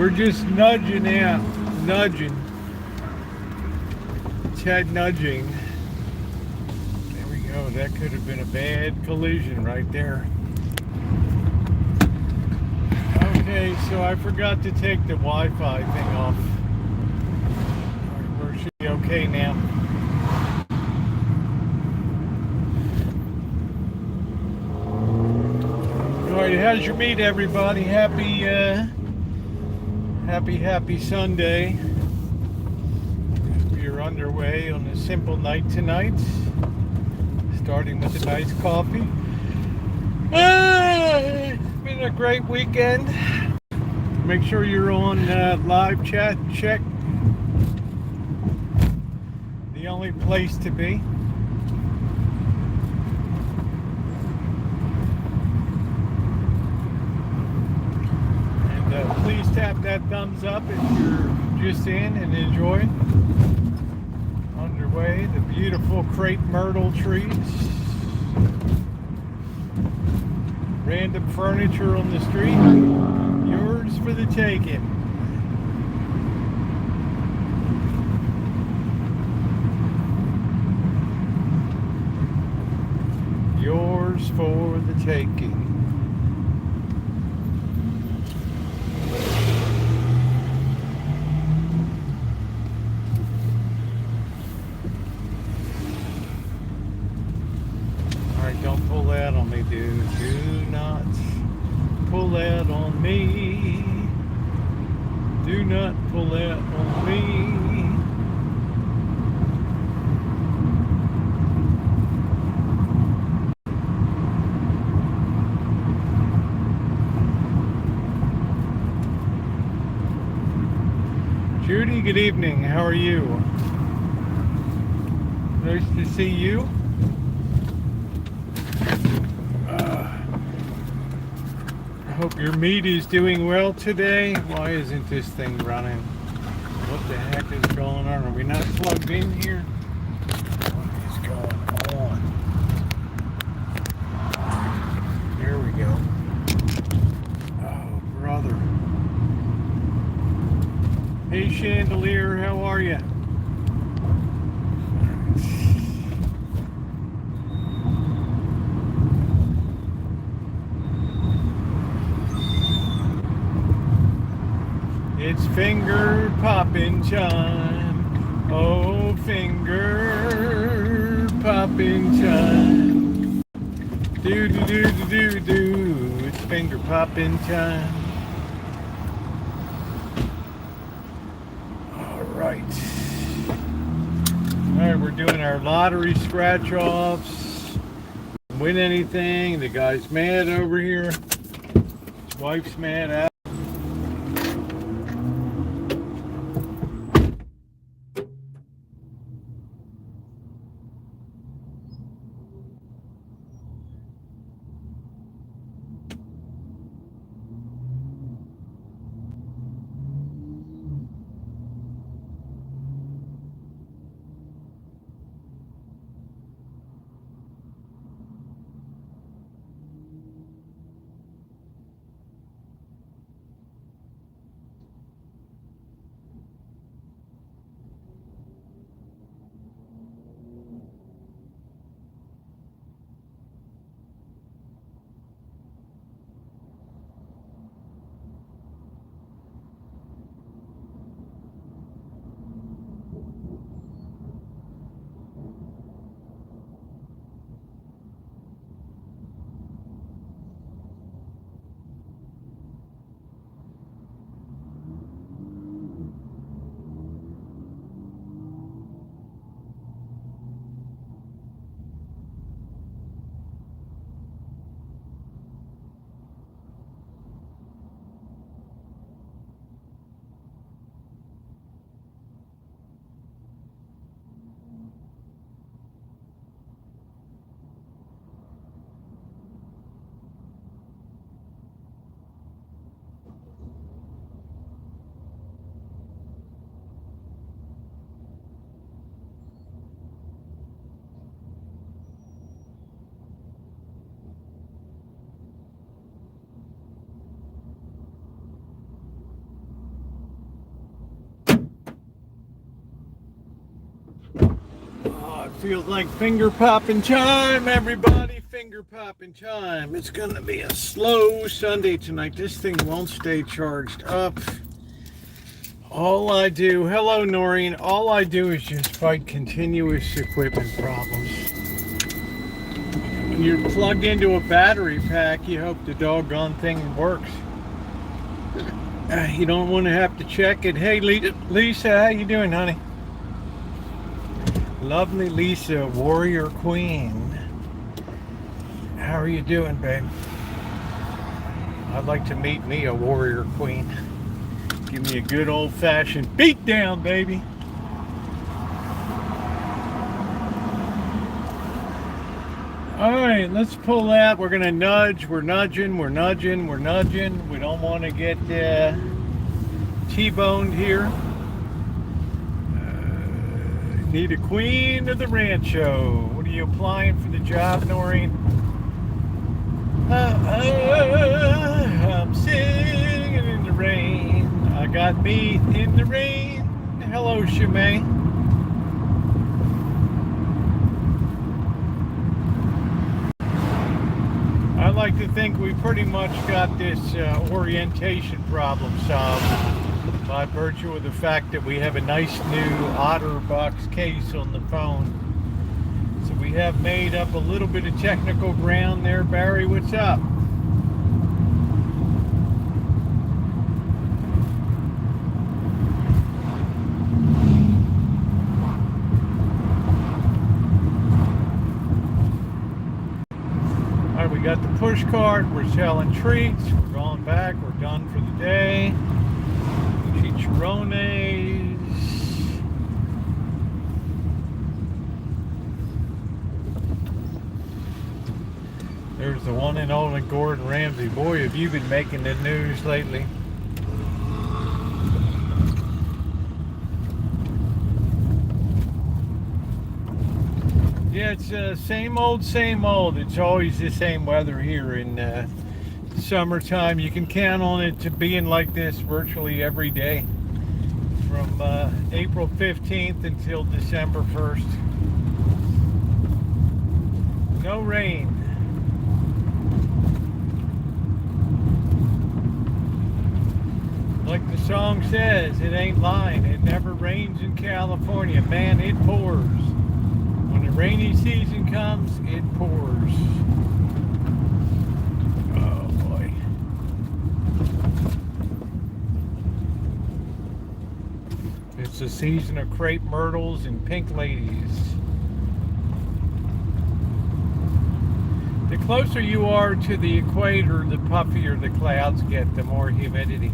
We're just nudging out. Nudging. Chad nudging. There we go. That could have been a bad collision right there. Okay, so I forgot to take the Wi-Fi thing off. Alright, we should be okay now. Alright, how's your meat, everybody? Happy Sunday. We are underway on a simple night tonight. Starting with a nice coffee. It's been a great weekend. Make sure you're on live chat. Check. The only place to be. And please tap that thumbs up if you're just in and enjoying. Underway, the beautiful crepe myrtle trees. Random furniture on the street. Yours for the taking. Yours for the taking. Alright, don't pull that on me, dude. Do not pull that on me. Do not pull that on me. Judy, good evening. How are you? Nice to see you. I hope your meat is doing well today. Why isn't this thing running? What the heck is going on? Are we not plugged in here? What is going on? There we go. Oh, brother. Hey, Chandelier, how are you? It's finger popping time. Oh, finger popping time. Do do do do do do. It's finger popping time. All right. All right, we're doing our lottery scratch offs. Win anything? The guy's mad over here. His wife's mad at. It feels like finger popping time, everybody. Finger popping time. It's going to be a slow Sunday tonight. This thing won't stay charged up. All I do, hello Noreen, all I do is just fight continuous equipment problems. When you're plugged into a battery pack, you hope the doggone thing works. You don't want to have to check it. Hey Lisa, how you doing, honey? Lovely Lisa, warrior queen. How are you doing, babe? I'd like to meet me a warrior queen. Give me a good old-fashioned beat down, baby. All right, let's pull that. We're gonna nudge. We're nudging. We're nudging. We're nudging. We don't want to get T-boned here. Need a queen of the rancho. What are you applying for the job, Noreen? I'm singing in the rain. I got me in the rain. Hello, Shimei. I like to think we pretty much got this orientation problem solved by virtue of the fact that we have a nice new OtterBox case on the phone. So we have made up a little bit of technical ground there. Barry, what's up? We got the push cart, we're selling treats, we're going back, we're done for the day. Chicharrones. There's the one and only Gordon Ramsay. Boy, have you been making the news lately. Yeah, it's same old, same old. It's always the same weather here in summertime. You can count on it to being like this virtually every day from April 15th until December 1st. No rain. Like the song says, it ain't lying. It never rains in California. Man, it pours. When the rainy season comes, it pours. Oh boy. It's the season of crepe myrtles and pink ladies. The closer you are to the equator, the puffier the clouds get, the more humidity.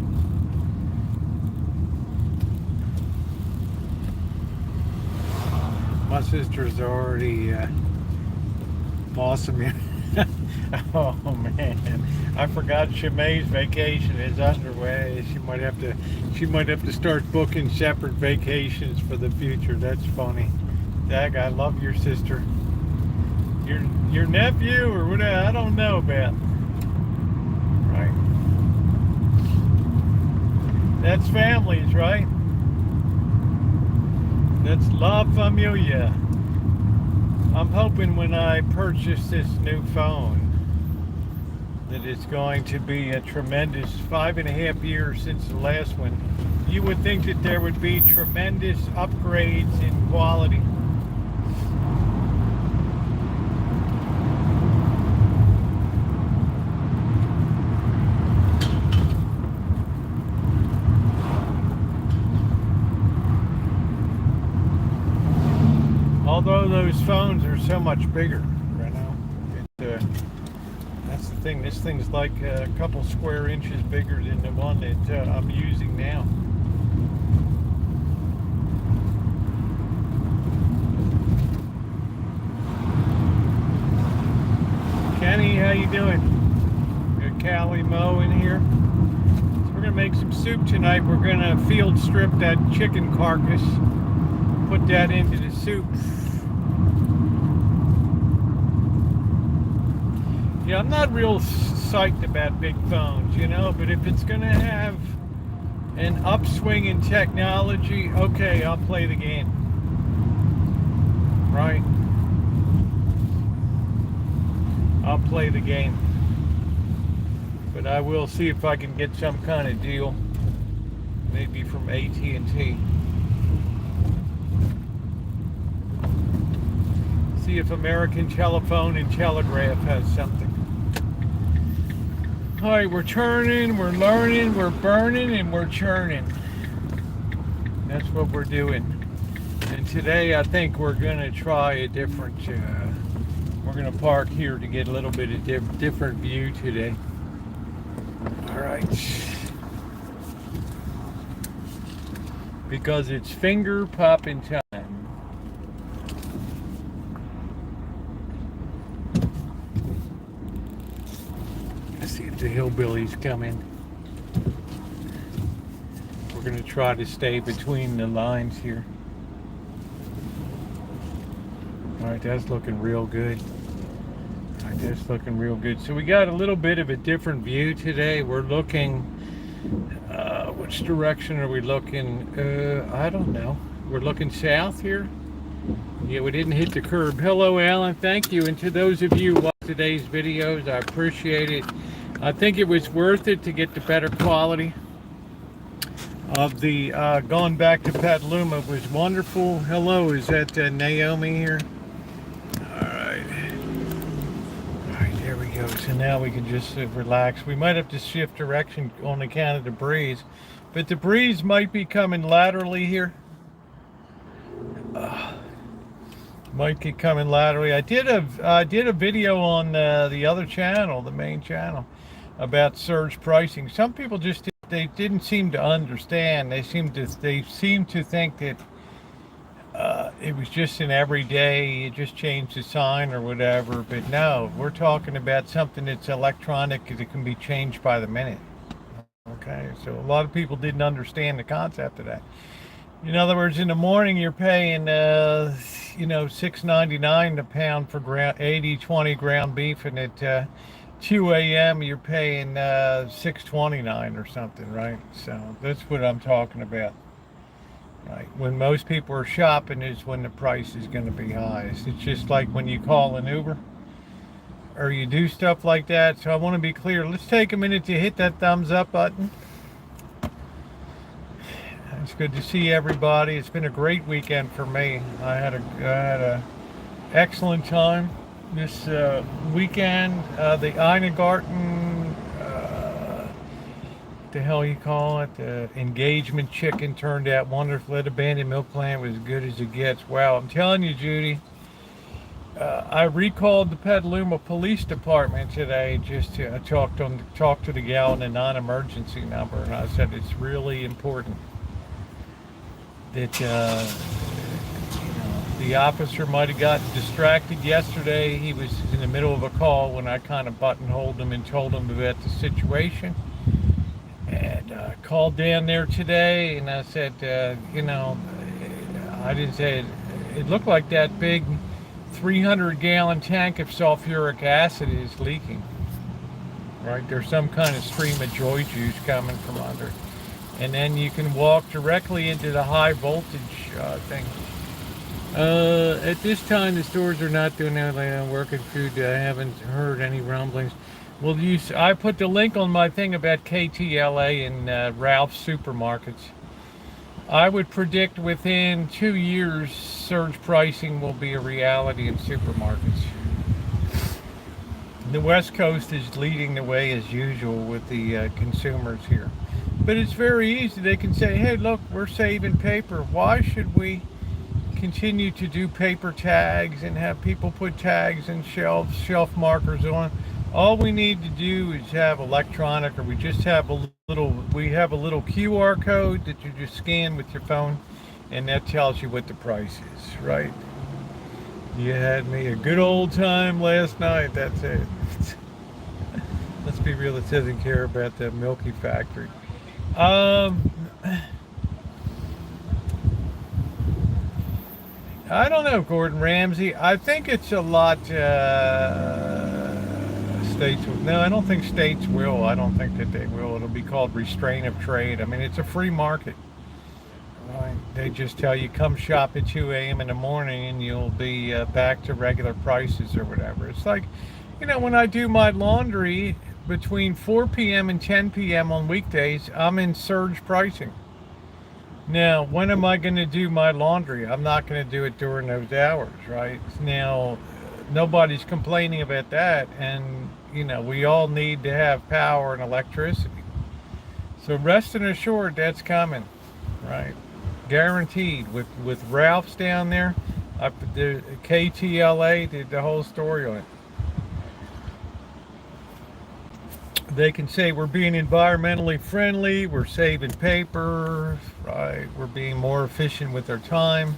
My sister's already awesome here. Oh man, I forgot Shimei's vacation is underway. She might have to start booking separate vacations for the future. That's funny. Dag, I love your sister. Your nephew or whatever, I don't know about. Right. That's families, right? That's La Familia. I'm hoping when I purchase this new phone that it's going to be a tremendous 5.5 years since the last one. You would think that there would be tremendous upgrades in quality. Although those phones are so much bigger right now, that's the thing. This thing's like a couple square inches bigger than the one that I'm using now. Kenny, how you doing? Good Callie Mo in here. So we're gonna make some soup tonight. We're gonna field strip that chicken carcass, put that into the soup. Yeah, I'm not real psyched about big phones, you know, but if it's going to have an upswing in technology, okay, I'll play the game. right? I'll play the game. But I will see if I can get some kind of deal. Maybe from AT&T. See if American Telephone and Telegraph has something. Alright, we're turning, we're learning, we're burning, and we're churning. That's what we're doing. And today I think we're going to try a different, we're going to park here to get a little bit of different view today. Alright. Because it's finger popping time. Let's see if the hillbillies come in. We're going to try to stay between the lines here. Alright, that's looking real good. Alright, that's looking real good. So we got a little bit of a different view today. We're looking, which direction are we looking? I don't know. We're looking south here. Yeah, we didn't hit the curb. Hello, Alan. Thank you. And to those of you who watch today's videos, I appreciate it. I think it was worth it to get the better quality of the going back to Petaluma. It was wonderful. Hello, is that Naomi here? Alright, there we go. So now we can just relax. We might have to shift direction on account of the breeze, but the breeze might be coming laterally here. Might be coming laterally. I did a video on the other channel, the main channel, about surge pricing. Some people just they didn't seem to understand. They seemed to think that it was just an everyday, you just change the sign or whatever. But no, we're talking about something that's electronic that can be changed by the minute. Okay, so a lot of people didn't understand the concept of that. In other words, in the morning you're paying $6.99 a pound for 80/20 ground beef, and at 2 a.m. you're paying $6.29 or something, right? So that's what I'm talking about. Right, when most people are shopping is when the price is going to be highest. It's just like when you call an Uber or you do stuff like that. So I want to be clear. Let's take a minute to hit that thumbs up button. It's good to see everybody. It's been a great weekend for me. I had a excellent time this weekend. The Eingarten, the hell you call it, the engagement chicken turned out wonderful. That abandoned milk plant was as good as it gets. Wow, I'm telling you, Judy, I recalled the Petaluma Police Department today just to talk to the gal in the non-emergency number, and I said it's really important that the officer might have gotten distracted yesterday. He was in the middle of a call when I kind of buttonholed him and told him about the situation. And I called down there today and I said, I didn't say it looked like that big 300-gallon tank of sulfuric acid is leaking. Right? There's some kind of stream of joy juice coming from under it. And then you can walk directly into the high voltage thing. At this time, the stores are not doing anything on working food. I haven't heard any rumblings. Well, I put the link on my thing about KTLA and Ralph's supermarkets. I would predict within 2 years, surge pricing will be a reality in supermarkets. The West Coast is leading the way as usual with the consumers here. But it's very easy. They can say, hey, look, we're saving paper. Why should we continue to do paper tags and have people put tags and shelf markers on? All we need to do is have electronic, or we have a little QR code that you just scan with your phone, and that tells you what the price is, right? You had me a good old time last night, that's it. Let's be real, it doesn't care about the Milky Factory. I don't know, Gordon Ramsay. I think it's a lot, states, no, I don't think states will. I don't think that they will. It'll be called restraint of trade. I mean, it's a free market. Right. They just tell you come shop at 2 a.m. in the morning and you'll be back to regular prices or whatever. It's like, when I do my laundry between 4 p.m. and 10 p.m. on weekdays, I'm in surge pricing. Now, when am I going to do my laundry? I'm not going to do it during those hours, right? Now, nobody's complaining about that, and we all need to have power and electricity. So rest assured that's coming, right? Guaranteed. With Ralph's down there, the KTLA did the whole story on it. They can say we're being environmentally friendly, we're saving paper, right? We're being more efficient with our time.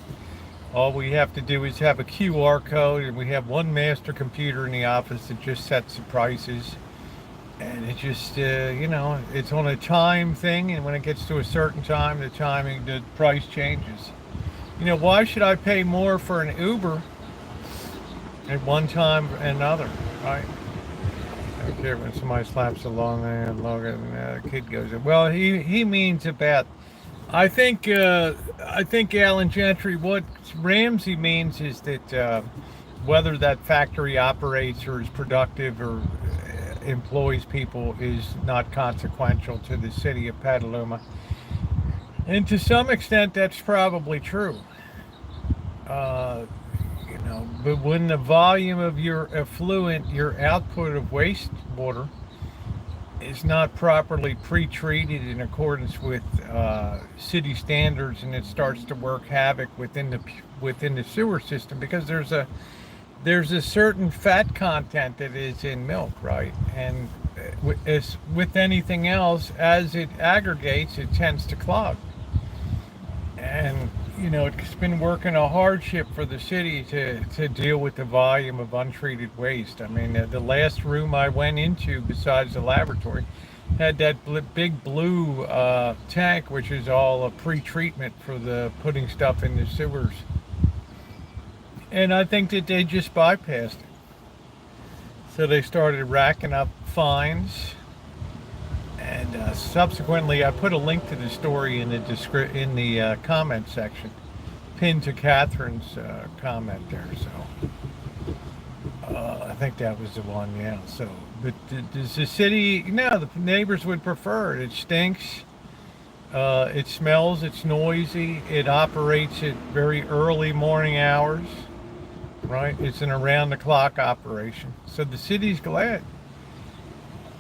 All we have to do is have a QR code, and we have one master computer in the office that just sets the prices. And it just, it's on a time thing, and when it gets to a certain time, the price changes. Why should I pay more for an Uber at one time or another, right? I don't care when somebody slaps a long longer than a kid goes. Well, he means about. I think Alan Gentry. What Ramsey means is that whether that factory operates or is productive or employs people is not consequential to the city of Petaluma, and to some extent that's probably true. But when the volume of your effluent, your output of wastewater, is not properly pre-treated in accordance with city standards, and it starts to work havoc within the sewer system, because there's a certain fat content that is in milk, right? And as with anything else, as it aggregates, it tends to clog. And it's been working a hardship for the city to deal with the volume of untreated waste. I mean, the last room I went into, besides the laboratory, had that big blue tank, which is all a pre-treatment for the putting stuff in the sewers. And I think that they just bypassed it. So they started racking up fines. And subsequently, I put a link to the story in the comment section, pinned to Catherine's comment there. So I think that was the one, yeah. So, but does the city? No, the neighbors would prefer it. It stinks. It smells. It's noisy. It operates at very early morning hours. Right? It's an around-the-clock operation. So the city's glad.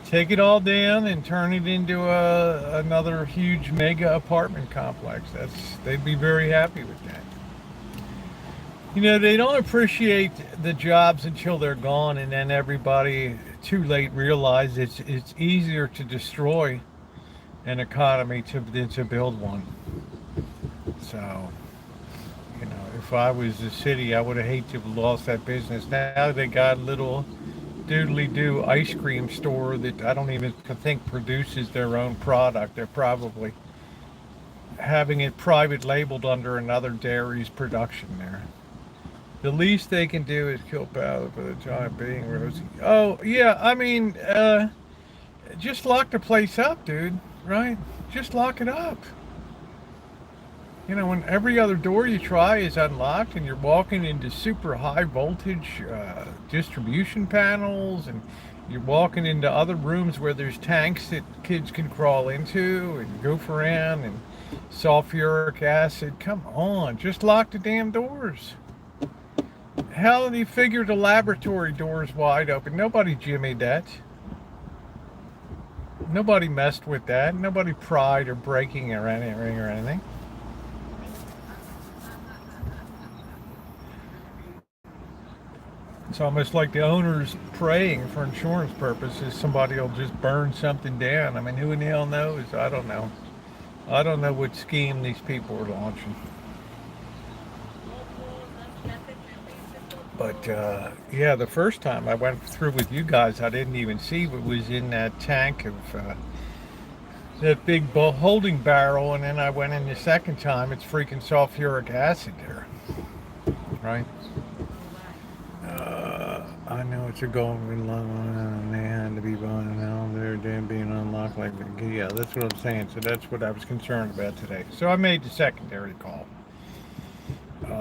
Take it all down and turn it into another huge mega apartment complex. They'd be very happy with that. They don't appreciate the jobs until they're gone, and then everybody too late realizes it's easier to destroy an economy than to build one. So, if I was the city, I would have hated to have lost that business. Now they got a little doodly-doo ice cream store that I don't even think produces their own product. They're probably having it private labeled under another dairy's production there. The least they can do is kill powder for the time being, Rosie. Oh, yeah, I mean, just lock the place up, dude, right? Just lock it up. When every other door you try is unlocked and you're walking into super high voltage distribution panels, and you're walking into other rooms where there's tanks that kids can crawl into and goof around, and sulfuric acid. Come on, just lock the damn doors. How do you figure the laboratory doors wide open? Nobody jimmied that. Nobody messed with that. Nobody pried or breaking or anything. It's almost like the owner's praying for insurance purposes somebody will just burn something down. I mean, who in the hell knows? I don't know. I don't know what scheme these people are launching. But, yeah, the first time I went through with you guys, I didn't even see what was in that tank of that big holding barrel. And then I went in the second time, it's freaking sulfuric acid there. Right? I know it's a golden line and they had to be bought and now they're damn being unlocked like yeah, that's what I'm saying. So that's what I was concerned about today. So I made the secondary call.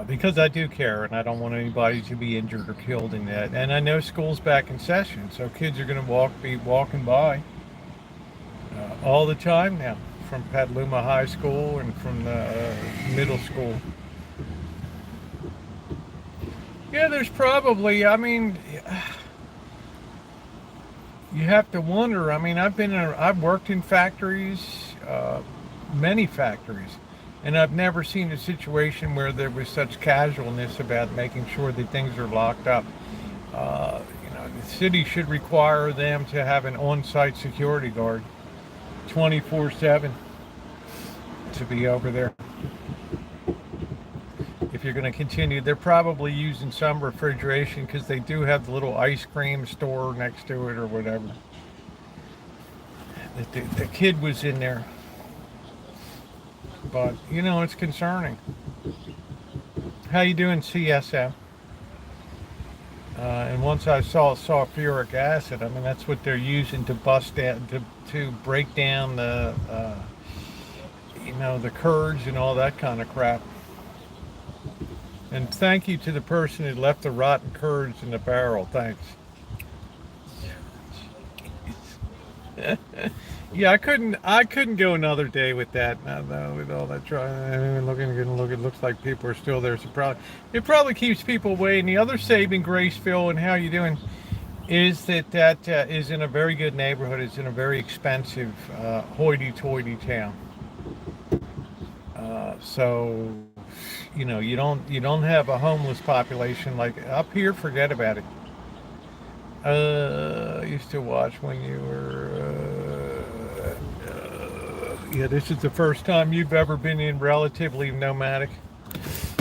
Because I do care and I don't want anybody to be injured or killed in that. And I know school's back in session, so kids are going to be walking by all the time now from Petaluma High School and from the middle school. Yeah, there's probably, I mean, you have to wonder. I mean, I've worked in factories, many factories, and I've never seen a situation where there was such casualness about making sure that things are locked up. The city should require them to have an on-site security guard 24/7 to be over there. If you're going to continue, they're probably using some refrigeration because they do have the little ice cream store next to it or whatever. The kid was in there, but it's concerning. How you doing, CSM? And once I saw sulfuric acid, I mean that's what they're using to bust down to break down the curds and all that kind of crap. And thank you to the person who left the rotten curds in the barrel. Thanks. Yeah, I couldn't go another day with that. No, with all that trying, it looks like people are still there. So it probably keeps people away. And the other saving grace, Phil, and how you doing, is that is in a very good neighborhood. It's in a very expensive, hoity-toity town. So you don't have a homeless population like up here. Forget about it. I used to watch when you were. Yeah, this is the first time you've ever been in relatively nomadic,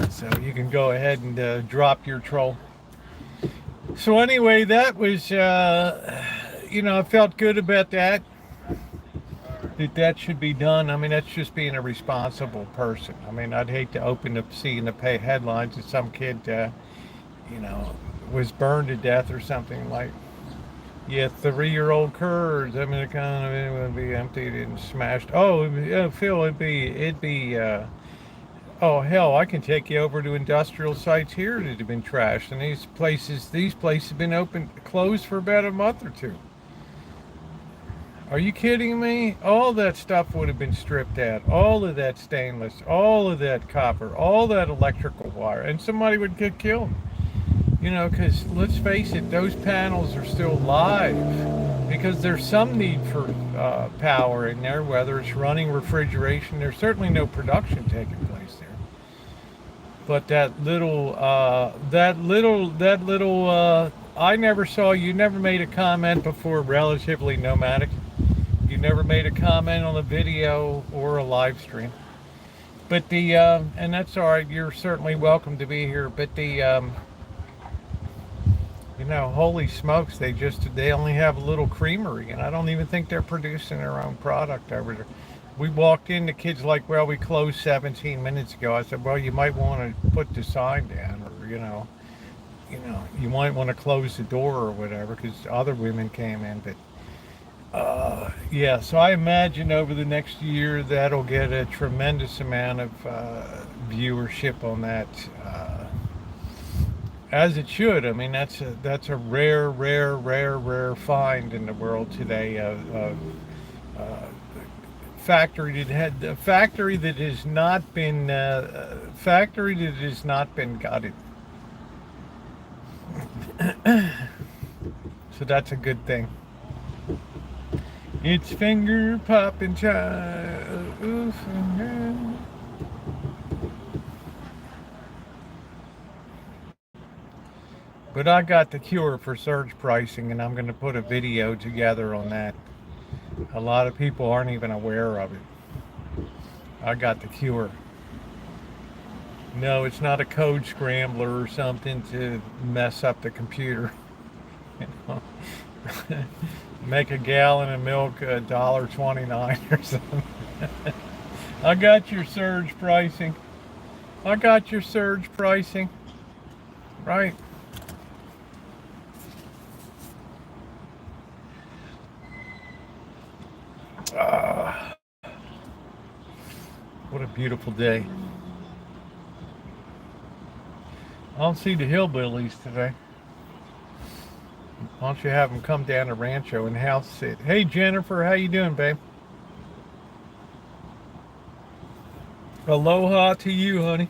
so you can go ahead and drop your troll. So anyway, that was I felt good about that. That should be done. I mean, that's just being a responsible person. I mean, I'd hate to open up seeing the pay headlines that some kid, was burned to death or something like. Yeah, 3-year-old curds. I mean, it kind of it would be emptied and smashed. Oh, Phil, it'd be. Oh hell, I can take you over to industrial sites here that have been trashed, and these places have been closed for about a month or two. Are you kidding me? All that stuff would have been stripped out. All of that stainless, all of that copper, all that electrical wire, and somebody would get killed. Because let's face it, those panels are still live because there's some need for power in there, whether it's running refrigeration. There's certainly no production taking place there. But I never saw, you never made a comment before relatively nomadic. You never made a comment on a video or a live stream. But and that's all right, you're certainly welcome to be here. But holy smokes, they only have a little creamery, and I don't even think they're producing their own product over there. We walked in, the kid's like, well, we closed 17 minutes ago. I said, well, you might want to put the sign down, or, you might want to close the door or whatever, because other women came in. But, yeah, so I imagine over the next year that'll get a tremendous amount of viewership on that, as it should. I mean, that's a rare find in the world today of factory that has not been gutted. So that's a good thing. It's finger popping child. But I got the cure for surge pricing, and I'm going to put a video together on that. A lot of people aren't even aware of it. I got the cure. No, it's not a code scrambler or something to mess up the computer. Make a gallon of milk $1.29 or something. I got your surge pricing. Right. Beautiful day. I don't see the hillbillies today. Why don't you have them come down to Rancho and house sit? Hey Jennifer, how you doing, babe? Aloha to you, honey.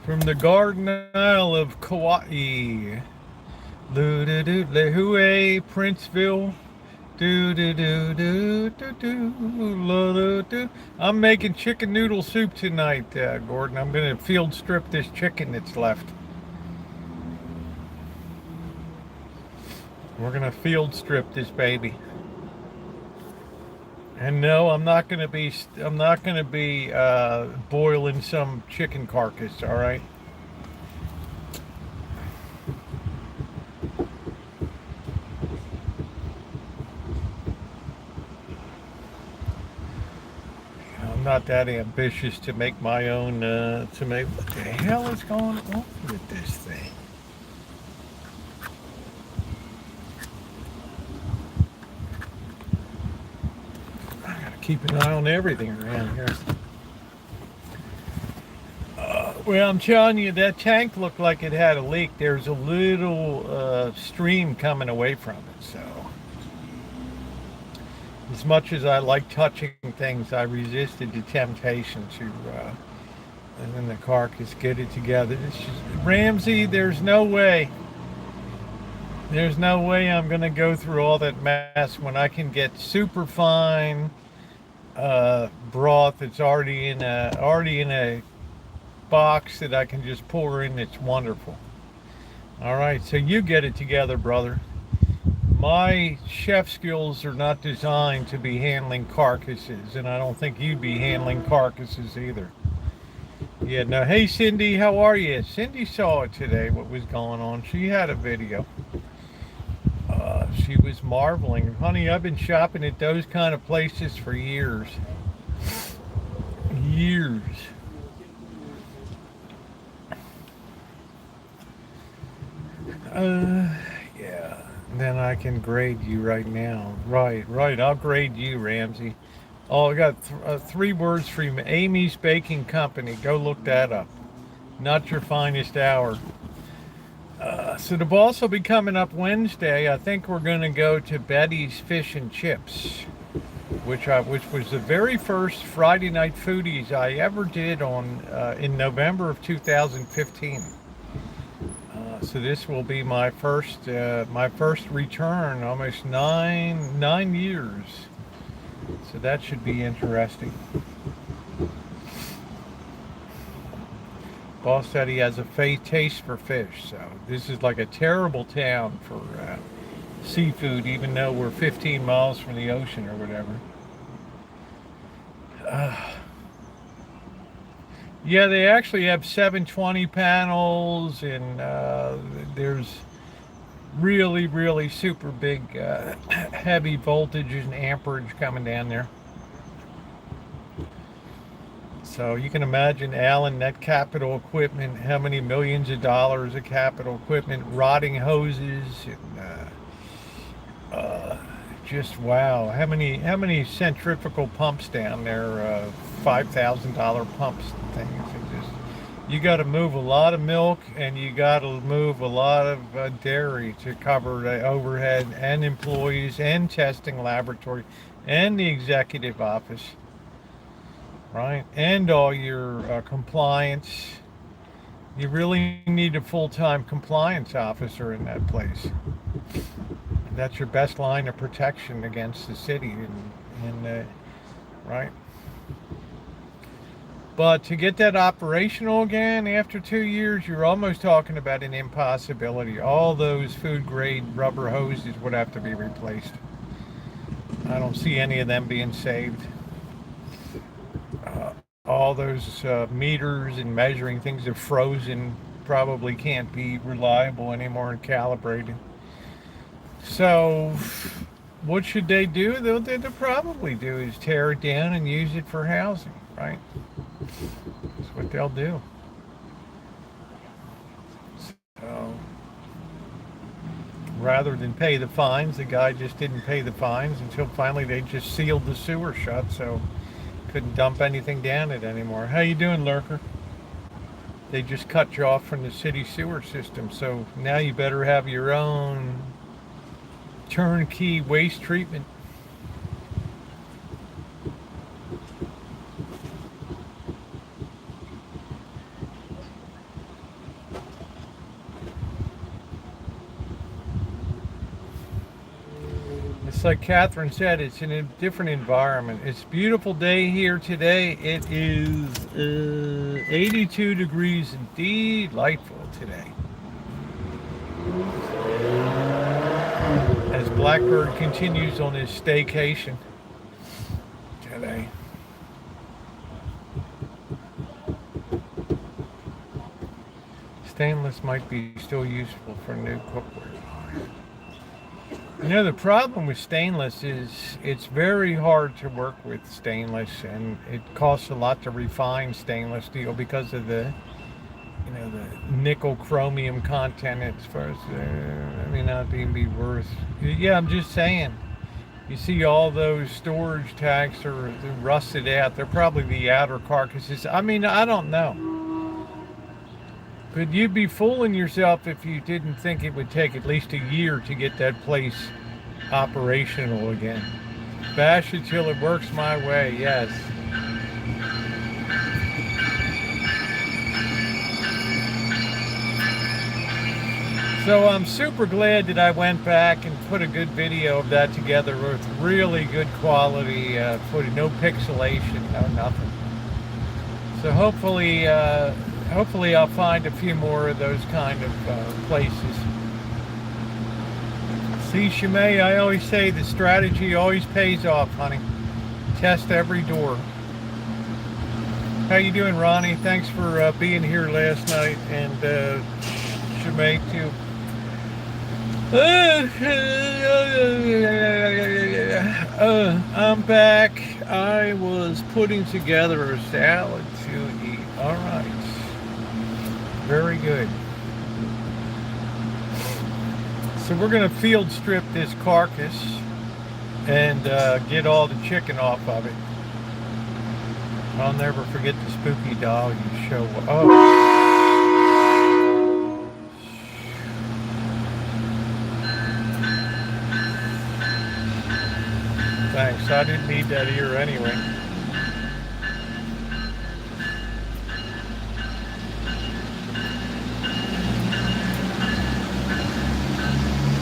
From the Garden Isle of Kauai. Lehue, Princeville. Do. I'm making chicken noodle soup tonight, Gordon. I'm going to field strip this chicken that's left. We're going to field strip this baby. And no, I'm not going to be boiling some chicken carcass, all right? I'm not that ambitious to make my own, what the hell is going on with this thing? I gotta keep an eye on everything around here. Well, I'm telling you, that tank looked like it had a leak. There's a little stream coming away from it, so. As much as I like touching things, I resisted the temptation to, and then the carcass, get it together. It's just, Ramsey, there's no way. There's no way I'm going to go through all that mess when I can get super fine broth that's already in a box that I can just pour in. It's wonderful. All right, so you get it together, brother. My chef skills are not designed to be handling carcasses, and I don't think you'd be handling carcasses either. Yeah, no. Hey, Cindy, how are you? Cindy saw it today, what was going on. She had a video. She was marveling. Honey, I've been shopping at those kind of places for years. Years. Yeah. Then I can grade you right now. Right. I'll grade you, Ramsey. Oh, I got 3 words for you. Amy's Baking Company. Go look that up. Not your finest hour. So the boss will be coming up Wednesday. I think we're going to go to Betty's Fish and Chips, which was the very first Friday Night Foodies I ever did in November of 2015. So this will be my first return, almost nine years. So that should be interesting. Boss said he has a taste for fish, so this is like a terrible town for seafood, even though we're 15 miles from the ocean or whatever. Yeah, they actually have 720 panels, and there's really super big heavy voltage and amperage coming down there. So you can imagine, Alan, that capital equipment, how many millions of dollars of capital equipment, rotting hoses, and just wow. How many centrifugal pumps down there, $5,000 pumps and things. You got to move a lot of milk, and you got to move a lot of dairy to cover the overhead and employees and testing laboratory and the executive office. Right, and all your compliance. You really need a full-time compliance officer in that place. That's your best line of protection against the city, and right. But to get that operational again after 2 years, you're almost talking about an impossibility. All those food-grade rubber hoses would have to be replaced. I don't see any of them being saved. All those meters and measuring things are frozen, probably can't be reliable anymore and calibrated. So what should they do? They'll probably do is tear it down and use it for housing, right? That's what they'll do. So rather than pay the fines, the guy just didn't pay the fines until finally they just sealed the sewer shut. So couldn't dump anything down it anymore. How you doing, Lurker? They just cut you off from the city sewer system, so now you better have your own turnkey waste treatment. It's like Catherine said, it's in a different environment. It's a beautiful day here today. It is 82 degrees and delightful today. As Blackbird continues on his staycation today. Stainless might be still useful for new cookware. You know, the problem with stainless is it's very hard to work with stainless, and it costs a lot to refine stainless steel because of the, you know, the nickel chromium content. As far as I mean, not even be worth. Yeah, I'm just saying. You see all those storage tanks are rusted out. They're probably the outer carcasses. I mean, I don't know. But you'd be fooling yourself if you didn't think it would take at least a year to get that place operational again. Bash it till it works my way, yes. So I'm super glad that I went back and put a good video of that together with really good quality footage, no pixelation, no nothing. So hopefully I'll find a few more of those kind of places. See, Shimei, I always say the strategy always pays off, honey. Test every door. How you doing, Ronnie? Thanks for being here last night, and Shimei too. I'm back. I was putting together a salad to eat. All right. Very good. So we're going to field strip this carcass and get all the chicken off of it. I'll never forget the spooky doll you show. Oh. Thanks. I didn't need that ear anyway.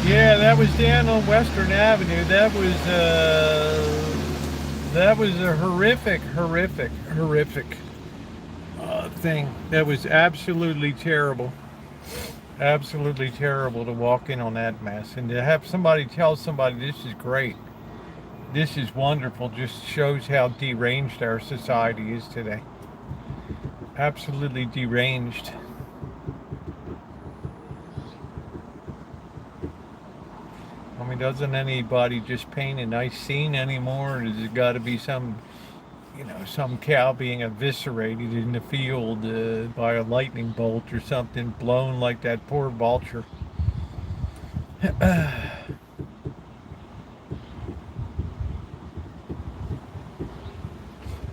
Yeah, that was down on Western Avenue. That was a horrific thing. That was absolutely terrible. Absolutely terrible to walk in on that mess. And to have somebody tell somebody this is great, this is wonderful, just shows how deranged our society is today. Absolutely deranged. I mean, doesn't anybody just paint a nice scene anymore? Or has it got to be some, you know, some cow being eviscerated in the field by a lightning bolt or something, blown like that poor vulture?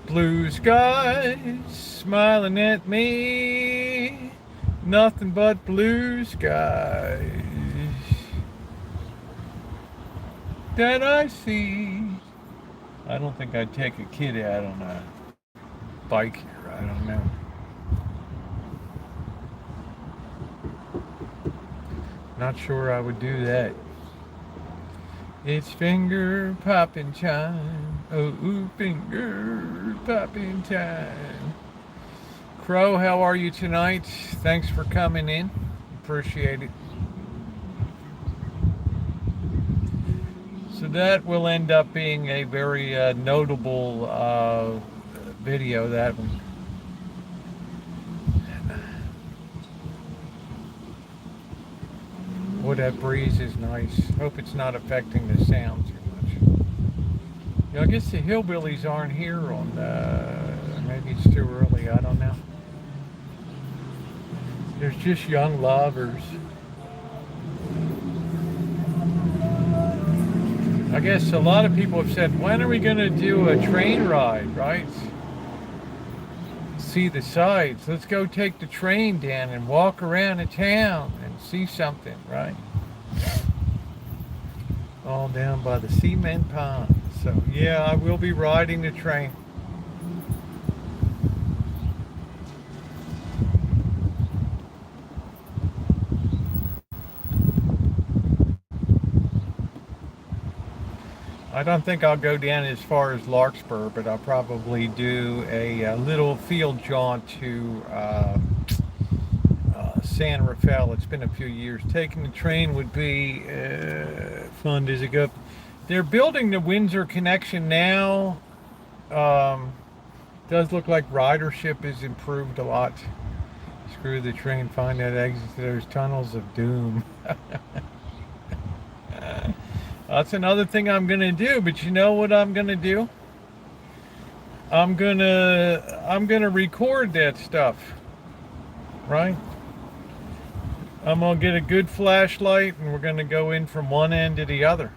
Blue skies smiling at me, nothing but blue skies that I see. I don't think I'd take a kid out on a bike here. I don't know. Not sure I would do that. It's finger popping time. Oh, finger popping time. Crow, how are you tonight? Thanks for coming in. Appreciate it. So that will end up being a very notable video, that one. Boy, that breeze is nice. Hope it's not affecting the sound too much. Yeah, I guess the hillbillies aren't here on, maybe it's too early, I don't know. There's just young lovers. I guess a lot of people have said, when are we going to do a train ride, right? See the sights. Let's go take the train down and walk around the town and see something, right? All down by the cement pond. So yeah, I will be riding the train. I don't think I'll go down as far as Larkspur, but I'll probably do a little field jaunt to San Rafael. It's been a few years. Taking the train would be fun. Does it go? They're building the Windsor connection now. Does look like ridership has improved a lot. Screw the train, find that exit to those tunnels of doom. That's another thing I'm gonna do, but you know what I'm gonna do? I'm gonna record that stuff, right? I'm gonna get a good flashlight and we're gonna go in from one end to the other.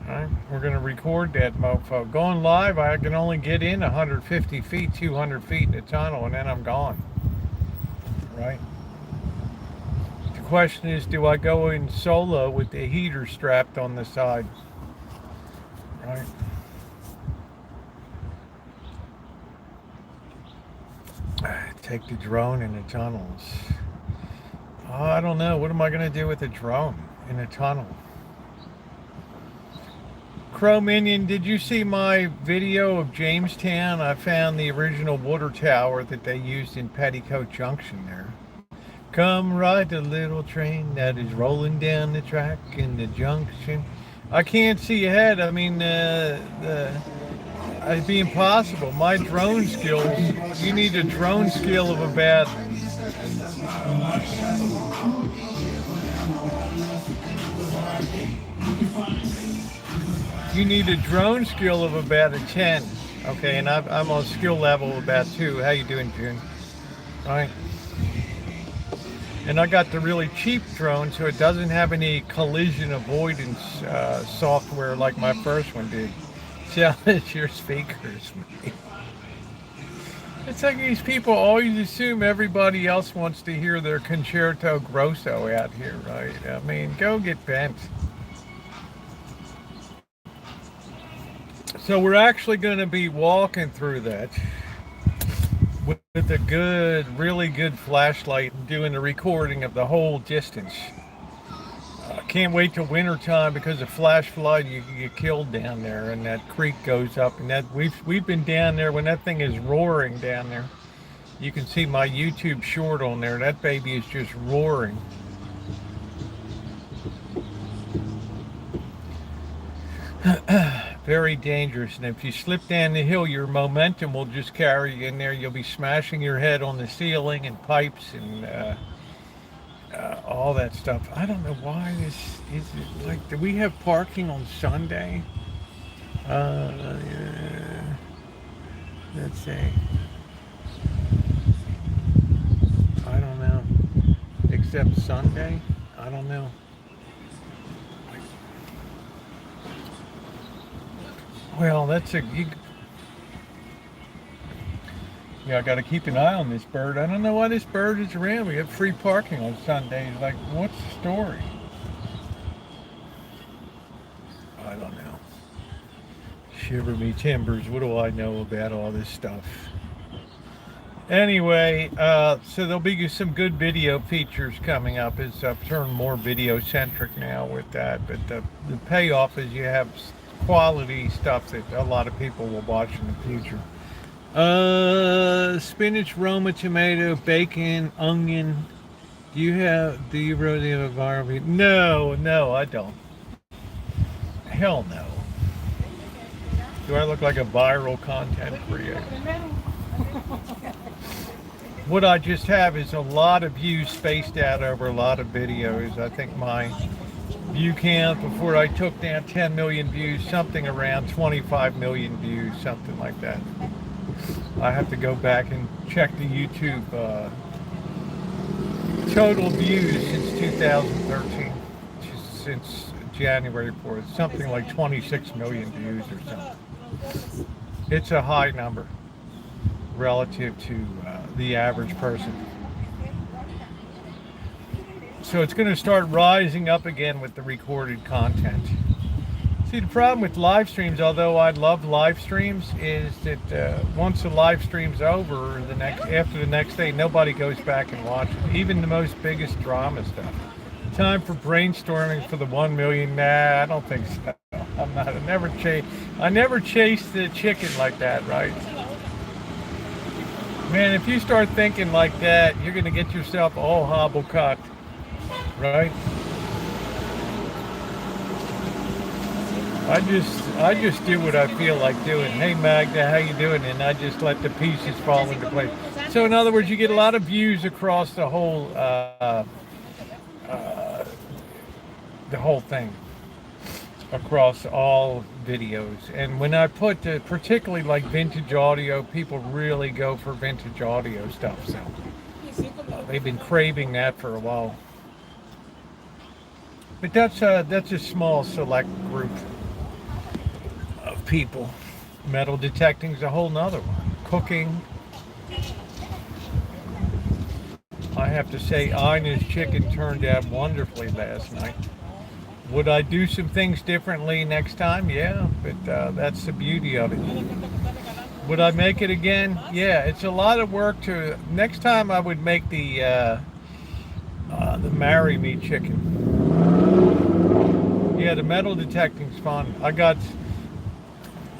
Right? We're gonna record that mofo. Going live, I can only get in 150 feet, 200 feet in the tunnel, and then I'm gone. Right? The question is, do I go in solo with the heater strapped on the side? Right? Take the drone in the tunnels. I don't know. What am I going to do with a drone in a tunnel? Crow Minion, did you see my video of Jamestown? I found the original water tower that they used in Petticoat Junction there. Come ride the little train that is rolling down the track in the junction. I can't see ahead. I mean, it'd be impossible. My drone skills, you need a drone skill of about a 10. Okay, and I'm on skill level of about 2. How you doing, June? All right. And I got the really cheap drone, so it doesn't have any collision avoidance software like my first one did. Challenge your speakers. It's like these people always assume everybody else wants to hear their concerto grosso out here, right? I mean, go get bent. So we're actually going to be walking through that with a good, really good flashlight and doing the recording of the whole distance. I can't wait till winter time because of flash flood you can get killed down there, and that creek goes up, and that we've been down there when that thing is roaring down there. You can see my YouTube short on there. That baby is just roaring. Very dangerous, and if you slip down the hill, your momentum will just carry you in there. You'll be smashing your head on the ceiling and pipes and all that stuff. I don't know why this is like. Do we have parking on Sunday? Let's see. I don't know. Except Sunday? I don't know. Well, that's a... Yeah, I got to keep an eye on this bird. I don't know why this bird is around. We have free parking on Sundays. Like, what's the story? I don't know. Shiver me timbers. What do I know about all this stuff? Anyway, so there'll be some good video features coming up as I've turned more video-centric now with that. But the payoff is you have quality stuff that a lot of people will watch in the future. Spinach, Roma, tomato, bacon, onion. Do you really have a viral? No, I don't. Hell no. Do I look like a viral content creator? What I just have is a lot of views spaced out over a lot of videos. I think my view count before I took down 10 million views, something around 25 million views, something like that. I have to go back and check the YouTube total views since 2013, since January 4th. Something like 26 million views or something. It's a high number relative to the average person. So it's going to start rising up again with the recorded content. See, the problem with live streams, although I love live streams, is that once the live stream's over, after the next day, nobody goes back and watches it. Even the most biggest drama stuff. Time for brainstorming for the 1 million. Nah, I don't think so. I'm not. I never chase the chicken like that, right? Man, if you start thinking like that, you're gonna get yourself all hobble-cocked, right? I just do what I feel like doing. Hey Magda, how you doing? And I just let the pieces fall into place. So in other words, you get a lot of views across the whole thing, across all videos. And when I put particularly like vintage audio, people really go for vintage audio stuff. So they've been craving that for a while. But that's a small select group of people. Metal detecting is a whole nother one. Cooking. I have to say, Ina's chicken turned out wonderfully last night. Would I do some things differently next time? Yeah, but that's the beauty of it. Would I make it again? Yeah, it's a lot of work to. Next time I would make the marry me chicken. Yeah, the metal detecting's fun.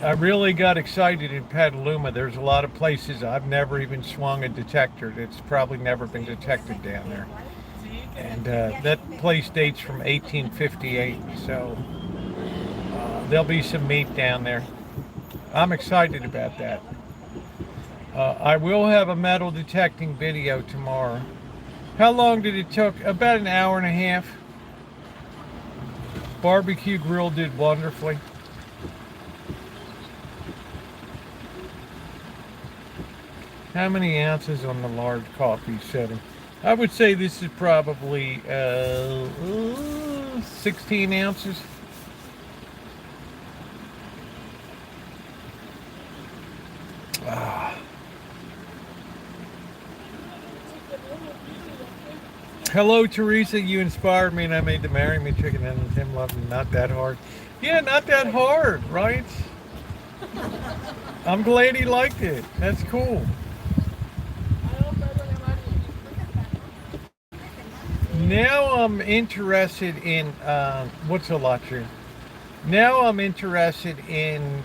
I really got excited in Petaluma. There's a lot of places I've never even swung a detector. It's probably never been detected down there. And that place dates from 1858, so there'll be some meat down there. I'm excited about that. I will have a metal detecting video tomorrow. How long did it take? About an hour and a half. Barbecue grill did wonderfully. How many ounces on the large coffee setting? I would say this is probably 16 ounces. Hello, Teresa. You inspired me, and I made the marry me chicken and Tim loved me. Not that hard. Yeah, not that hard, right? I'm glad he liked it. That's cool. Now I'm interested in what's a lot here? Now I'm interested in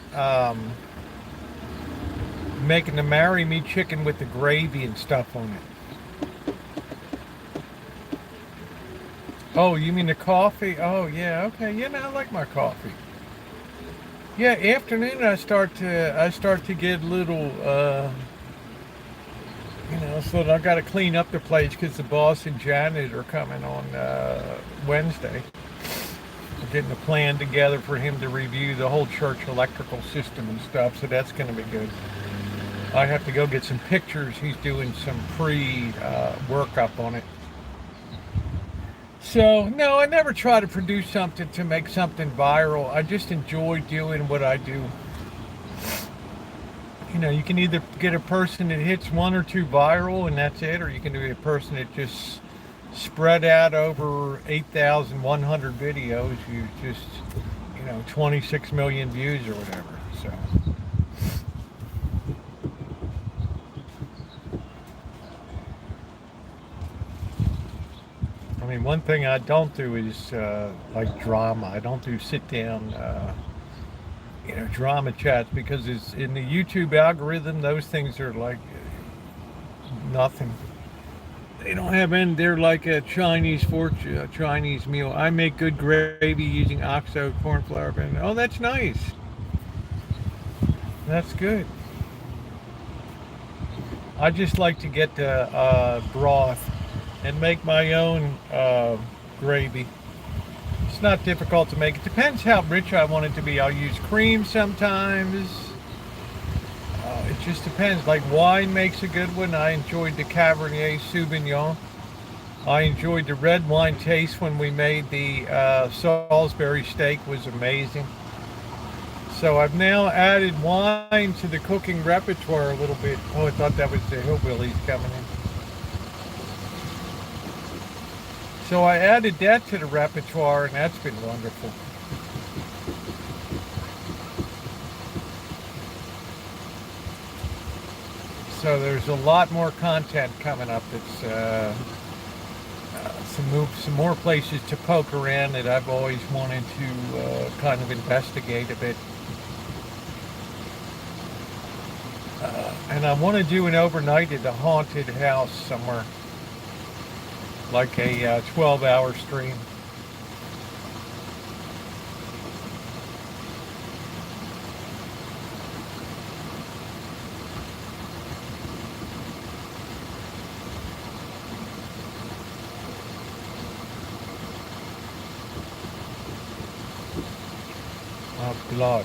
making the marry me chicken with the gravy and stuff on it. Oh, you mean the coffee? Oh, yeah, okay. Yeah, no, I like my coffee. Yeah, afternoon I start to get a little, so I got to clean up the place because the boss and Janet are coming on Wednesday. We're getting a plan together for him to review the whole church electrical system and stuff, so that's going to be good. I have to go get some pictures. He's doing some workup on it. So, no, I never try to produce something to make something viral. I just enjoy doing what I do. You can either get a person that hits 1 or 2 viral and that's it, or you can do a person that just spread out over 8,100 videos. You just, 26 million views or whatever. So. I mean, one thing I don't do is like drama. I don't do sit down, drama chats because it's in the YouTube algorithm. Those things are like nothing. They don't have any. They're like a Chinese meal. I make good gravy using OXO corn flour. Oh, that's nice. That's good. I just like to get the broth and make my own gravy. It's not difficult to make. It depends how rich I want it to be. I'll use cream sometimes. It just depends. Like wine makes a good one. I enjoyed the Cabernet Sauvignon. I enjoyed the red wine taste when we made the Salisbury steak was amazing. So I've now added wine to the cooking repertoire a little bit. Oh, I thought that was the hillbillies coming in. So I added that to the repertoire, and that's been wonderful. So there's a lot more content coming up. That's some more places to poke around that I've always wanted to kind of investigate a bit. And I want to do an overnight at a haunted house somewhere, like a 12-hour stream. Blood.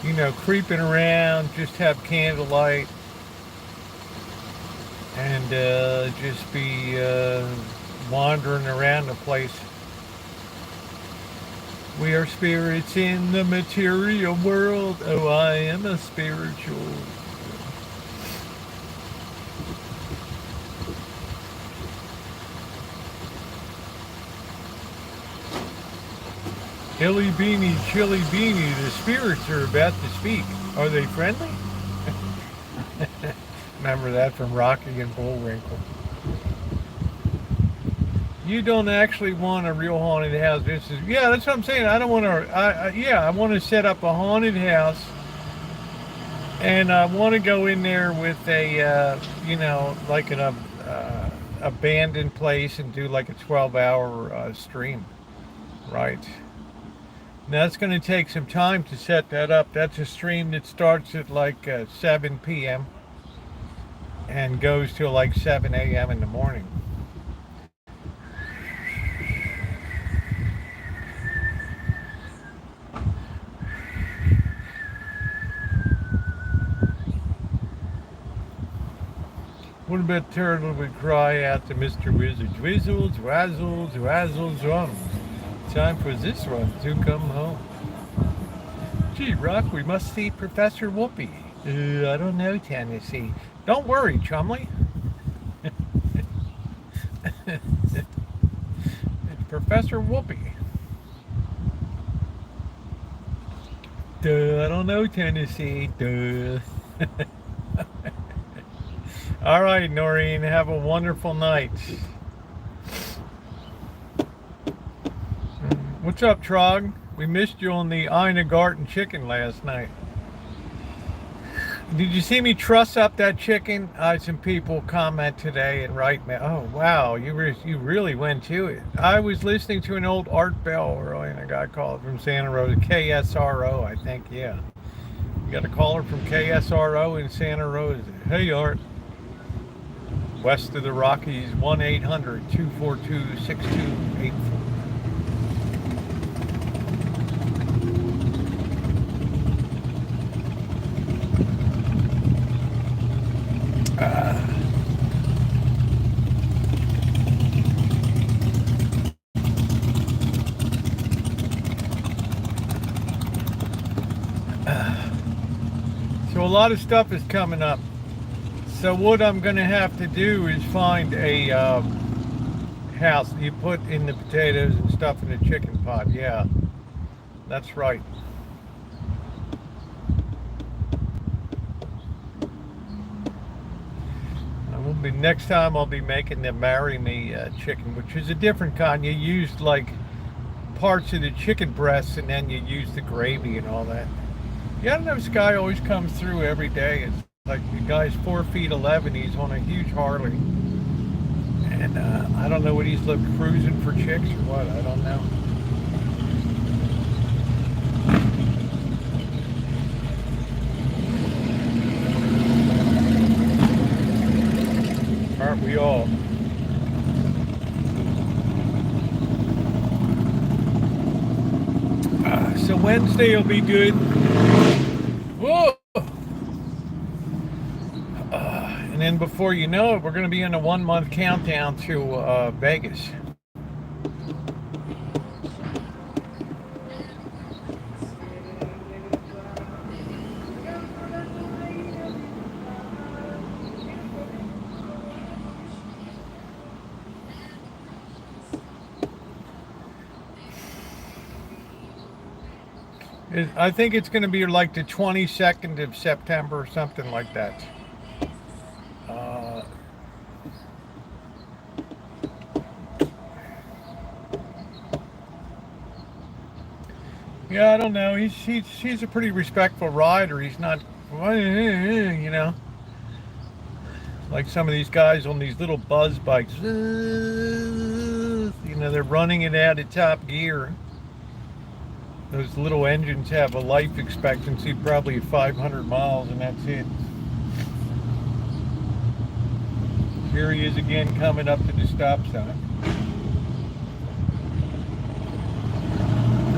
You know, creeping around, just have candlelight, and just be wandering around the place. We are spirits in the material world. Oh, I am a spiritual. Illy Beanie, Chilly Beanie, the spirits are about to speak. Are they friendly? Remember that from Rocky and Bullwinkle. You don't actually want a real haunted house. This is, yeah, that's what I'm saying. I don't want to, I want to set up a haunted house, and I want to go in there with a, like an abandoned place and do like a 12-hour stream, right? Now it's going to take some time to set that up. That's a stream that starts at like 7 p.m. and goes till like 7 a.m. in the morning. What about Turtle would cry out to Mr. Wizard, Wizzles, Wazzles, Wazzles, time for this one to come home. Gee, Rock, we must see Professor Whoopi. I don't know, Tennessee. Don't worry, Chumley. It's Professor Whoopi. I don't know, Tennessee. All right, Noreen, have a wonderful night. What's up, Trog? We missed you on the Ina Garten chicken last night. Did you see me truss up that chicken? I had some people comment today and write me, oh, wow, you really went to it. I was listening to an old Art Bell earlier, and a guy called from Santa Rosa, KSRO, I think, yeah. You got a caller from KSRO in Santa Rosa. Hey, Art. West of the Rockies, 1-800-242-6284. So a lot of stuff is coming up. So what I'm going to have to do is find a house. You put in the potatoes and stuff in the chicken pot. Yeah, that's right. Next time I'll be making the Marry Me chicken, which is a different kind. You use like parts of the chicken breasts, and then you use the gravy and all that. Yeah, I don't know, this guy always comes through every day. It's like the guy's 4'11". He's on a huge Harley, and I don't know what he's cruising for chicks or what. I don't know. Aren't we all? So Wednesday will be good. Whoa! And then before you know it, we're going to be in a 1 month countdown to Vegas. I think it's going to be like the 22nd of September or something like that. Yeah, I don't know. He's a pretty respectful rider. He's not, you know, like some of these guys on these little buzz bikes. You know, they're running it out at top gear. Those little engines have a life expectancy probably of 500 miles, and that's it. Here he is again coming up to the stop sign.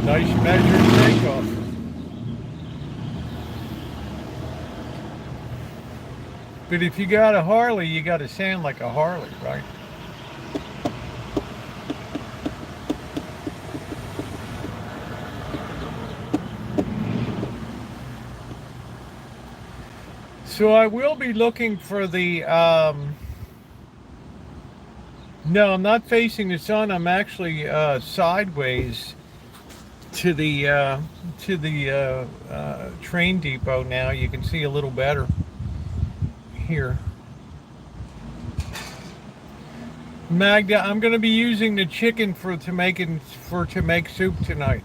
Nice measured takeoff. But if you got a Harley, you got to sound like a Harley, right? So I will be looking for the, no, I'm not facing the sun. I'm actually sideways to the train depot now. You can see a little better here. Magda, I'm going to be using the chicken to make soup tonight.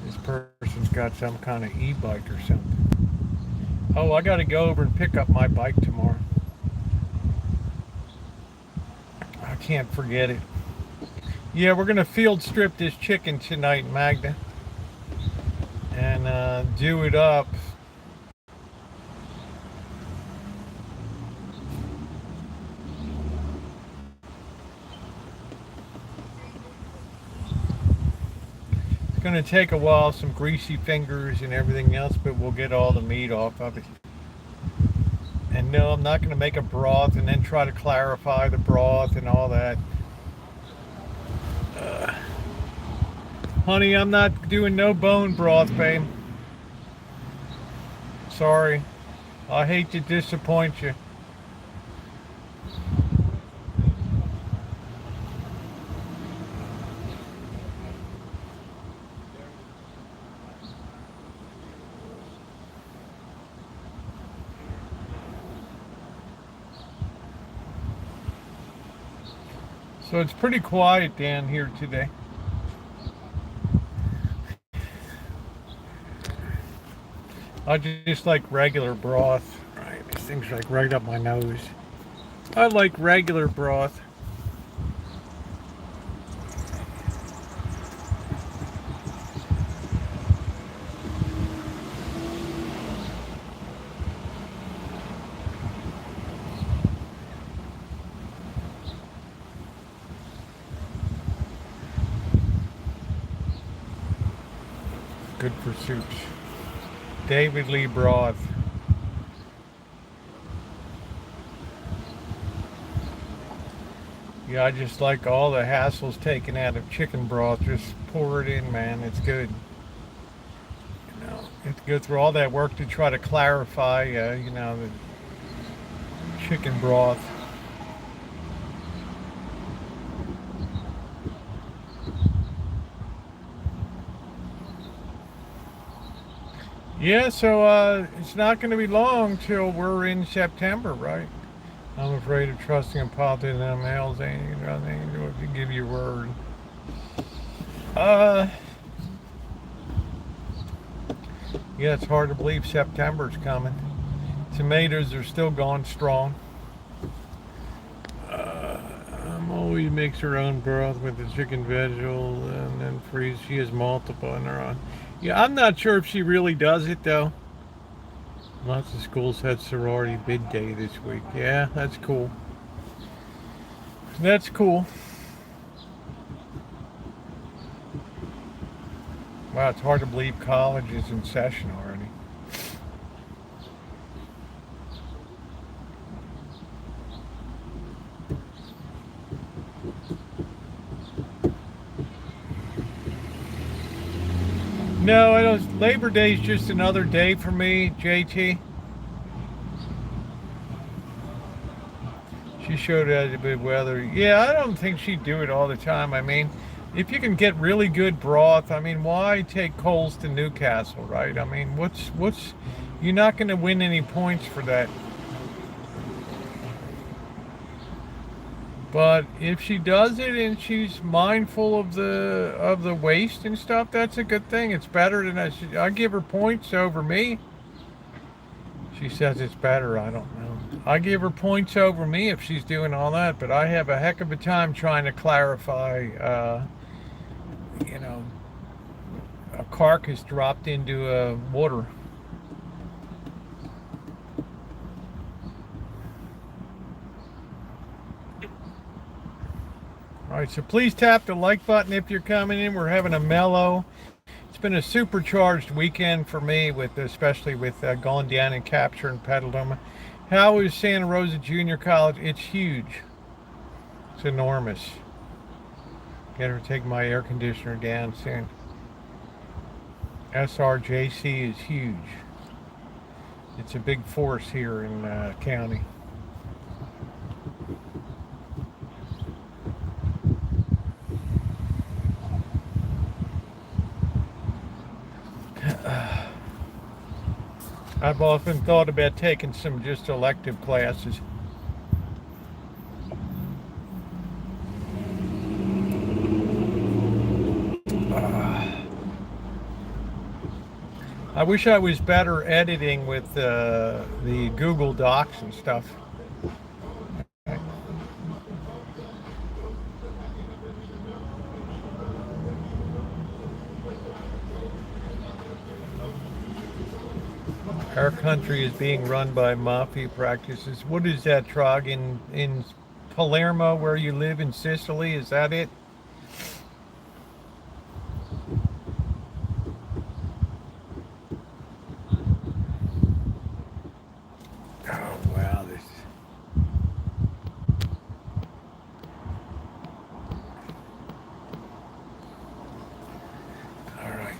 This person's got some kind of e-bike or something. Oh, I got to go over and pick up my bike tomorrow. I can't forget it. Yeah, we're going to field strip this chicken tonight, Magda, and do it up. It's going to take a while, some greasy fingers and everything else, but we'll get all the meat off of it. And no, I'm not going to make a broth and then try to clarify the broth and all that. Honey, I'm not doing no bone broth, babe. Sorry. I hate to disappoint you. So it's pretty quiet down here today. I just like regular broth. Right, this thing's like right up my nose. I like regular broth. Good for soups. David Lee broth. Yeah, I just like all the hassles taken out of chicken broth. Just pour it in, man. It's good. You know, you have to go through all that work to try to clarify, you know, the chicken broth. Yeah, so it's not going to be long till we're in September, right? I'm afraid of trusting in politics and emails. Ain't nothing to do if you give your word. Yeah, it's hard to believe September's coming. Tomatoes are still going strong. Always makes her own broth with the chicken vegetable and then freeze. She has multiple in her own. Yeah, I'm not sure if she really does it though. Lots of schools had sorority bid day this week. Yeah, that's cool. That's cool. Wow, it's hard to believe college is in session already. No, I don't. Labor Day is just another day for me, JT. She showed us a bit weather. Yeah, I don't think she'd do it all the time. I mean, if you can get really good broth, I mean, why take Coles to Newcastle, right? I mean, you're not going to win any points for that. But if she does it and she's mindful of the waste and stuff, that's a good thing. It's better than I give her points over me. She says it's better. I don't know. I give her points over me if she's doing all that, but I have a heck of a time trying to clarify. You know, a carcass dropped into water. All right, so please tap the like button if you're coming in. We're having a mellow. It's been a supercharged weekend for me, especially with going down and capturing Petaluma. How is Santa Rosa Junior College? It's huge. It's enormous. Get her to take my air conditioner down soon. SRJC is huge. It's a big force here in county. I've often thought about taking some just elective classes. I wish I was better editing with the Google Docs and stuff. Our country is being run by mafia practices. What is that, Trog? In Palermo, where you live in Sicily, is that it? Oh, wow. All right.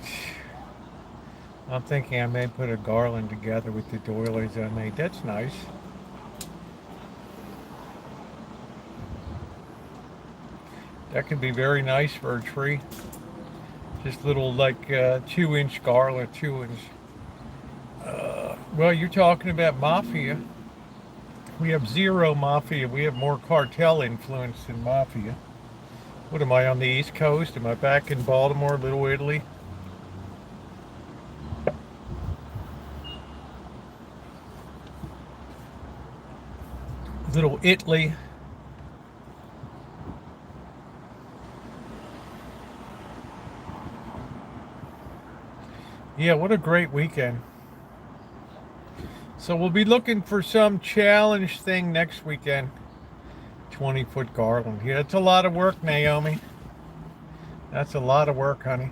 I'm thinking I may put a garland together with the doilies I made. That's nice. That could be very nice for a tree. Just little like 2-inch garland, 2 inch. Well, you're talking about mafia. We have zero mafia. We have more cartel influence than mafia. What am I on the East Coast? Am I back in Baltimore, Little Italy? Little Italy. Yeah, what a great weekend. So we'll be looking for some challenge thing next weekend. 20-foot garland. Yeah, that's a lot of work, Naomi. That's a lot of work, honey.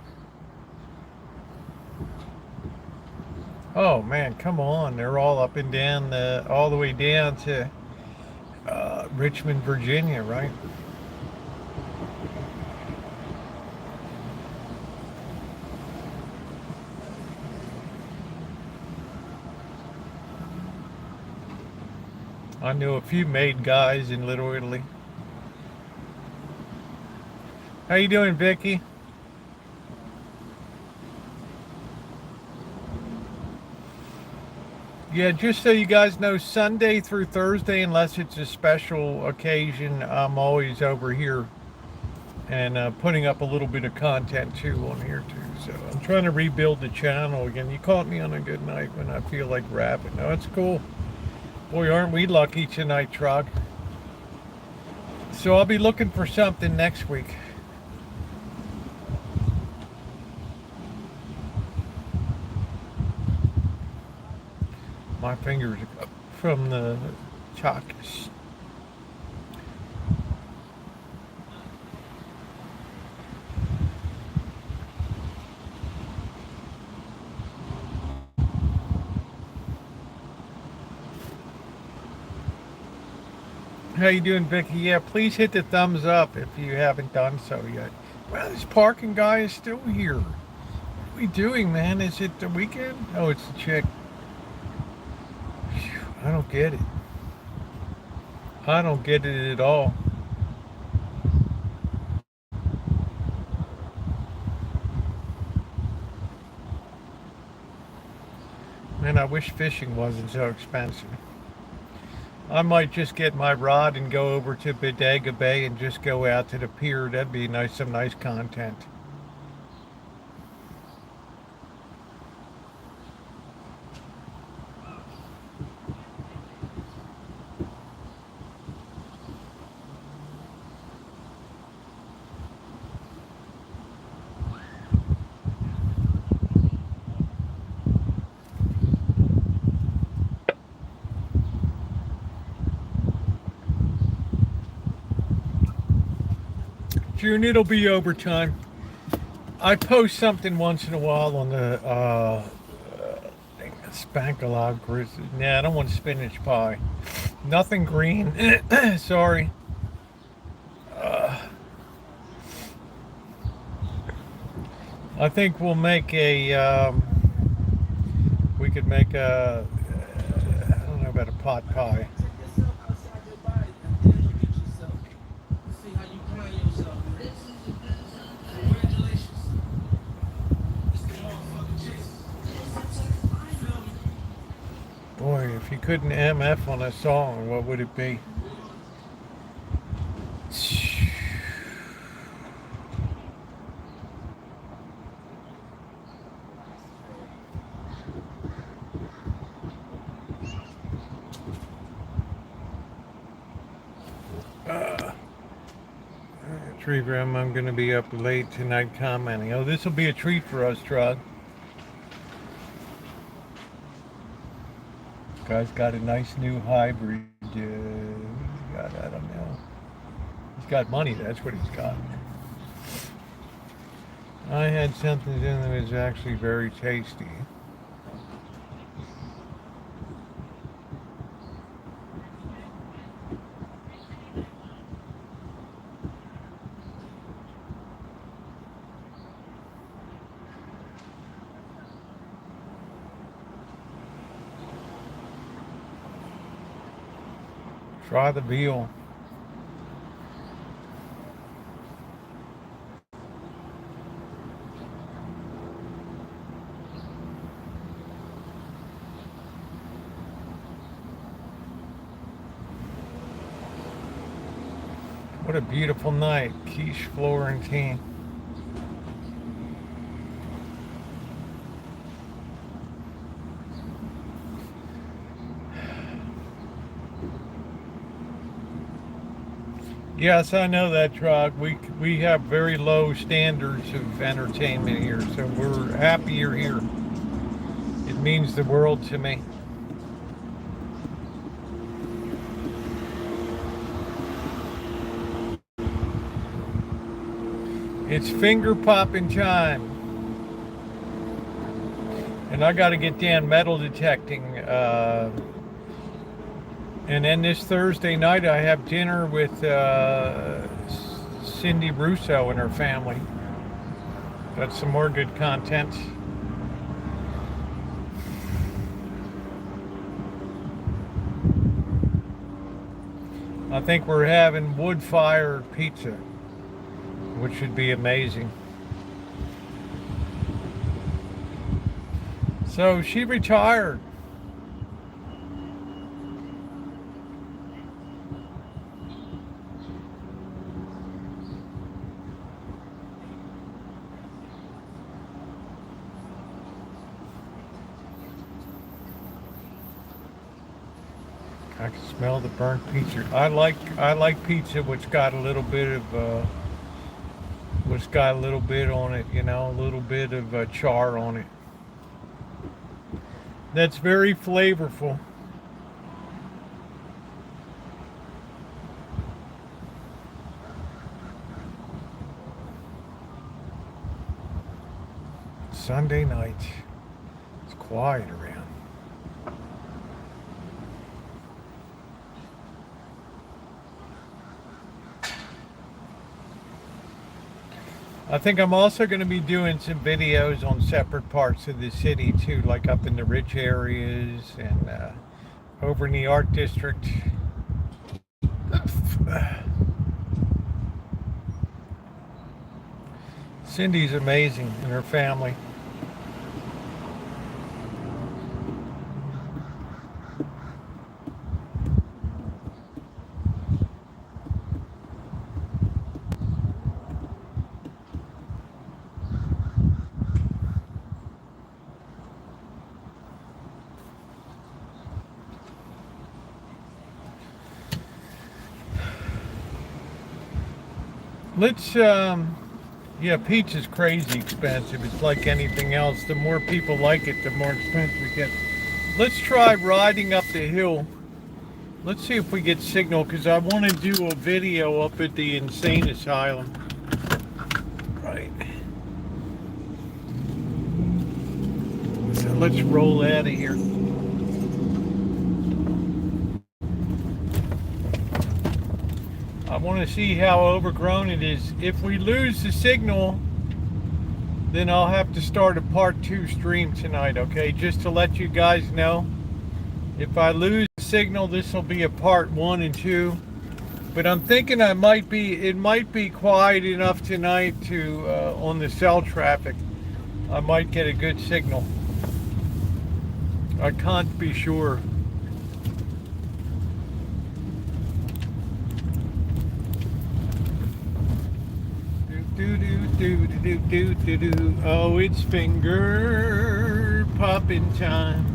Oh man, come on. They're all up and down, all the way down to Richmond, Virginia, right? I knew a few maid guys in Little Italy. How you doing, Vicky? Yeah, just so you guys know, Sunday through Thursday, unless it's a special occasion, I'm always over here and putting up a little bit of content too on here too. So I'm trying to rebuild the channel again. You caught me on a good night when I feel like rapping. No, it's cool. Boy, aren't we lucky tonight, Trog. So I'll be looking for something next week. My fingers from the chalk. How you doing, Vicky? Yeah, please hit the thumbs up if you haven't done so yet. Well, this parking guy is still here. What are we doing, man? Is it the weekend? Oh, it's the chick. Phew, I don't get it. I don't get it at all. Man, I wish fishing wasn't so expensive. I might just get my rod and go over to Bodega Bay and just go out to the pier. That'd be nice, some nice content. June, it'll be overtime. I post something once in a while on the Spankalog grizzly. Nah, I don't want spinach pie. Nothing green. Sorry. I think we'll make a. We could make a. I don't know about a pot pie. Boy, if you couldn't MF on a song, what would it be? Tree Rim, I'm going to be up late tonight commenting. Oh, this will be a treat for us, Trug. Guy's got a nice new hybrid. He's got, I don't know. He's got money, that's what he's got. I had something in that was actually very tasty. Try the veal. What a beautiful night, Quiche Florentine. Yes, I know that, Trog. We have very low standards of entertainment here, so we're happy you're here. It means the world to me. It's finger popping time. And I got to get down metal detecting. And then this Thursday night, I have dinner with Cindy Russo and her family. Got some more good content. I think we're having wood-fired pizza, which should be amazing. So she retired. I can smell the burnt pizza. I like pizza which got a little bit of which got a little bit on it, you know, a little bit of char on it. That's very flavorful. Sunday night. It's quiet around. I think I'm also going to be doing some videos on separate parts of the city too, like up in the rich areas and over in the art district. Cindy's amazing and her family. Let's, yeah, peach is crazy expensive. It's like anything else. The more people like it, the more expensive it gets. Let's try riding up the hill. Let's see if we get signal, because I want to do a video up at the insane asylum. Right. So let's roll out of here. I want to see how overgrown it is. If we lose the signal, then I'll have to start a part 2 stream tonight, okay? Just to let you guys know. If I lose the signal, this will be a part 1 and 2. But I'm thinking it might be quiet enough tonight to, on the cell traffic, I might get a good signal. I can't be sure. Oh, it's finger popping time.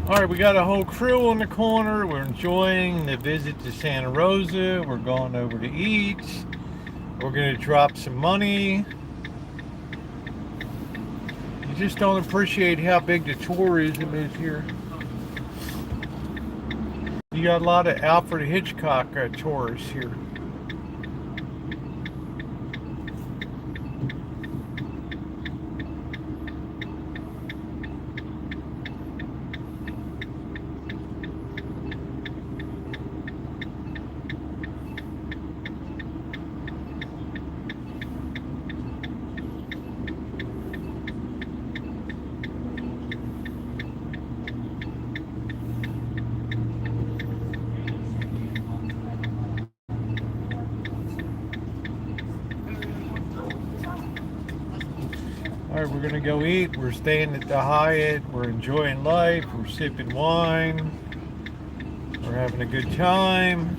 All right, we got a whole crew on the corner. We're enjoying the visit to Santa Rosa. We're going over to eat. We're gonna drop some money. You just don't appreciate how big the tourism is here. You got a lot of Alfred Hitchcock tourists here. All right, we're gonna go eat. We're staying at the Hyatt. We're enjoying life. We're sipping wine. We're having a good time.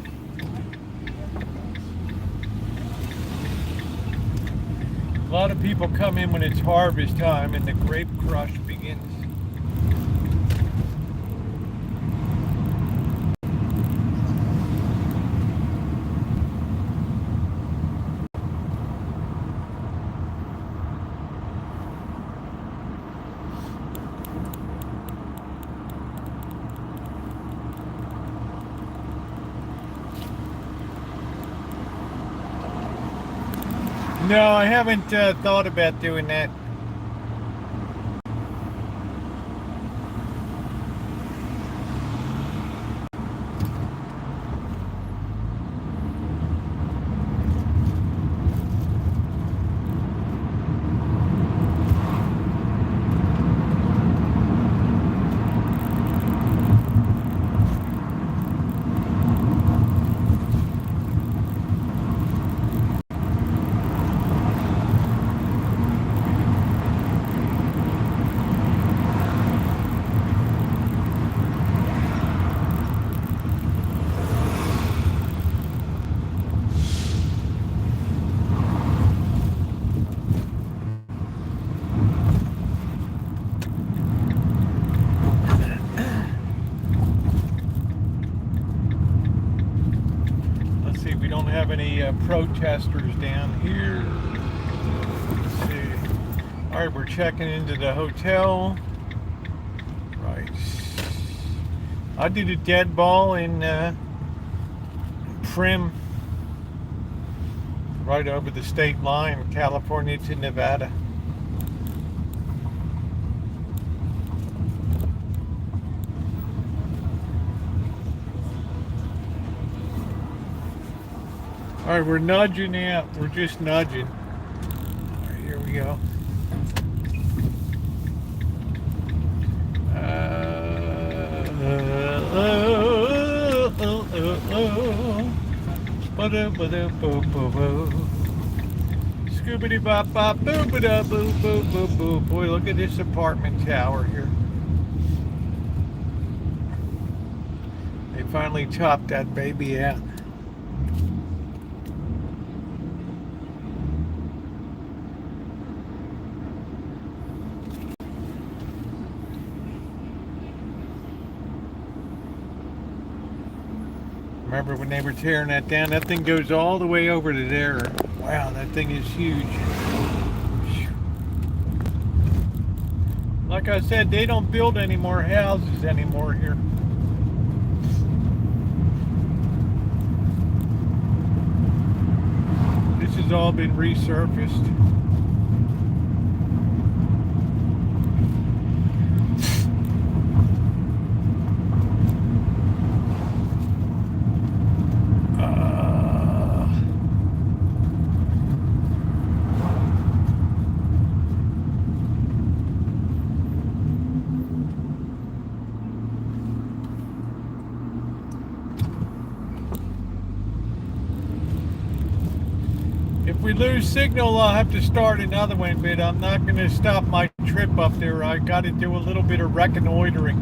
A lot of people come in when it's harvest time and the grape crush begins. No, I haven't thought about doing that. Have any protesters down here. Let's see. All right, we're checking into the hotel. Right. I did a dead ball in Prim, right over the state line, California to Nevada. All right, we're nudging out. We're just nudging. All right, here we go. Scoobity bop bop boo ba da boo boo boo boo. Boy, look at this apartment tower here. They finally topped that baby out. Remember when they were tearing that down? That thing goes all the way over to there. Wow, that thing is huge. Like I said, they don't build any more houses anymore here. This has all been resurfaced. If we lose signal, I'll have to start another one, but I'm not going to stop my trip up there. I got to do a little bit of reconnoitering.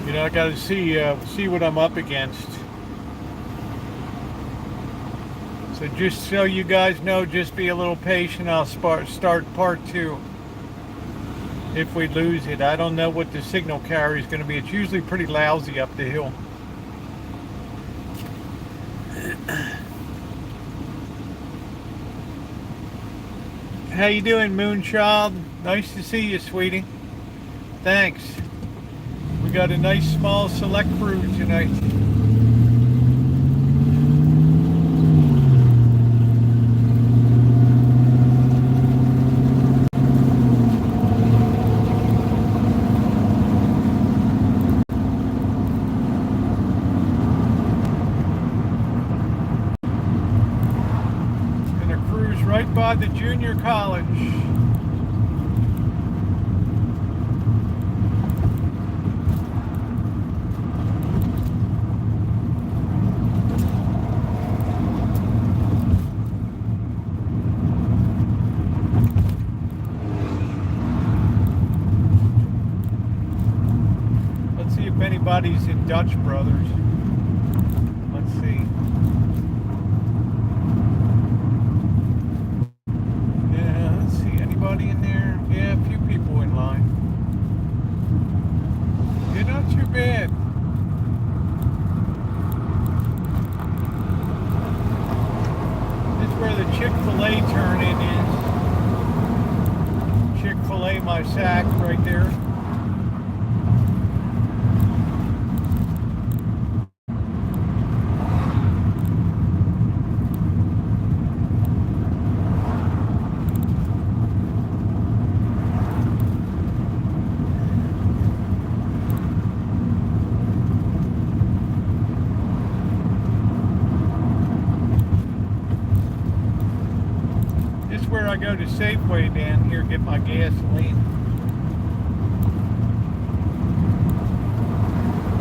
You know, I got to see what I'm up against. So just so you guys know, just be a little patient. I'll start part 2 if we lose it. I don't know what the signal carrier is going to be. It's usually pretty lousy up the hill. How you doing, Moonchild? Nice to see you, sweetie. Thanks. We got a nice small select crew tonight. Right by the junior college. Let's see if anybody's in Dutch Brothers. Let's see. In there? Yeah, a few people in line. You're not too bad. This is where the Chick-fil-A turn-in is. Chick-fil-A, my sack right there. I go to Safeway down here, get my gasoline.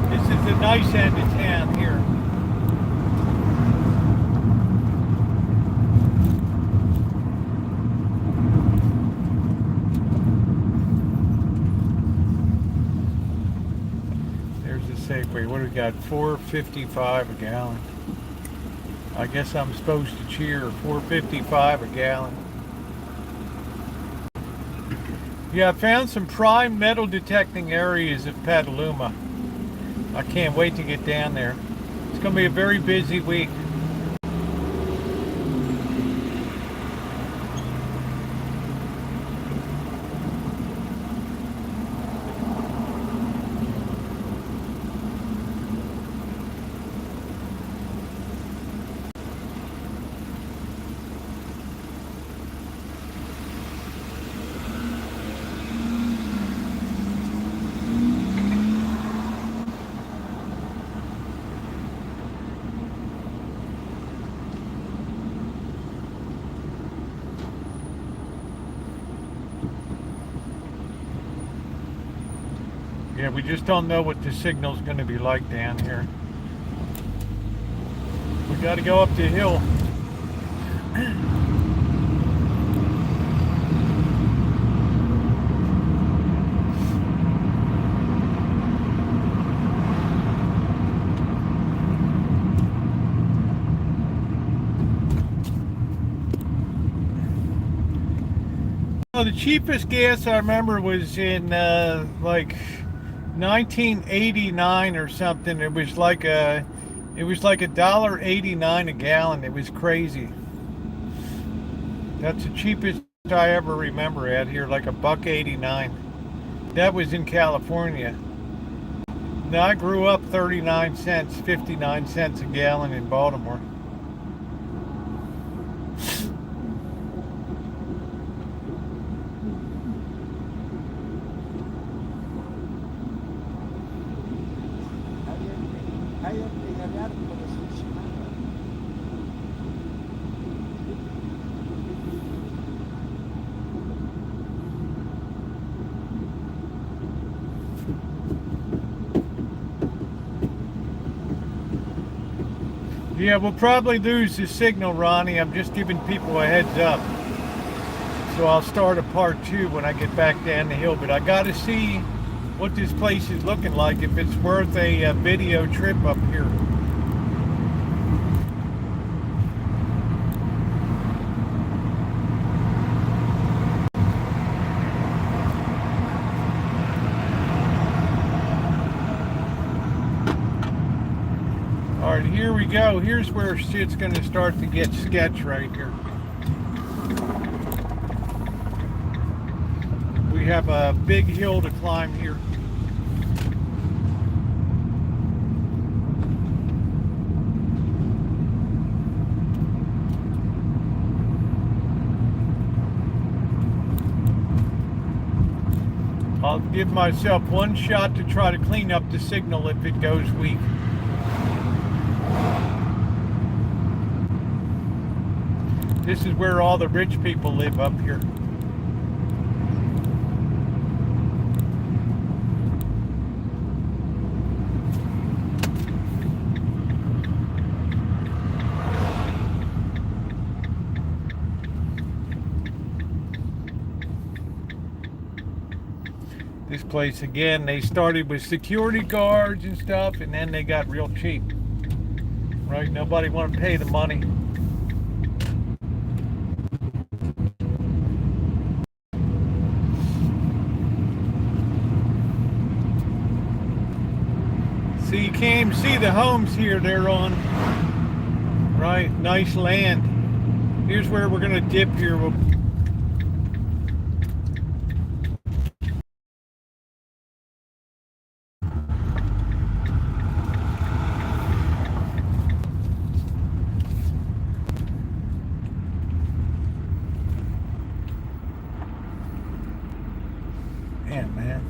This is the nice end of town here. There's the Safeway. What do we got? $4.55 a gallon. I guess I'm supposed to cheer. $4.55 a gallon. Yeah, I found some prime metal detecting areas of Petaluma. I can't wait to get down there. It's going to be a very busy week. Yeah, we just don't know what the signal's going to be like down here. We got to go up the hill. Well, the cheapest gas I remember was in like 1989 or something. It was like $1.89 a gallon. It was crazy. That's the cheapest I ever remember out here, like $1.89. That was in California. Now I grew up 39 cents, 59 cents a gallon in Baltimore. Yeah, we'll probably lose the signal, Ronnie. I'm just giving people a heads up. So I'll start a part 2 when I get back down the hill. But I got to see what this place is looking like, if it's worth a video trip up here. All right, here we go. Here's where shit's going to start to get sketch right here. We have a big hill to climb here. I'll give myself one shot to try to clean up the signal if it goes weak. This is where all the rich people live up here. This place, again, they started with security guards and stuff, and then they got real cheap. Right? Nobody wanted to pay the money. So you can't even see the homes here they're on. Right? Nice land. Here's where we're going to dip here. Damn, man.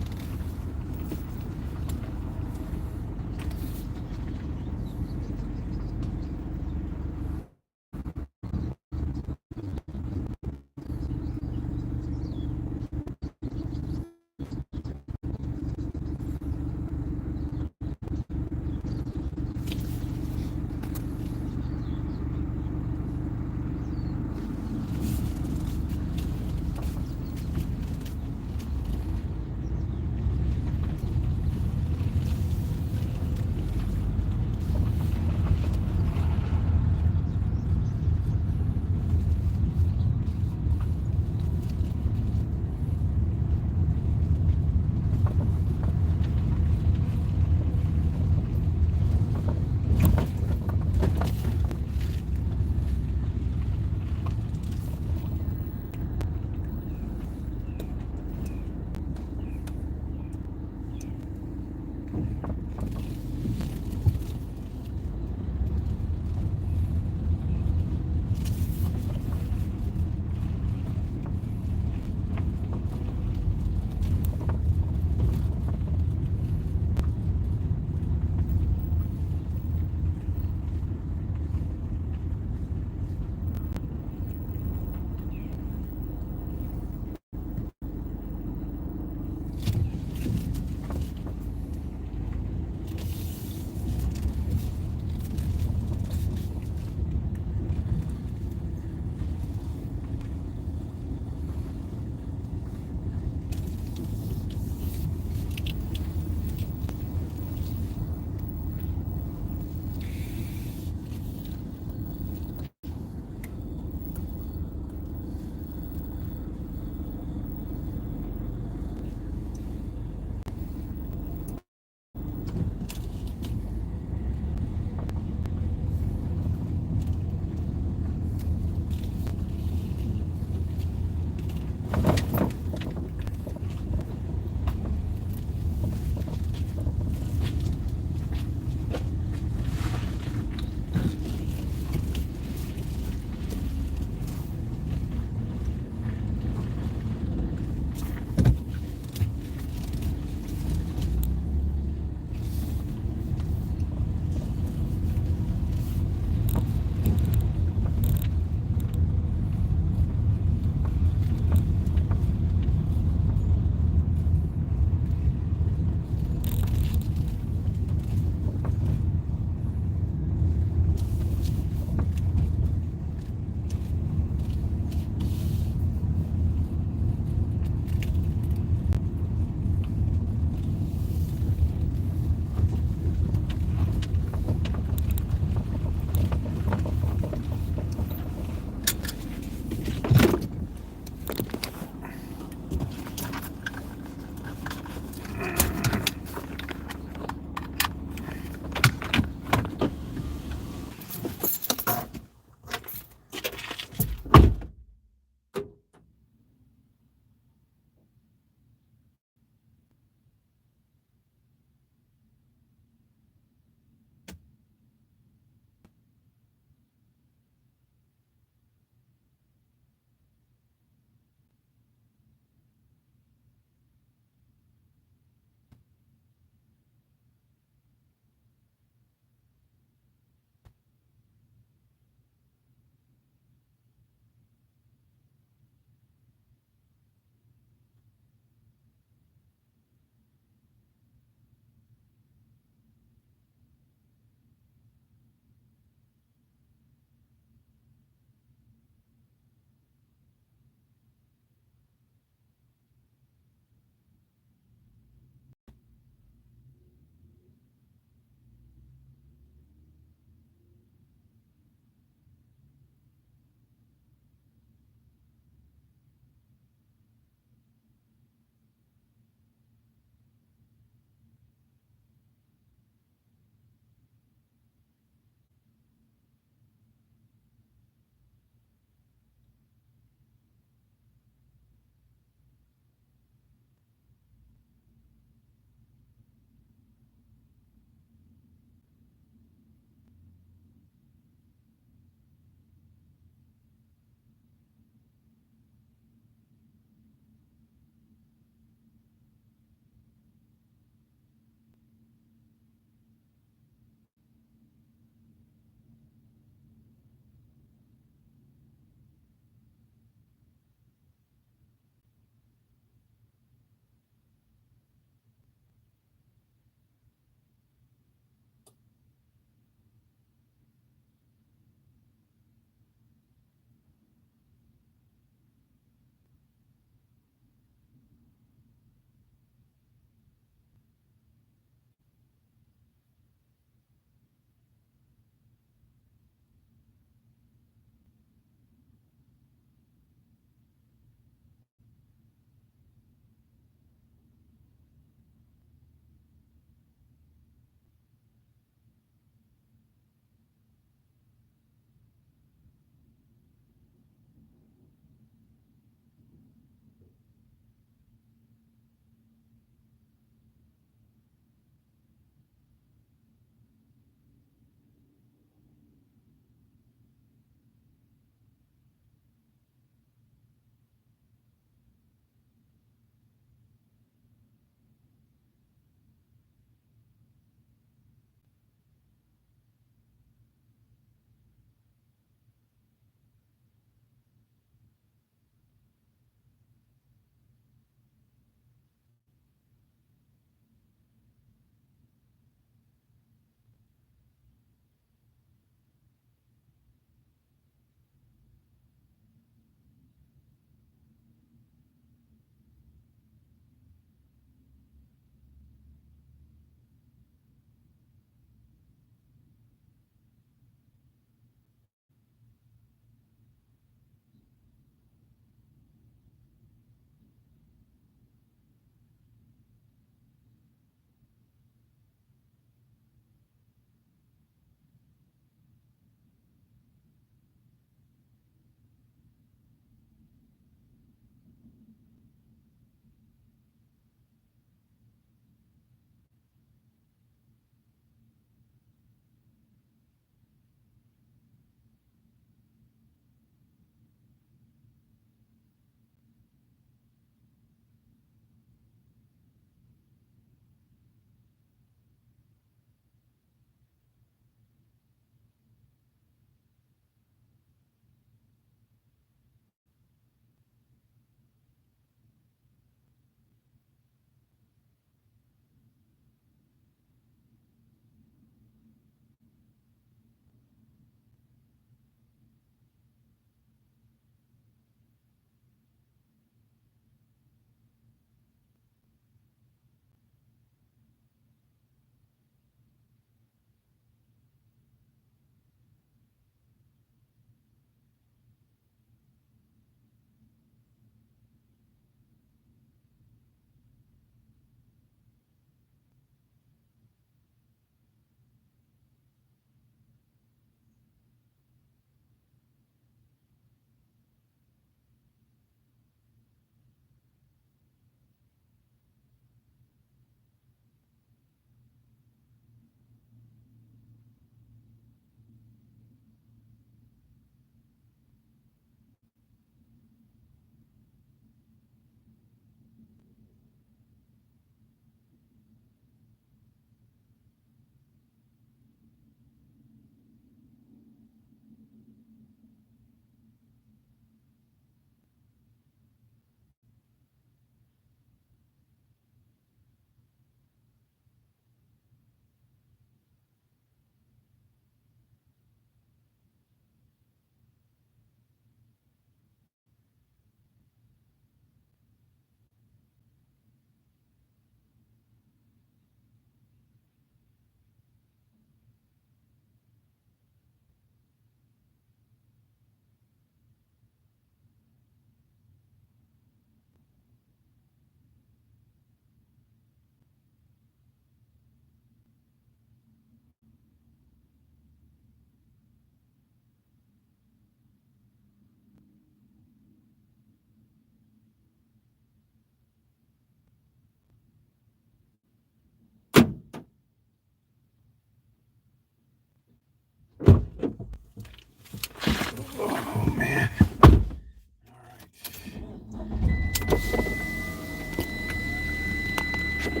Alright,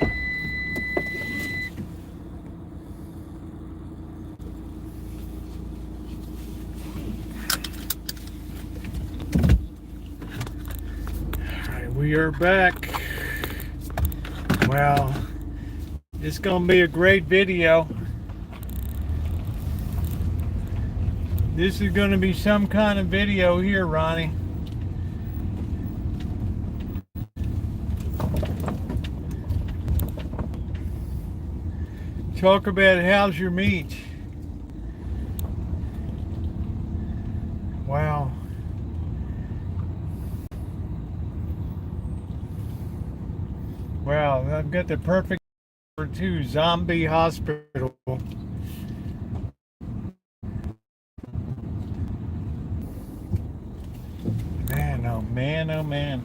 we are back. Well, it's gonna be a great video. This is gonna be some kind of video here, Ronnie. Talk about how's your meat. Wow. Wow, I've got the perfect number 2, zombie hospital. Man, oh man, oh man.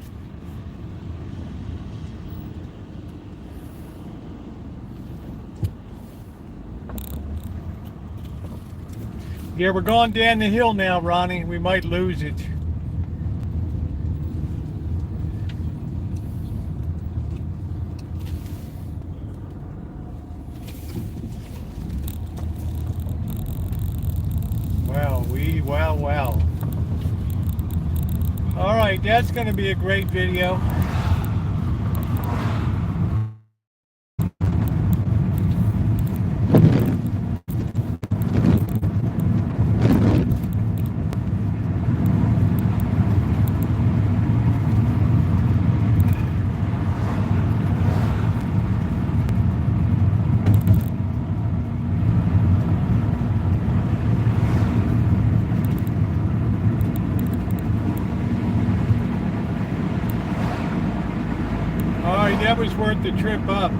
Yeah, we're going down the hill now, Ronnie. We might lose it. Wow. All right, that's going to be a great video. That was worth the trip up.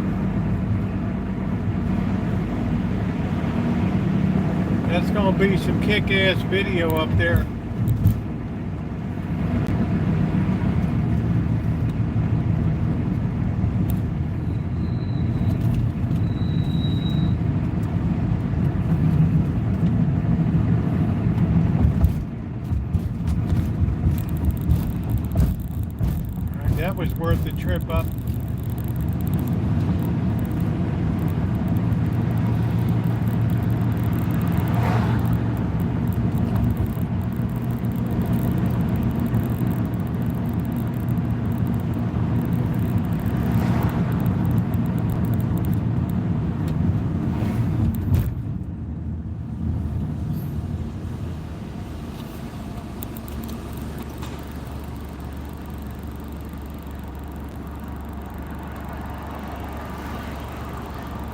That's gonna be some kick-ass video up there. That was worth the trip up.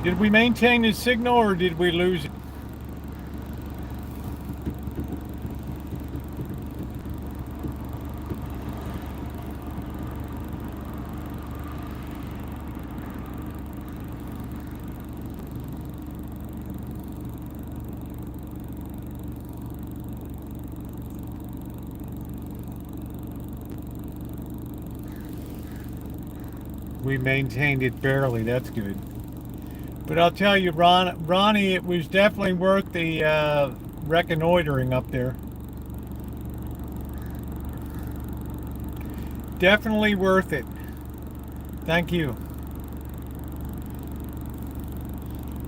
Did we maintain the signal or did we lose it? We maintained it barely, that's good. But I'll tell you, Ronnie, it was definitely worth the reconnoitering up there. Definitely worth it. Thank you.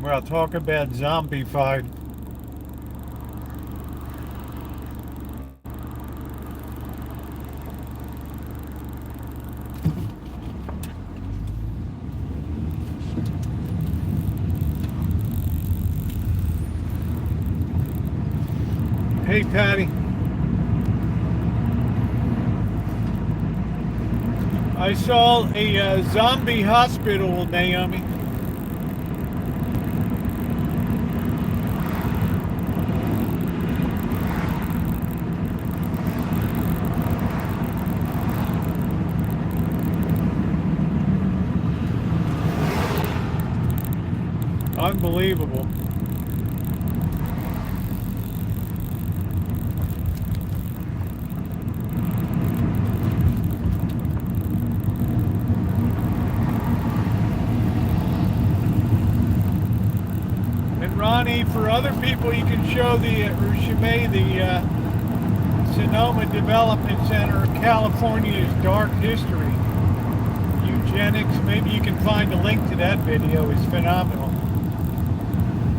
Well, talk about zombified. Hey, Patty. I saw a zombie hospital, Naomi. Unbelievable. Ronnie, for other people, you can show the Sonoma Development Center, California's dark history, eugenics. Maybe you can find find a link to that video. It's phenomenal.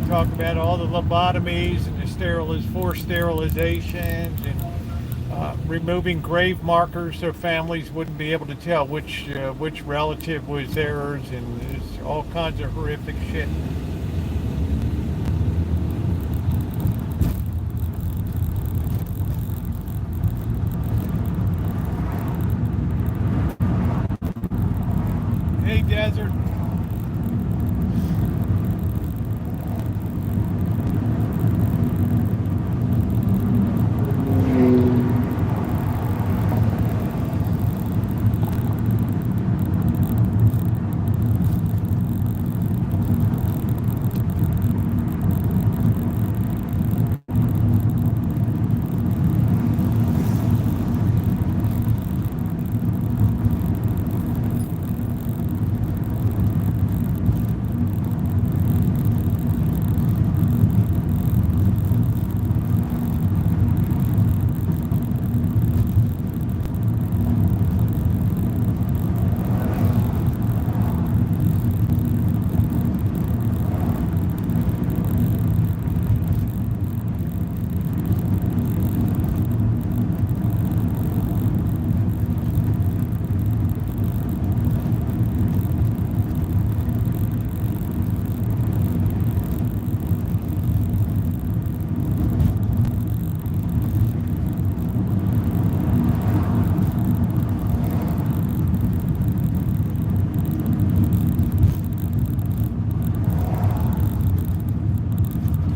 Talk about all the lobotomies and the forced sterilizations and removing grave markers so families wouldn't be able to tell which relative was theirs, and there's all kinds of horrific shit. Hey, Desert.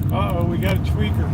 Uh-oh, we got a tweaker.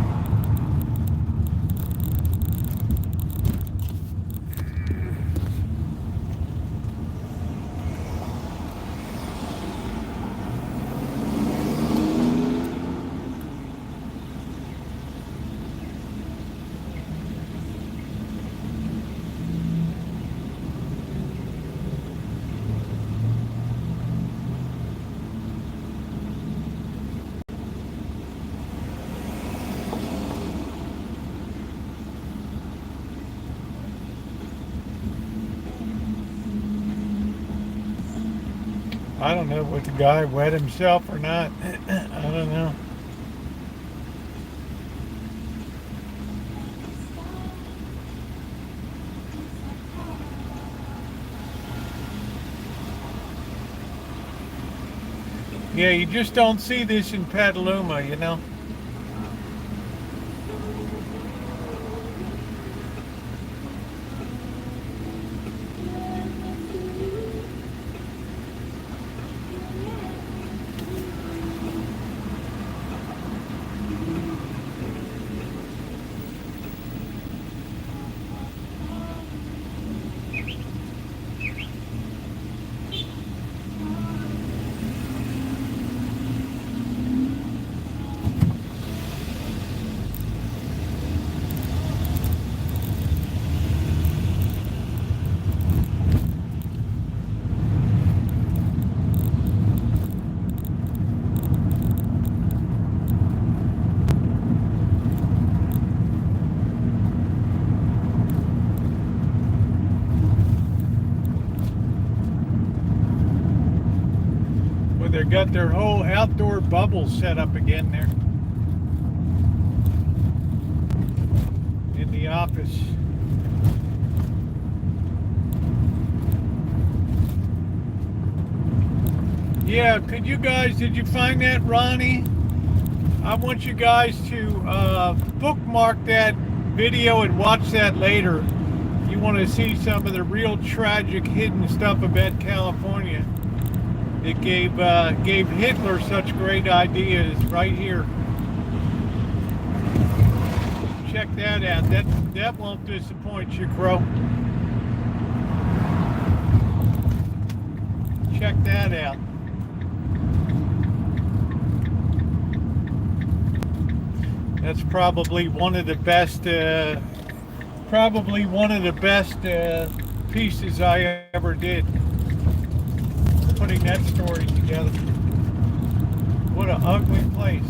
I don't know if the guy wet himself or not. I don't know. Yeah, you just don't see this in Petaluma, you know. They got their whole outdoor bubble set up again there in the office. Yeah, did you find that, Ronnie? I want you guys to bookmark that video and watch that later. You want to see some of the real tragic hidden stuff about California. It gave Hitler such great ideas right here. Check that out. That won't disappoint you, Crow. Check that out. That's probably one of the best pieces I ever did. Putting that story together. What an ugly place.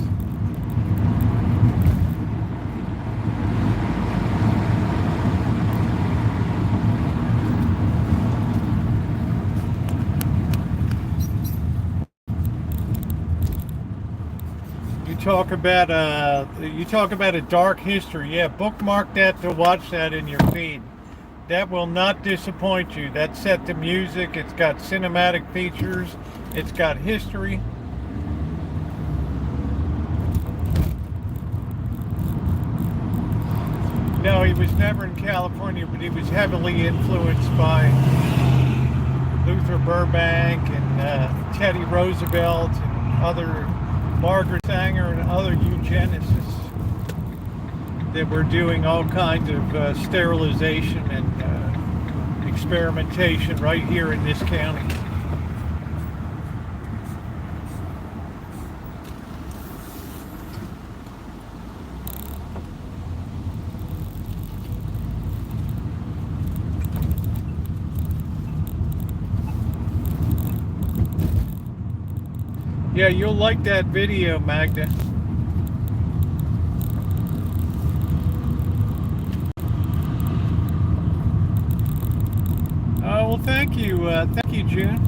talk about a dark history. Yeah, bookmark that to watch that in your feed. That will not disappoint you. That's set to music. It's got cinematic features. It's got history. No, he was never in California, but he was heavily influenced by Luther Burbank and Teddy Roosevelt and other, Margaret Sanger and other eugenicists that were doing all kinds of sterilization and experimentation right here in this county. Yeah, you'll like that video, Magda. Oh, well, thank you, June.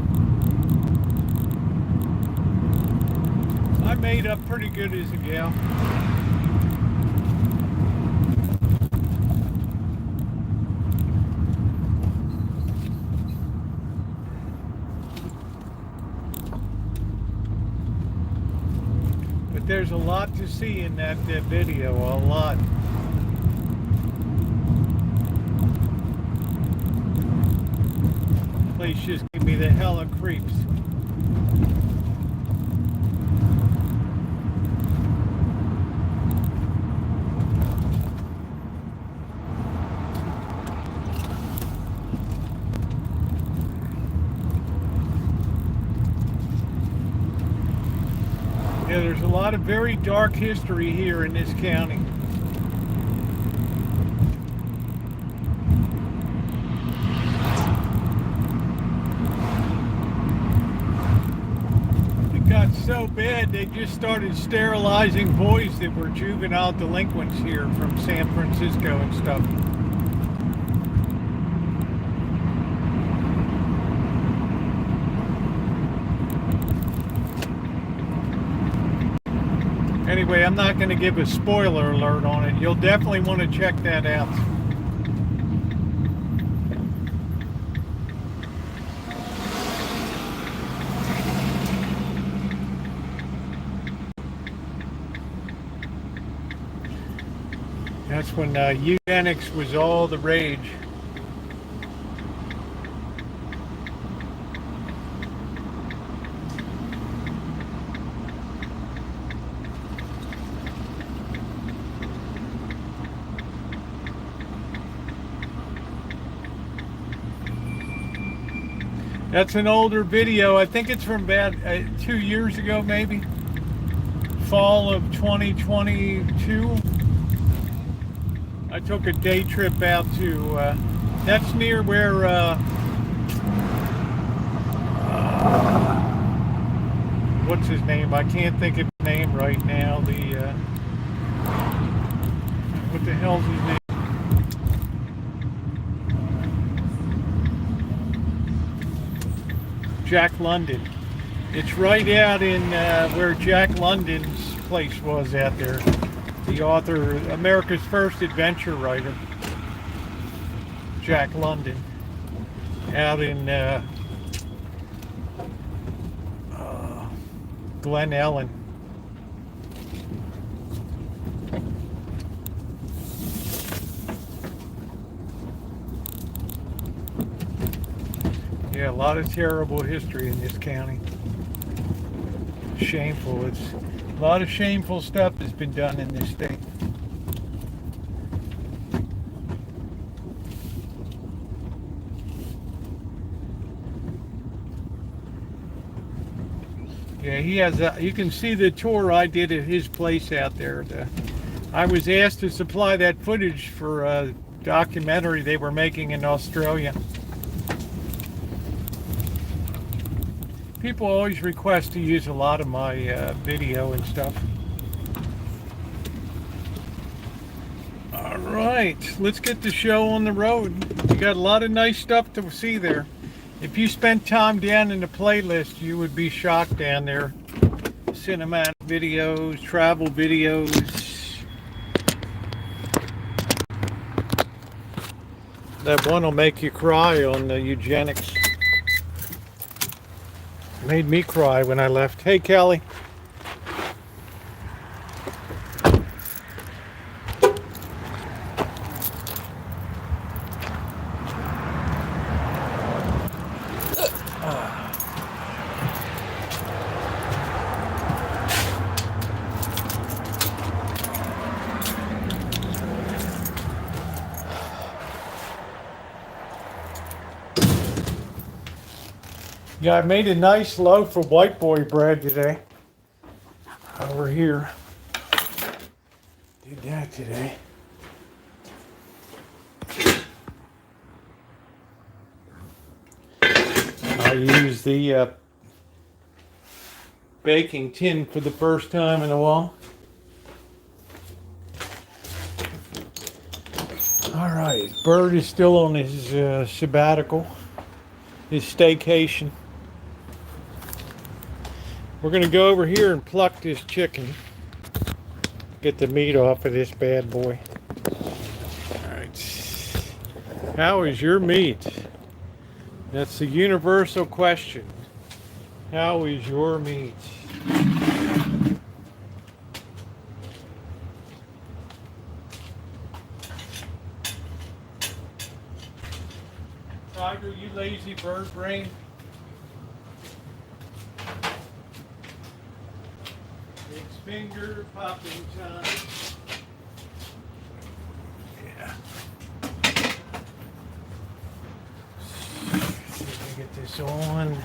I made up pretty good as a gal. But there's a lot to see in that video, a lot. Place just gave me the hella creeps. Yeah, there's a lot of very dark history here in this county. It got so bad they just started sterilizing boys that were juvenile delinquents here from San Francisco and stuff. Anyway, I'm not going to give a spoiler alert on it. You'll definitely want to check that out. That's when eugenics was all the rage. That's an older video. I think it's from about 2 years ago, maybe. Fall of 2022. I took a day trip out to, that's near where, what's his name? I can't think of his name right now. What the hell's his name? Jack London. It's right out in where Jack London's place was out there. The author, America's first adventure writer, Jack London, out in Glen Ellen. Yeah, a lot of terrible history in this county. Shameful. It's a lot of shameful stuff that's been done in this state. Yeah, he has you can see the tour I did at his place out there. I was asked to supply that footage for a documentary they were making in Australia. People always request to use a lot of my video and stuff. All right, let's get the show on the road. You got a lot of nice stuff to see there. If you spent time down in the playlist, you would be shocked down there cinematic videos, travel videos. That one will make you cry on the eugenics. Made me cry when I left. Hey, Kelly. Yeah, I made a nice loaf of white boy bread today. Over here. Did that today. I used the baking tin for the first time in a while. All right, Bird is still on his sabbatical, his staycation. We're gonna go over here and pluck this chicken. Get the meat off of this bad boy. All right. How is your meat? That's the universal question. How is your meat? Tiger, you lazy bird brain. It's finger popping time. Yeah. See if we get this on.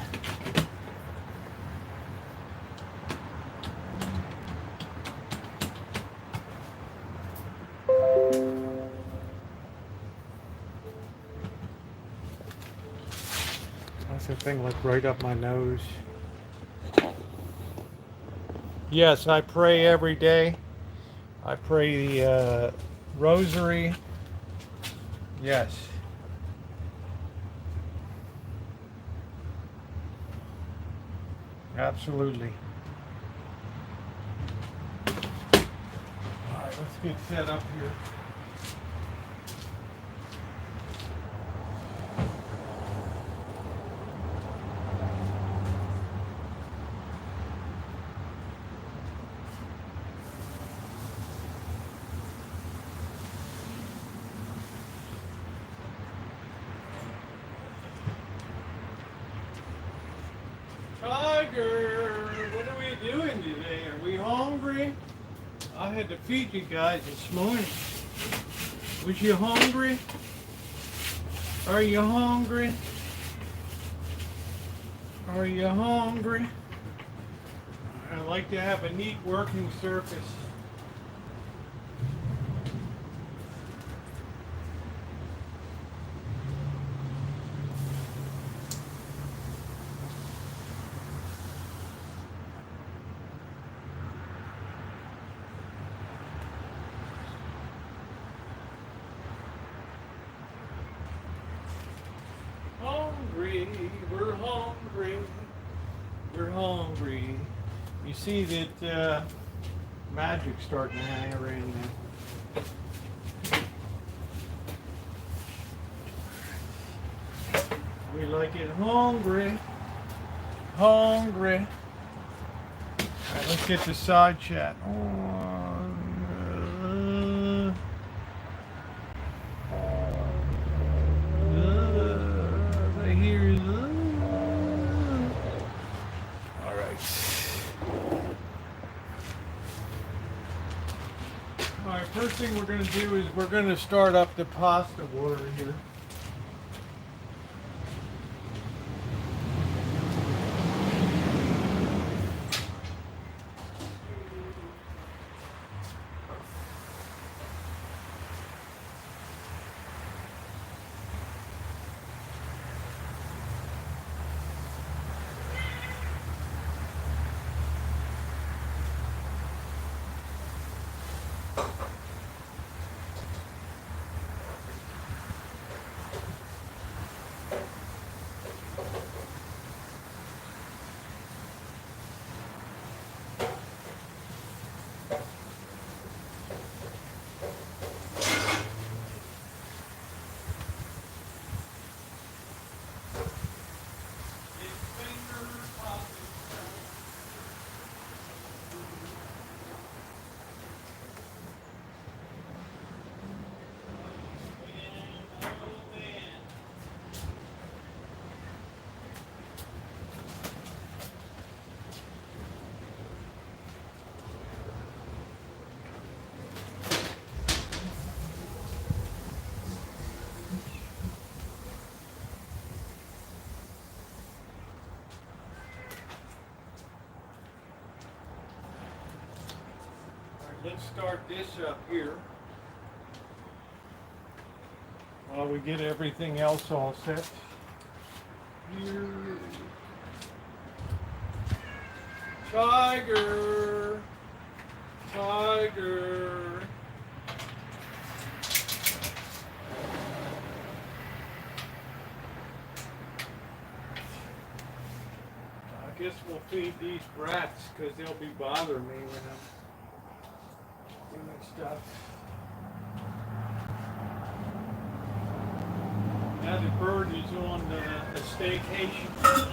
That's the thing, like right up my nose. Yes, I pray every day. I pray the rosary. Yes. Absolutely. All right, let's get set up here. Tiger, what are we doing today? Are we hungry? I had to feed you guys this morning. Was you hungry? Are you hungry? Are you hungry? I like to have a neat working surface. Hungry, we're hungry, we're hungry. You see that magic's starting to happen right now. We like it hungry, hungry. All right, let's get the side chat. Alright, first thing we're going to do is we're going to start up the pasta water here. Let's start this up here while we get everything else all set. Here. Tiger. Tiger. I guess we'll feed these brats because they'll be bothering me when I'm doing stuff. Now the bird is on a staycation.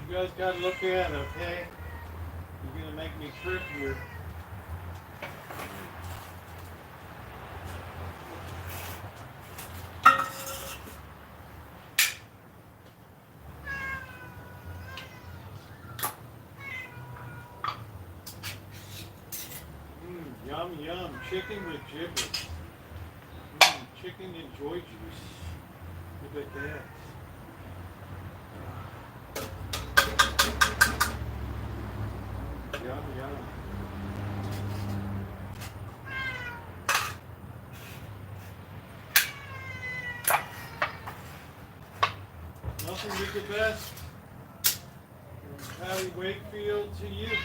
You guys gotta look at it, okay? You're gonna make me trip here. Yum yum, chicken with giblets. Chicken and joy juice. Look at that. Yum yum. Nothing but the best. From Patty Wakefield to you.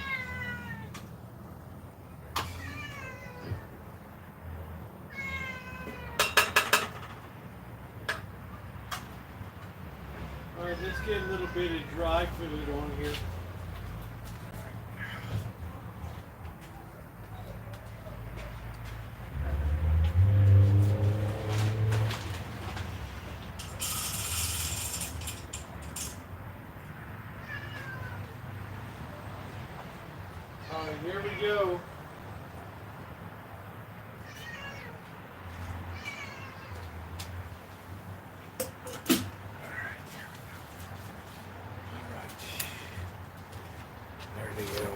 Alright, let's get a little bit of dry food on here. Alright, here we go.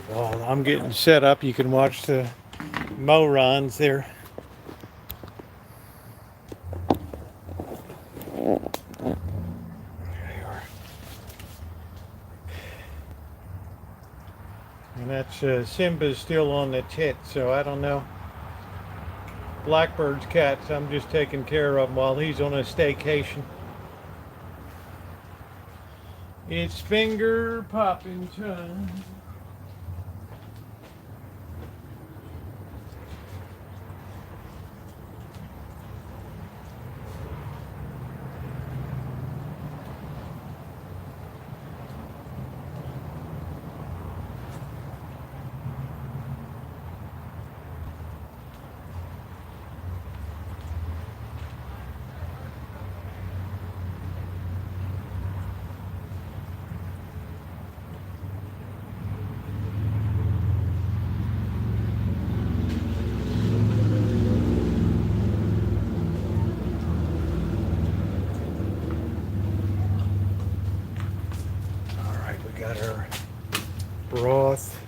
While I'm getting set up, you can watch the morons there. There they are. And that's Simba's still on the tit, so I don't know. Blackbird's cats, I'm just taking care of him while he's on a staycation. It's finger popping time. Got our broth.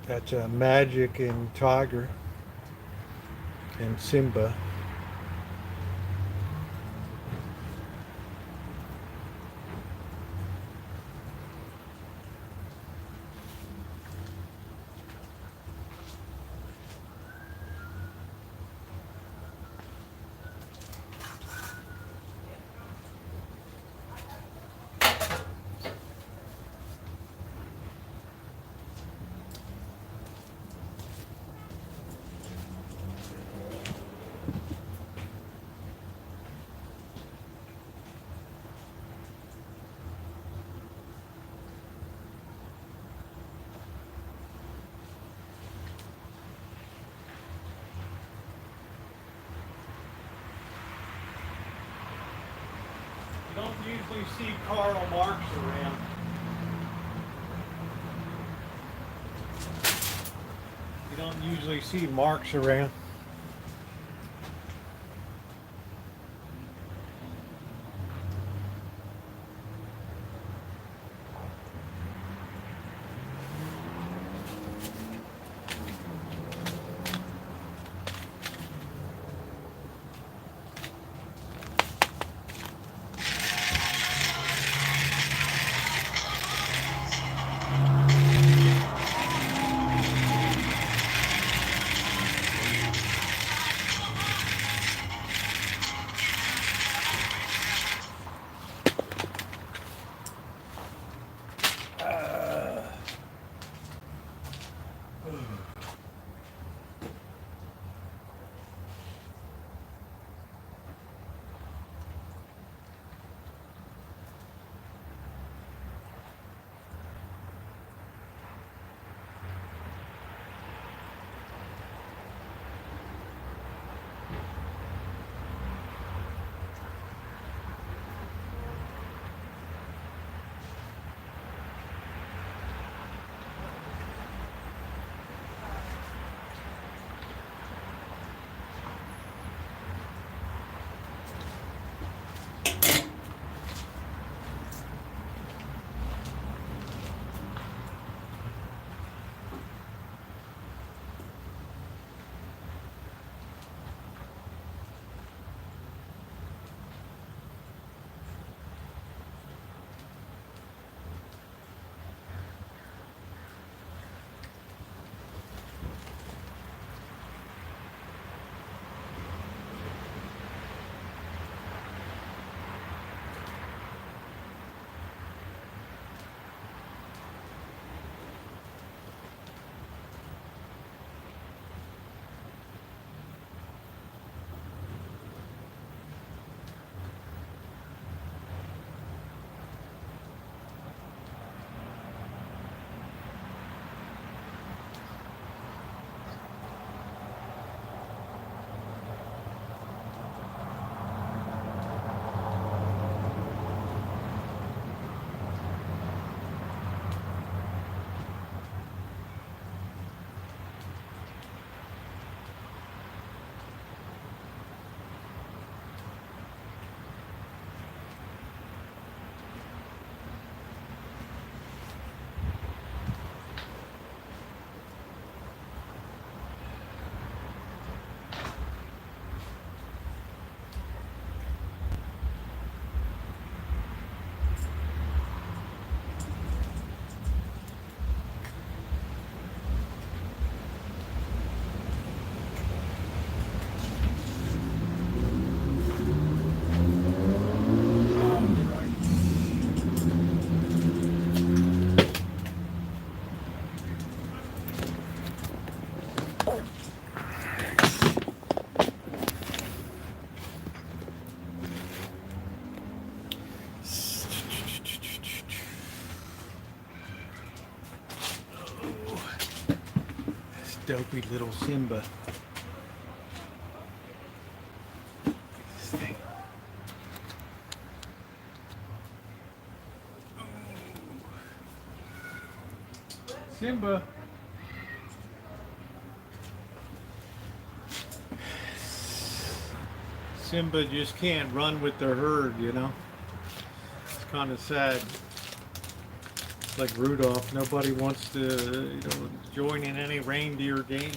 That's Magic and Tiger and Simba. usually see Karl Marx around. You don't usually see Marx around. Dopey little Simba. This thing. Simba. Simba just can't run with the herd, you know. It's kind of sad. Like Rudolph, nobody wants to, join in any reindeer games.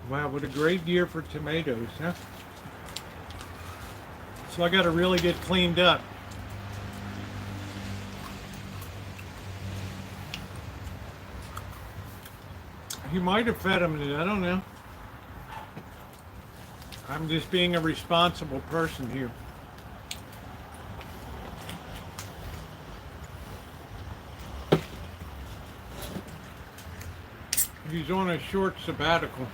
Wow, what a great year for tomatoes, huh? So I got to really get cleaned up. He might have fed them, I don't know. I'm just being a responsible person here. He's on a short sabbatical.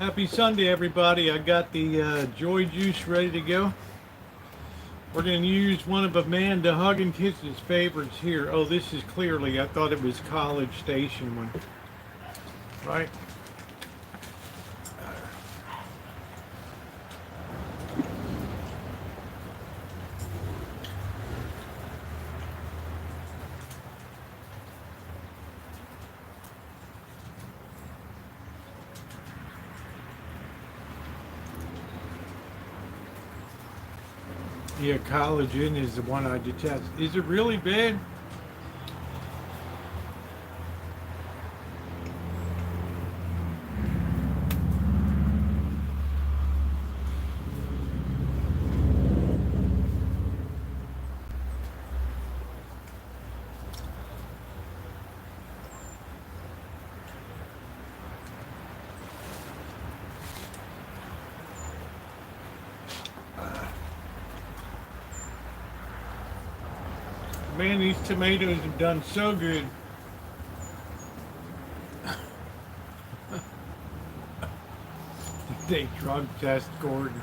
Happy Sunday, everybody. I got the Joy Juice ready to go. We're going to use one of Amanda Huggins' favorites here. Oh, this is clearly, I thought it was College Station one. Right? Yeah, collagen is the one I detest. Is it really bad? Man, these tomatoes have done so good. They drug test Gordon.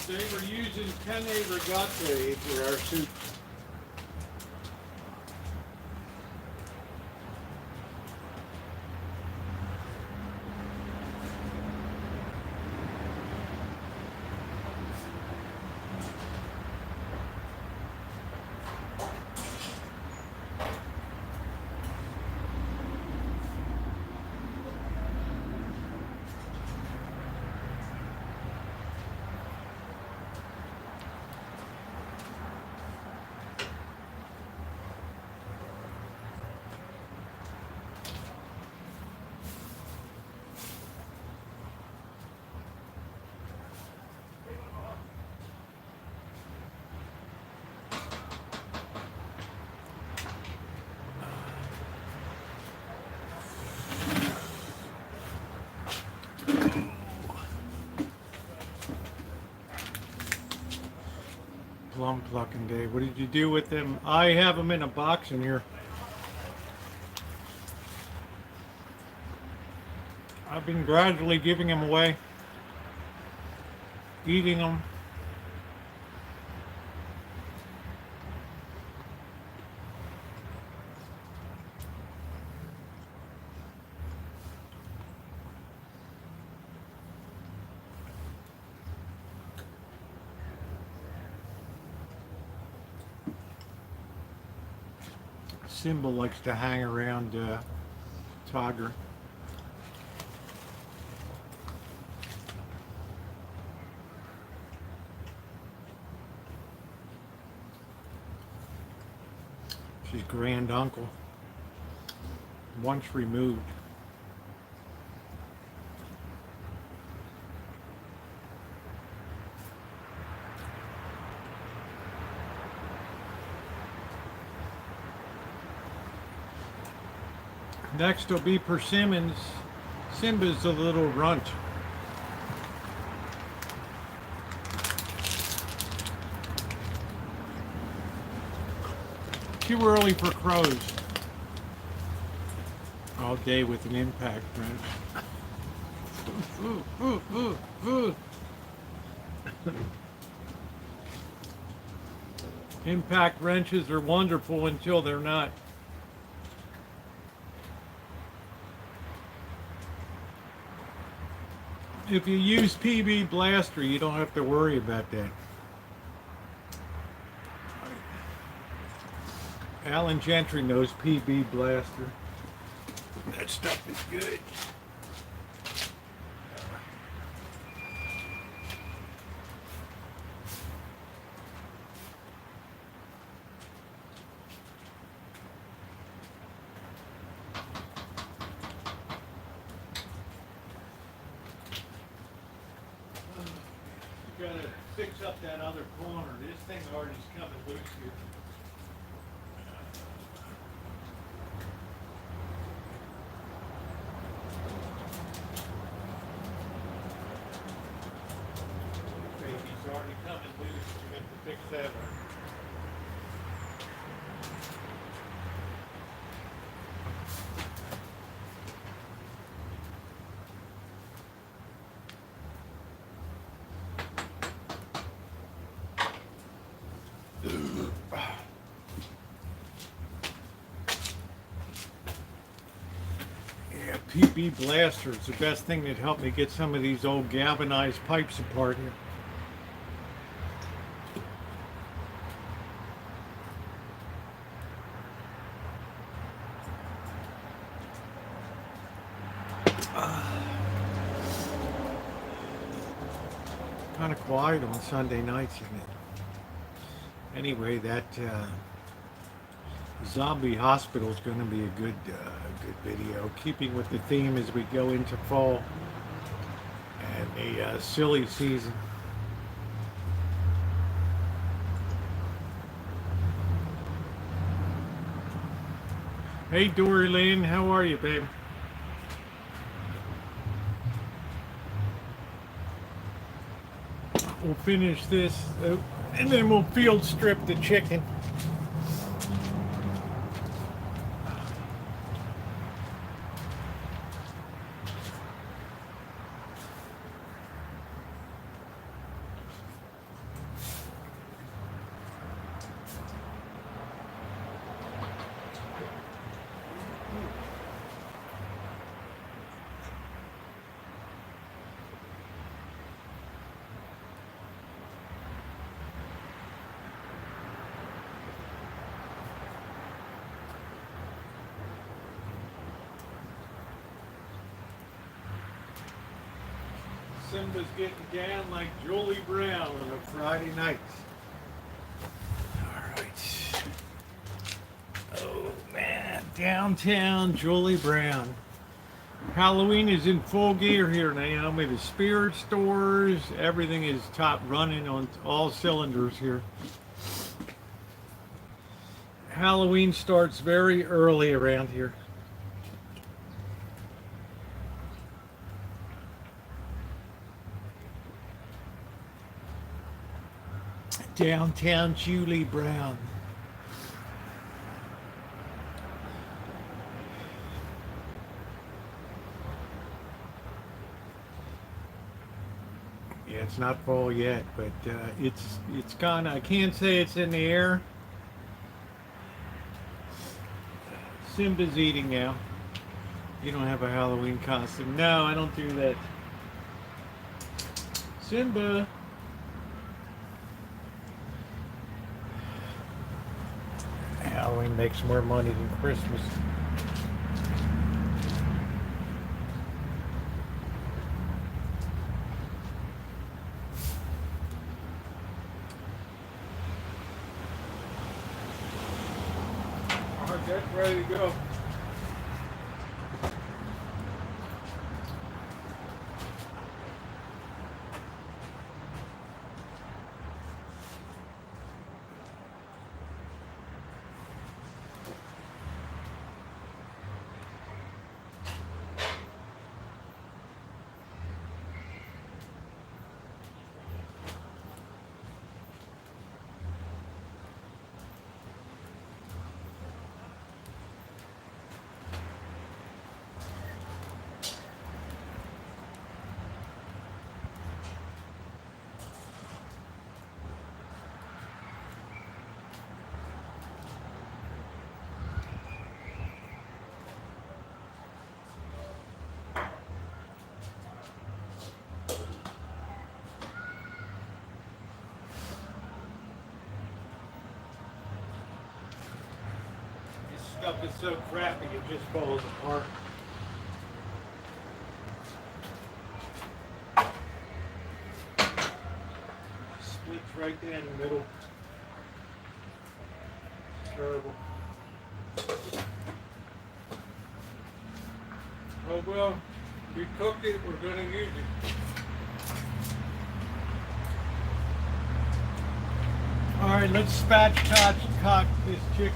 They were using penne rigate for our soup. Plum plucking day. What did you do with them? I have them in a box in here. I've been gradually giving them away, eating them. Simba likes to hang around Tiger. She's grand uncle. Once removed. Next will be Persimmons. Simba's a little runt. Too early for crows. All day with an impact wrench. Impact wrenches are wonderful until they're not. If you use PB Blaster, you don't have to worry about that. Alan Gentry knows PB Blaster. That stuff is good. You gotta fix up that other corner. This thing already is coming loose here. Baby's already coming loose. We have to fix that one. Yeah, PB Blaster is the best thing that helped me get some of these old galvanized pipes apart here. Kind of quiet on Sunday nights, isn't it? Anyway, that zombie hospital is going to be a good video, keeping with the theme as we go into fall and the silly season. Hey, Dory Lynn, how are you, babe? We'll finish this, and then we'll field strip the chicken. Simba's getting down like Julie Brown on a Friday night. All right. Oh man, downtown Julie Brown. Halloween is in full gear here, Naomi. The spirit stores, everything is top running on all cylinders here. Halloween starts very early around here. Downtown Julie Brown. Yeah, it's not fall yet, but it's kind of, I can't say it's in the air. Simba's eating now. You don't have a Halloween costume. No, I don't do that. Simba. Halloween makes more money than Christmas. All right, that's ready to go. Stuff is so crappy it just falls apart. Splits right there in the middle. Terrible. Oh well, we cooked it, we're gonna use it. Alright, let's spatchcock this chicken.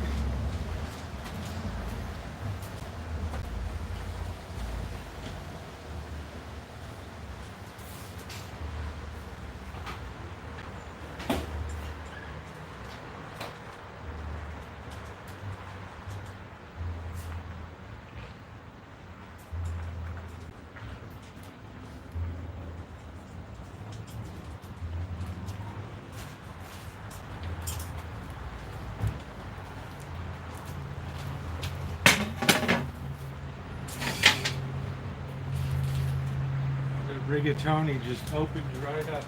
Rigatoni just opens right up.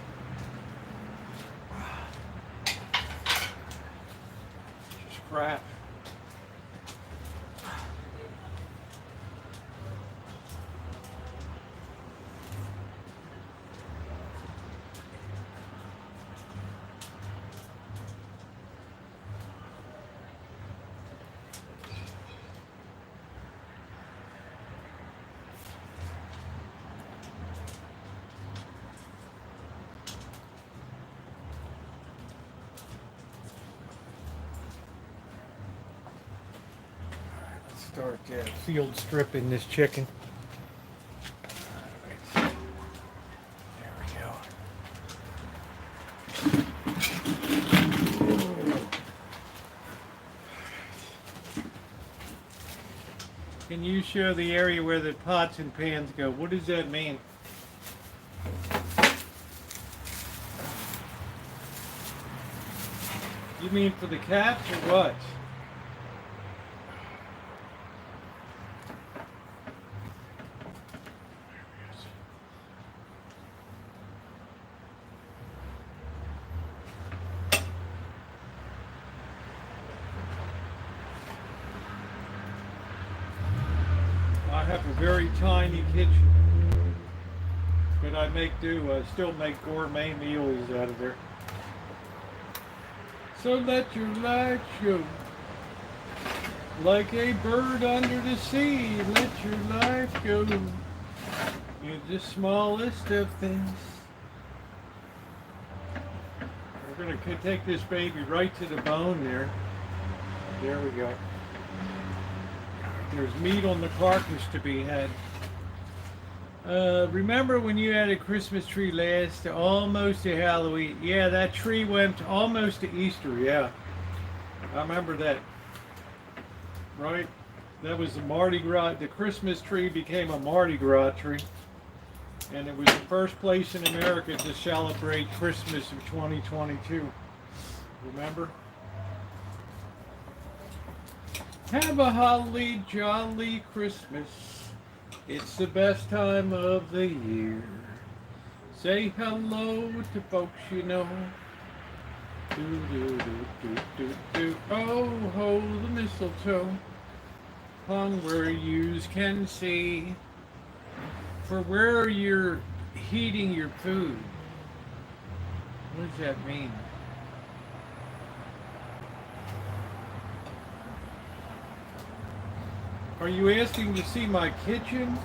Just crap. Start field stripping this chicken. There we go. Can you show the area where the pots and pans go? What does that mean? You mean for the cats or what? I have a very tiny kitchen, but I make do. I still make gourmet meals out of there. So let your light show, like a bird under the sea. Let your life go in the smallest of things. We're going to take this baby right to the bone there. There we go. There's meat on the carcass to be had. Remember when you had a Christmas tree almost to Halloween? Yeah, that tree went almost to Easter, yeah. I remember that. Right? That was the Mardi Gras. The Christmas tree became a Mardi Gras tree. And it was the first place in America to celebrate Christmas of 2022. Remember? Have a holly jolly Christmas. It's the best time of the year. Say hello to folks you know. Do do do do do do. Oh, ho the mistletoe, hung where yous can see. For where you're heating your food. What does that mean? Are you asking to see my kitchen?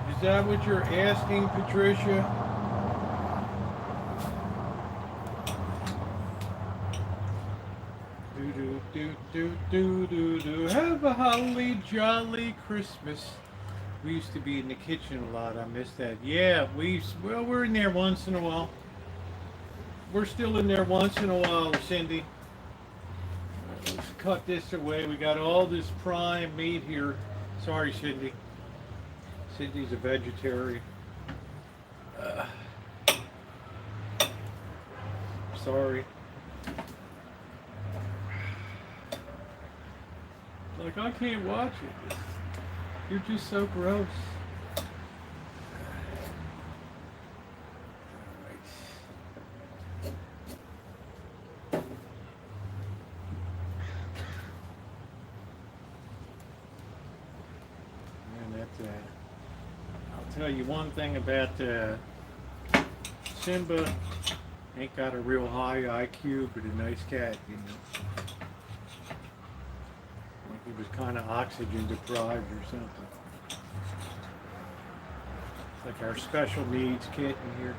Is that what you're asking, Patricia? Do do do do do do do. Have a holly jolly Christmas. We used to be in the kitchen a lot. I miss that. Yeah, we're in there once in a while. We're still in there once in a while, Cindy. Let's cut this away. We got all this prime meat here. Sorry, Cindy. Cindy's a vegetarian. Sorry. Like, I can't watch it. You're just so gross. I'll tell you one thing about Simba. Ain't got a real high IQ, but a nice cat, you know. Like he was kind of oxygen deprived or something. Like our special needs kitten here.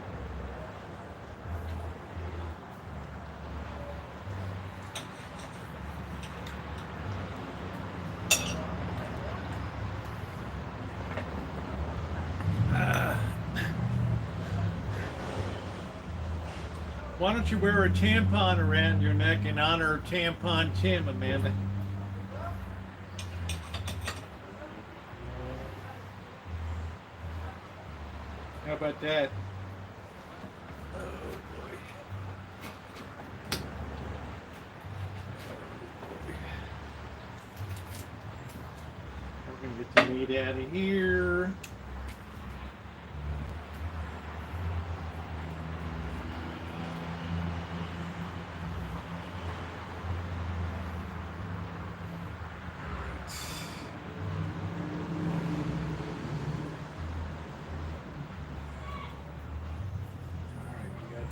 Why don't you wear a tampon around your neck in honor of Tampon Tim, Amanda? How about that? Oh boy. We're gonna get the meat out of here.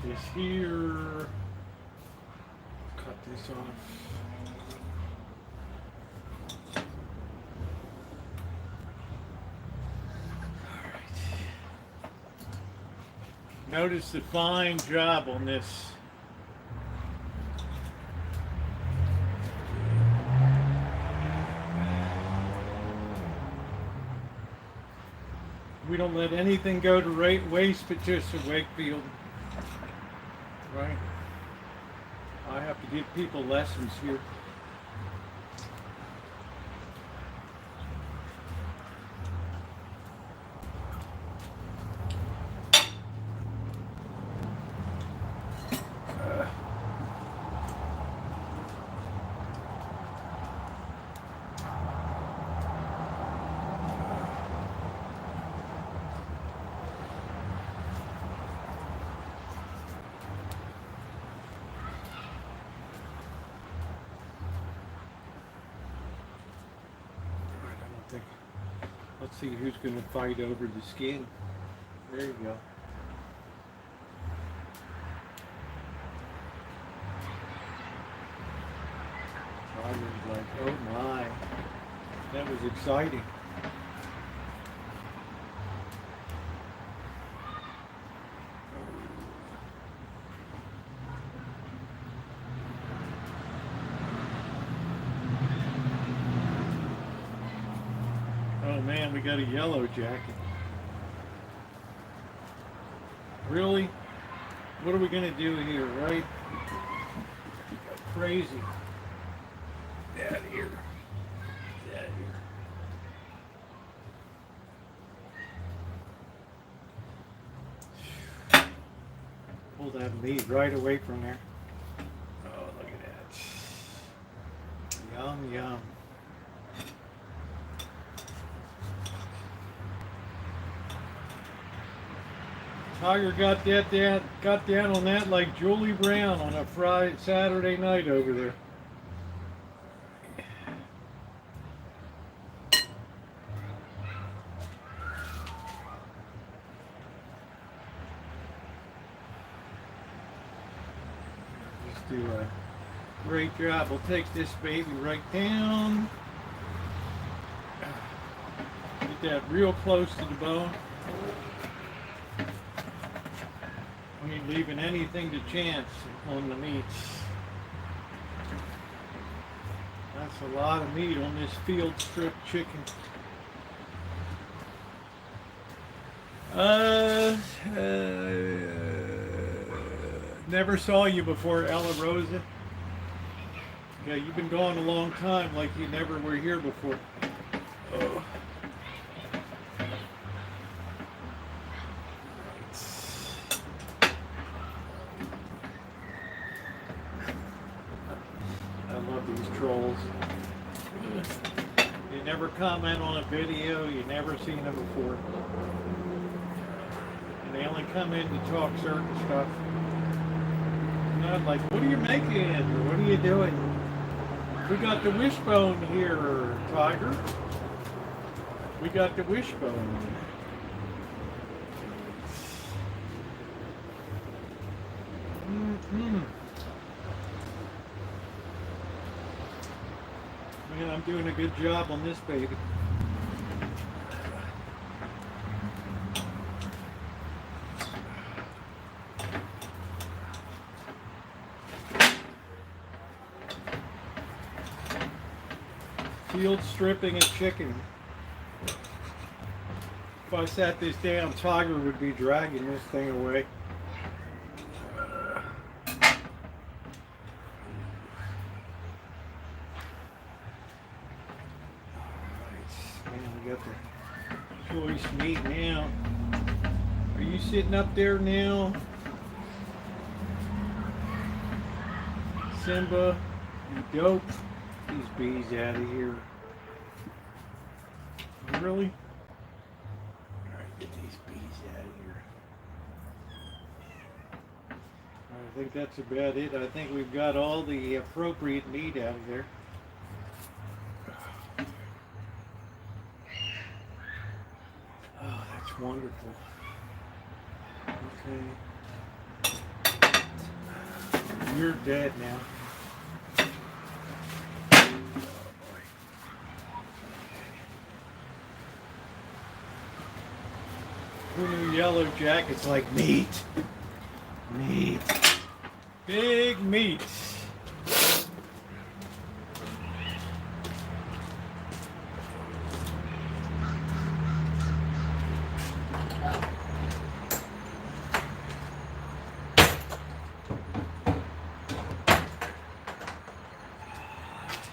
This here, cut this off. All right. Notice the fine job on this. We don't let anything go to waste, but just a Wakefield. Right? I have to give people lessons here. Let's see who's going to fight over the skin. There you go. I was like, oh my, that was exciting. Oh man, we got a yellow jacket. Really? What are we gonna do here, right? Crazy. Get out of here. Get out of here. Pull that meat right away from there. Oh, look at that. Yum, yum. Tiger got down on that like Julie Brown on a Saturday night over there. Just do a great job. We'll take this baby right down. Get that real close to the bone. We ain't leaving anything to chance on the meats. That's a lot of meat on this field strip chicken. Never saw you before, Ella Rosa. Yeah, you've been gone a long time, like you never were here before. Oh. Trolls. You never comment on a video, you never seen them before. And they only come in to talk certain stuff. Not like, what are you making? Or what are you doing? We got the wishbone here, Tiger. We got the wishbone. Man, I'm doing a good job on this baby. Field stripping a chicken. If I sat this down, Tiger would be dragging this thing away. And we got the choice meat now. Are you sitting up there now? Simba, you dope. These bees out of here. Really? Alright, get these bees out of here. I think that's about it. I think we've got all the appropriate meat out of there. Oh, that's wonderful. Okay. You're dead now. Who knew yellow jackets like meat? Meat. Big meat.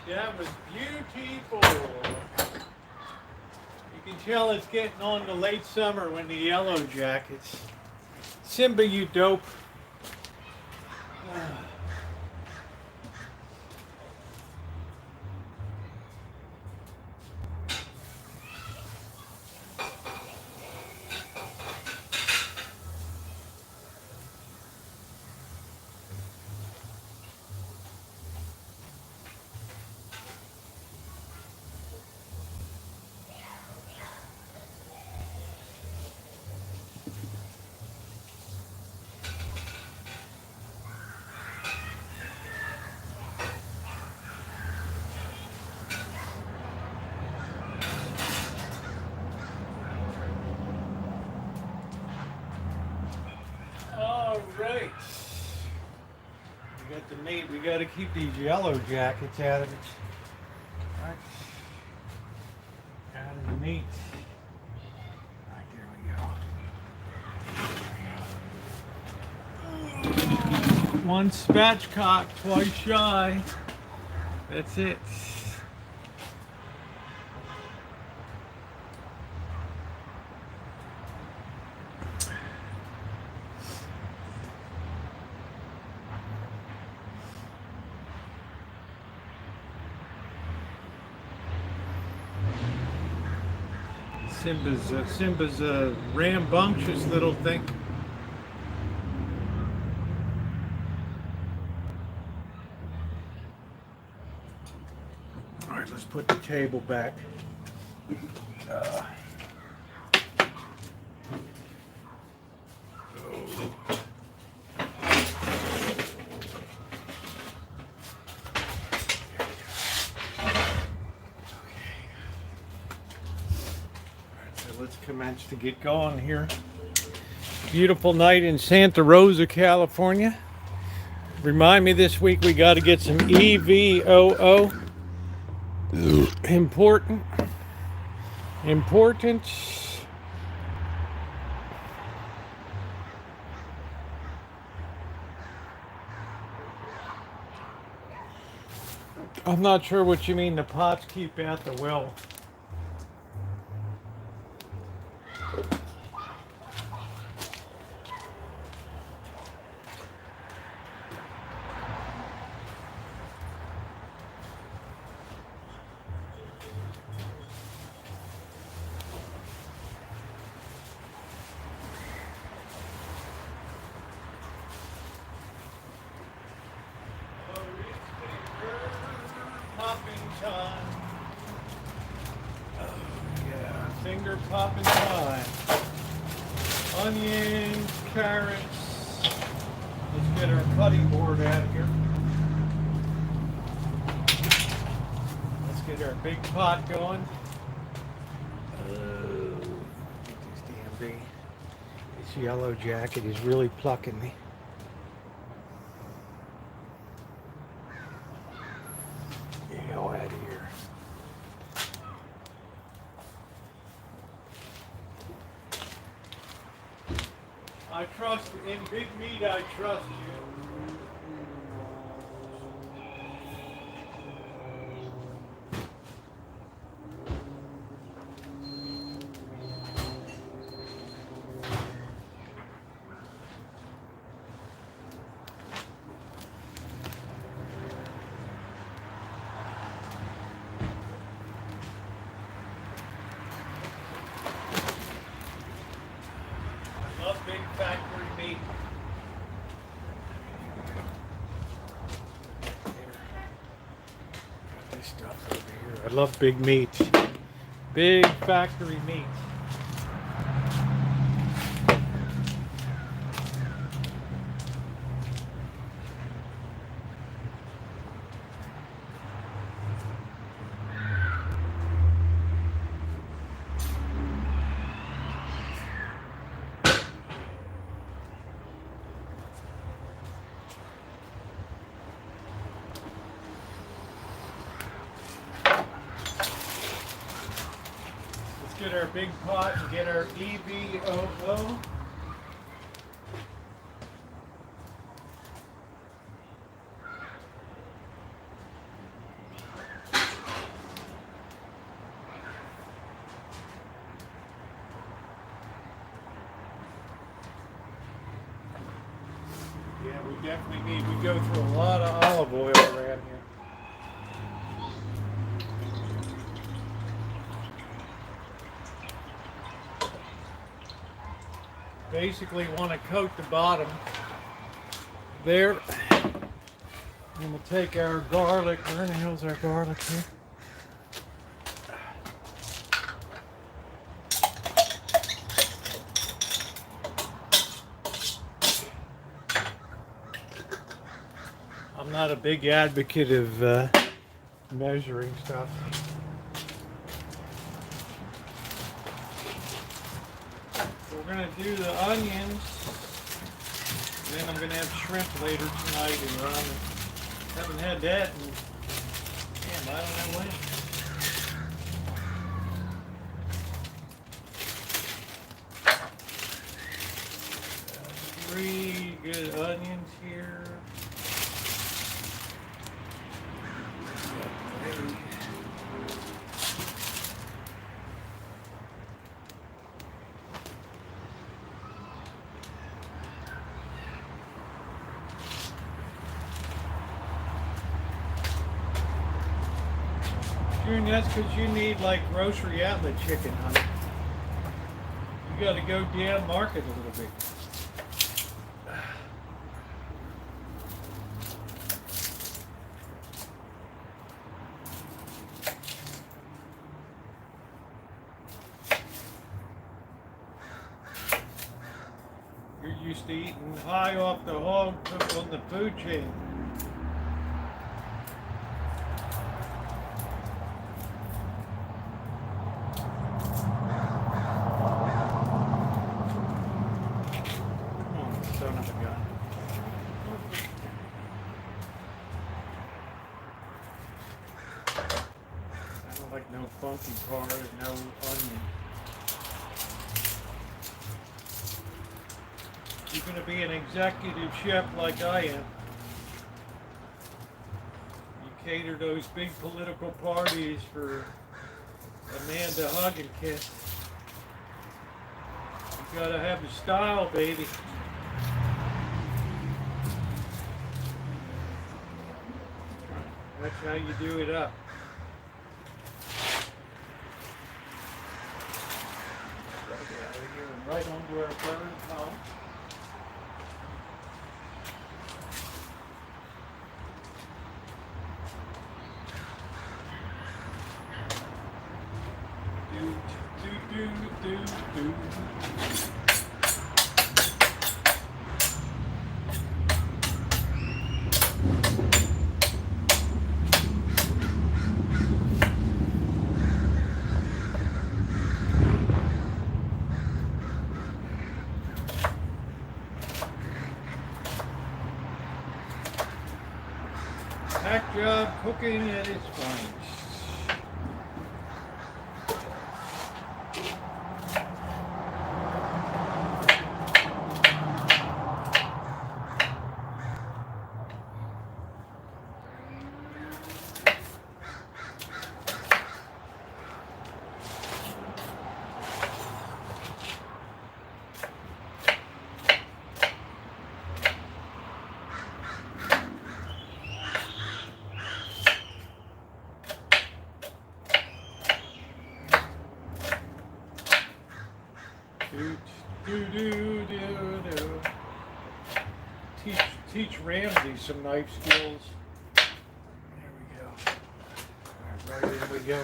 That was beautiful. You can tell it's getting on the late summer when the yellow jackets. Simba, you dope. All right. We got the meat. We got to keep these yellow jackets out of it. All right. Out of the meat. All right, there we go. One spatchcock, twice shy. That's it. Simba's a rambunctious little thing. All right, let's put the table back. Let's commence to get going here. Beautiful night in Santa Rosa, California. Remind me this week we got to get some EVOO. Important. I'm not sure what you mean the pots keep out the well. Time. Oh, yeah, finger popping time. Onions, carrots. Let's get our cutting board out of here. Let's get our big pot going. Oh, this damn bee. This yellow jacket is really plucking me. Out of here. I trust in big meat. I trust you. over here. I love big meat. Big factory meat. Get our big pot and get our EVOO. Yeah, we definitely need, we go through a lot of olive oil around here. Basically want to coat the bottom there. And we'll take our garlic. Where the hell's our garlic here? I'm not a big advocate of measuring stuff. We're going to do the onions, and then I'm going to have shrimp later tonight and ramen. Haven't had that in, damn, I don't know when. Three good onions here. June, that's because you need like grocery outlet chicken, honey. You got to go down market a little bit. You're used to eating high off the hog on the food chain. Like no funky part, no onion. You're going to be an executive chef like I am. You cater those big political parties for a man to hug and kiss. You got to have the style, baby. That's how you do it up. Right onto our third column. Do. Hack job cooking at its finest. Do. Teach Ramsey some knife skills. There we go. we go.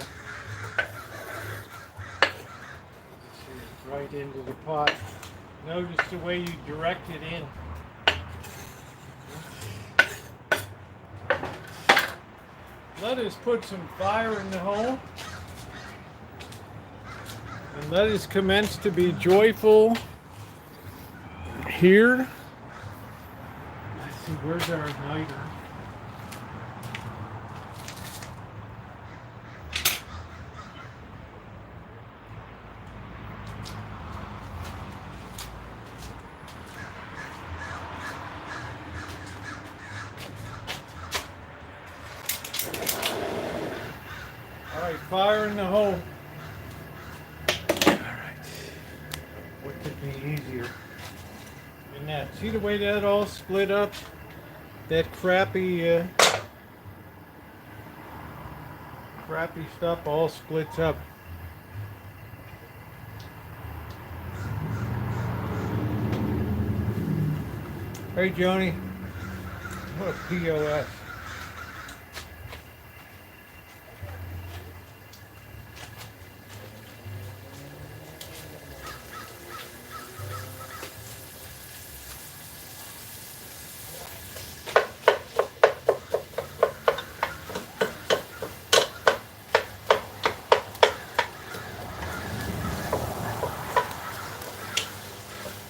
Right into the pot. Notice the way you direct it in. Let us put some fire in the hole. And let us commence to be joyful here. Let's see, where's our igniter? Alright, fire in the hole. Alright. What could be easier than that? See the way that all split up? That crappy stuff all splits up. Hey Joni. What a POS.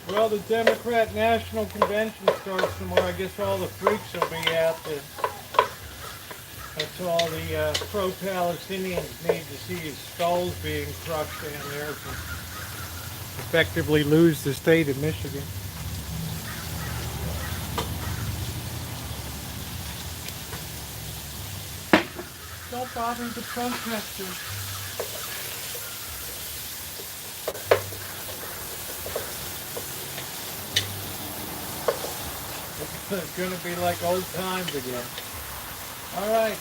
Well, the Democrat National Convention starts tomorrow. I guess all the freaks will be out there. That's all the pro-Palestinians need to see is skulls being crushed down there to effectively lose the state of Michigan. Don't bother the protesters. It's going to be like old times again. All right.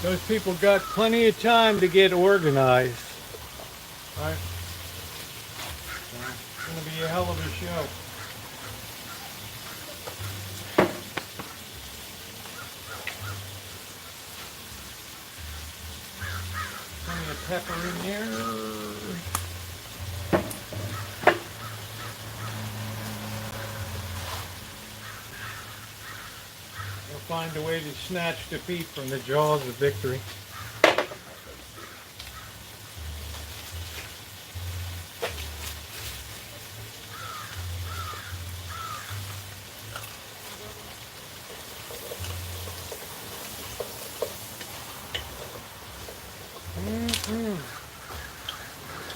Those people got plenty of time to get organized. Right? It's going to be a hell of a show. Plenty of pepper in there. Find a way to snatch defeat from the jaws of victory.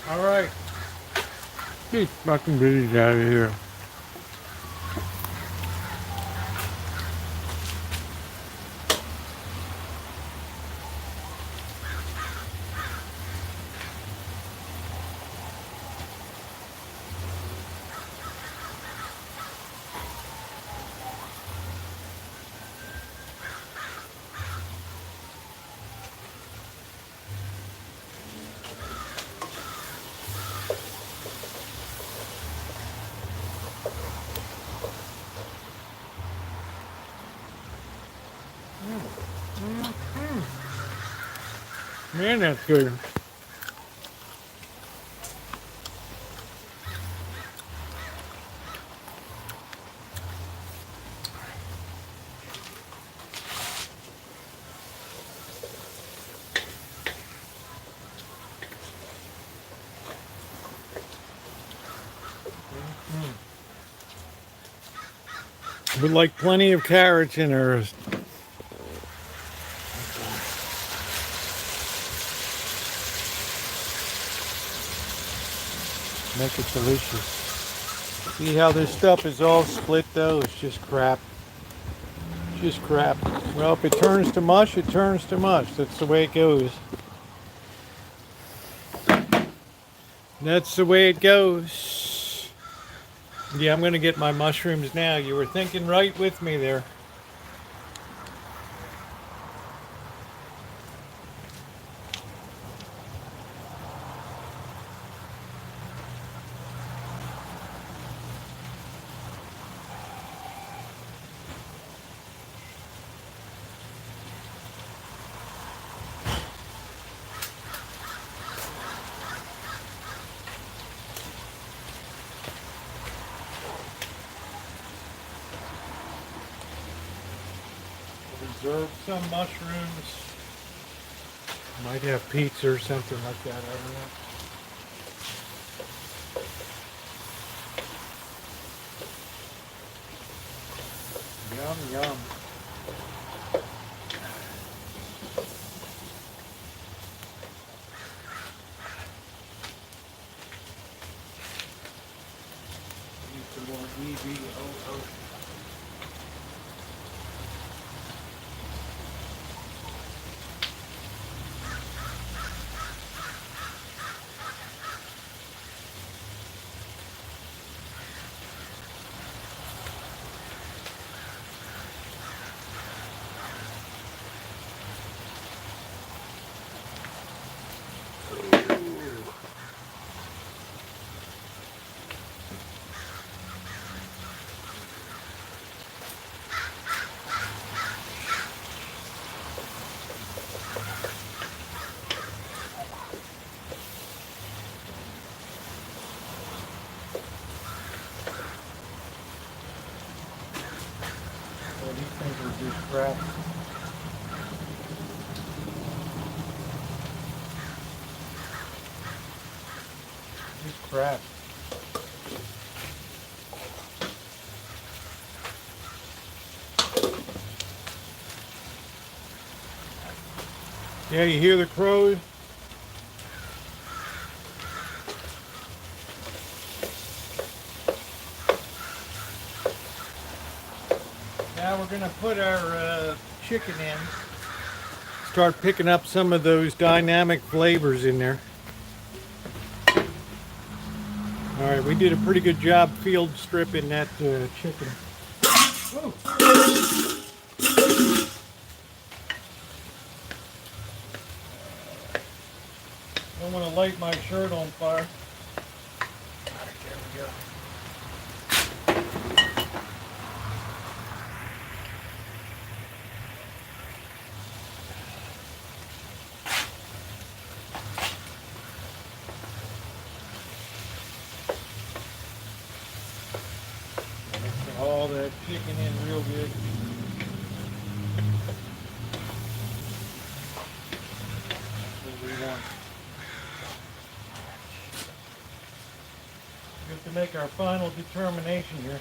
All right. Get fucking bitties out of here. Man, that's good. Would like plenty of carrots in hers. make it delicious. See how this stuff is all split though? It's just crap. Just crap. Well, if it turns to mush, it turns to mush. That's the way it goes. That's the way it goes. Yeah, I'm going to get my mushrooms now. You were thinking right with me there. Reserve some mushrooms. Might have pizza or something like that. I don't know. Yum, yum. Need some more EVOO. These things are just crap. Just crap. Yeah, you hear the crows? Now we're going to put our chicken in. Start picking up some of those dynamic flavors in there. All right, we did a pretty good job field stripping that chicken. Whoa. Don't want to light my shirt on fire. All right, there we go. All that chicken in real good. That's what we want. We have to make our final determination here.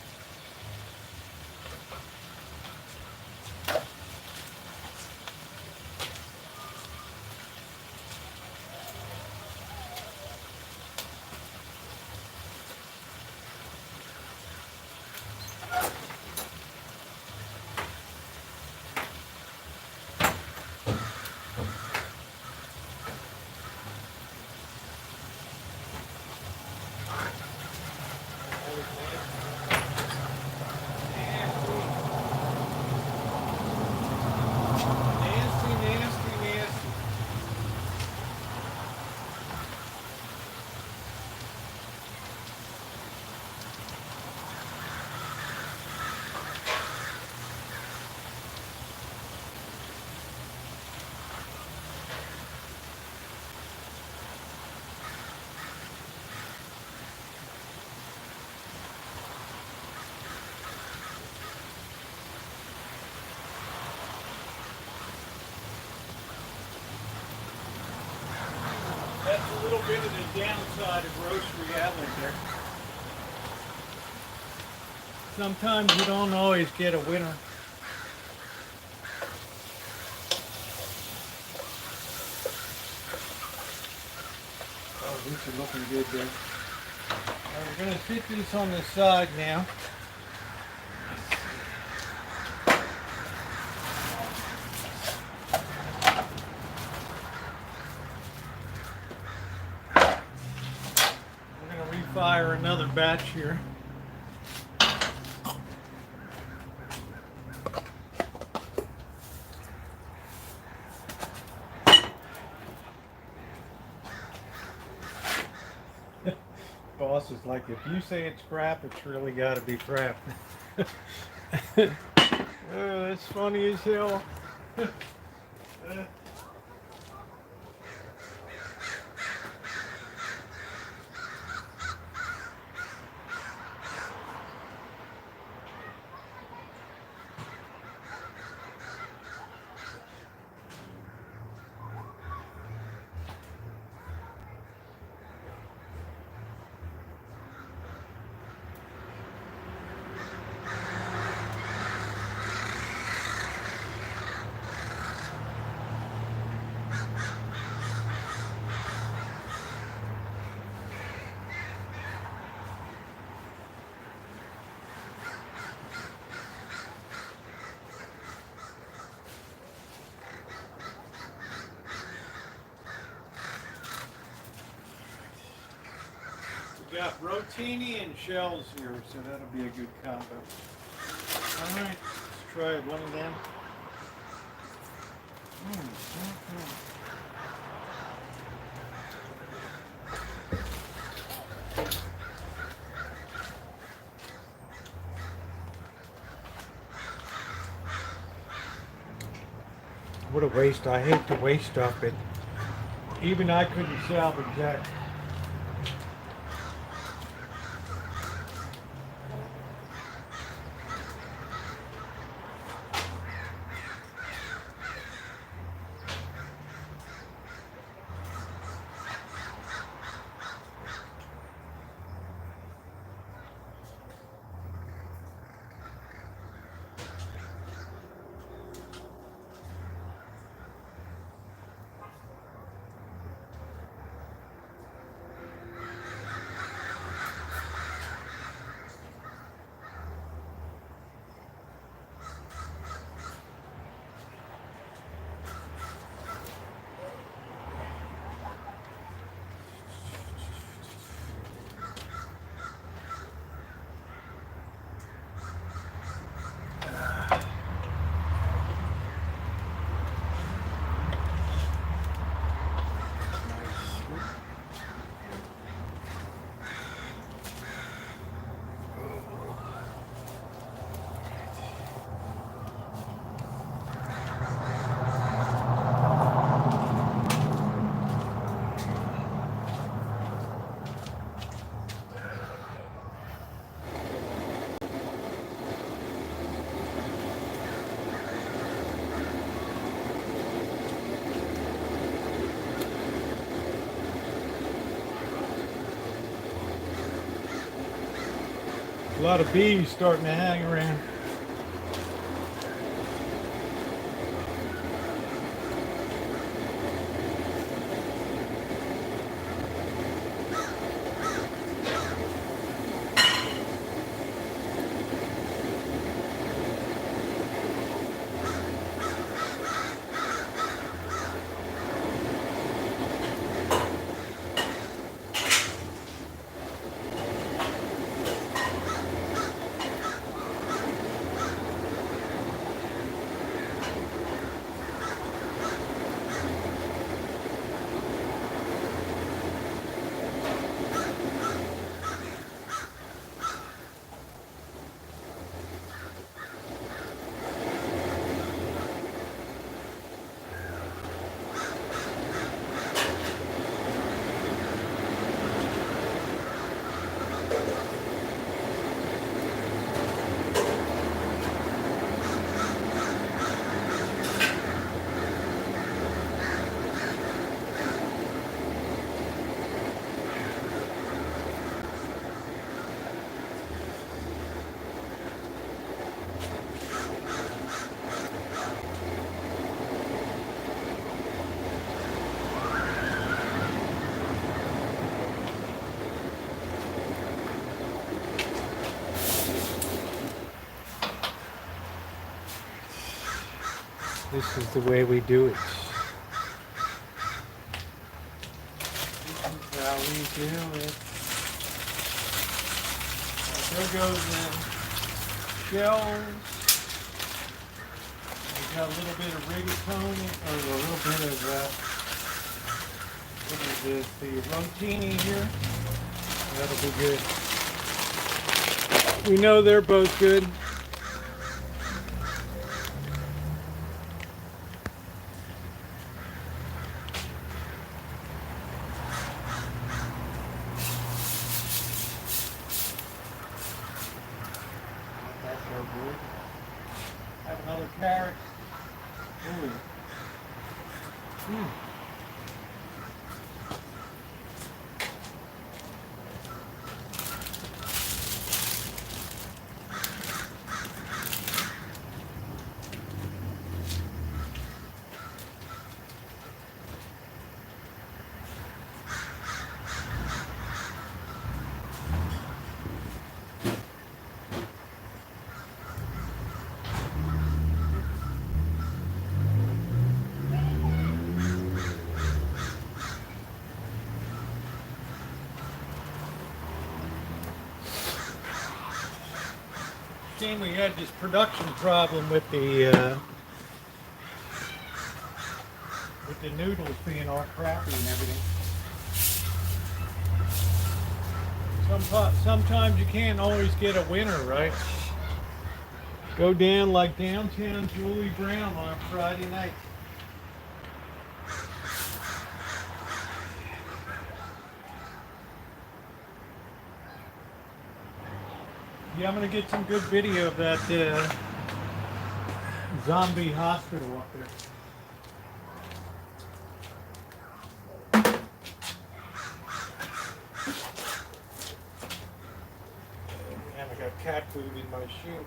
That's a little bit of the downside of grocery outlet there. Sometimes you don't always get a winner. Oh, these are looking good there. We're going to sit this on the side now. We're going to refire another batch here. Boss is like, if you say it's crap, it's really got to be crap. Oh, that's funny as hell. We got rotini and shells here, so that'll be a good combo. All right, let's try one of them. What a waste. I hate to waste stuff, but even I couldn't salvage that. A lot of bees starting to hang around. This is the way we do it. This is how we do it. There goes the shells. We got a little bit of rigatoni, or a little bit of what is this? The rotini here. That'll be good. We know they're both good. That's so good. Have another carrot. Ooh. Shame we had this production problem with the noodles being all crappy and everything. Sometimes you can't always get a winner, right? Go down like downtown Julie Brown on a Friday night. Yeah, I'm going to get some good video of that zombie hospital up there. And I got cat food in my shoe.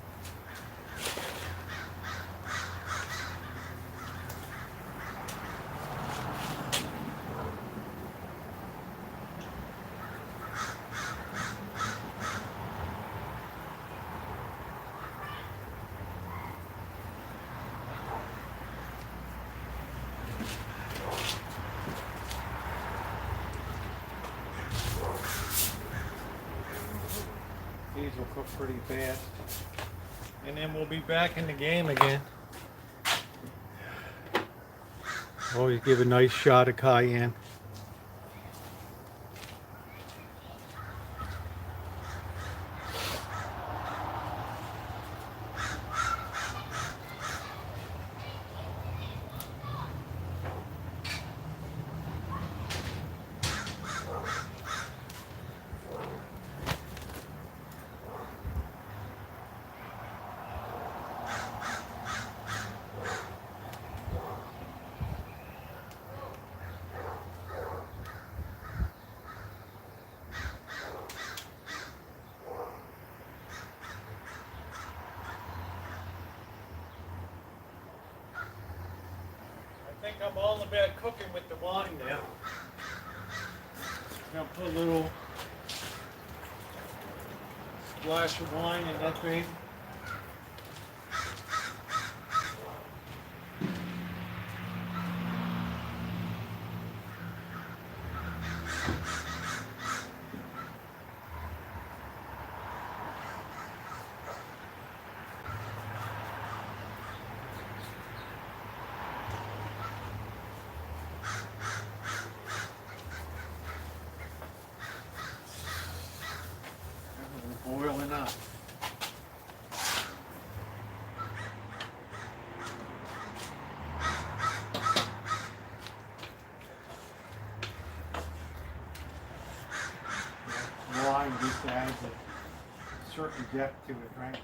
These will cook pretty fast. And then we'll be back in the game again. Always give a nice shot of cayenne. I think I'm all about cooking with the wine now. I'm going to put a little splash of wine in that baby. Boiling up. Wine just adds a certain depth to it, right?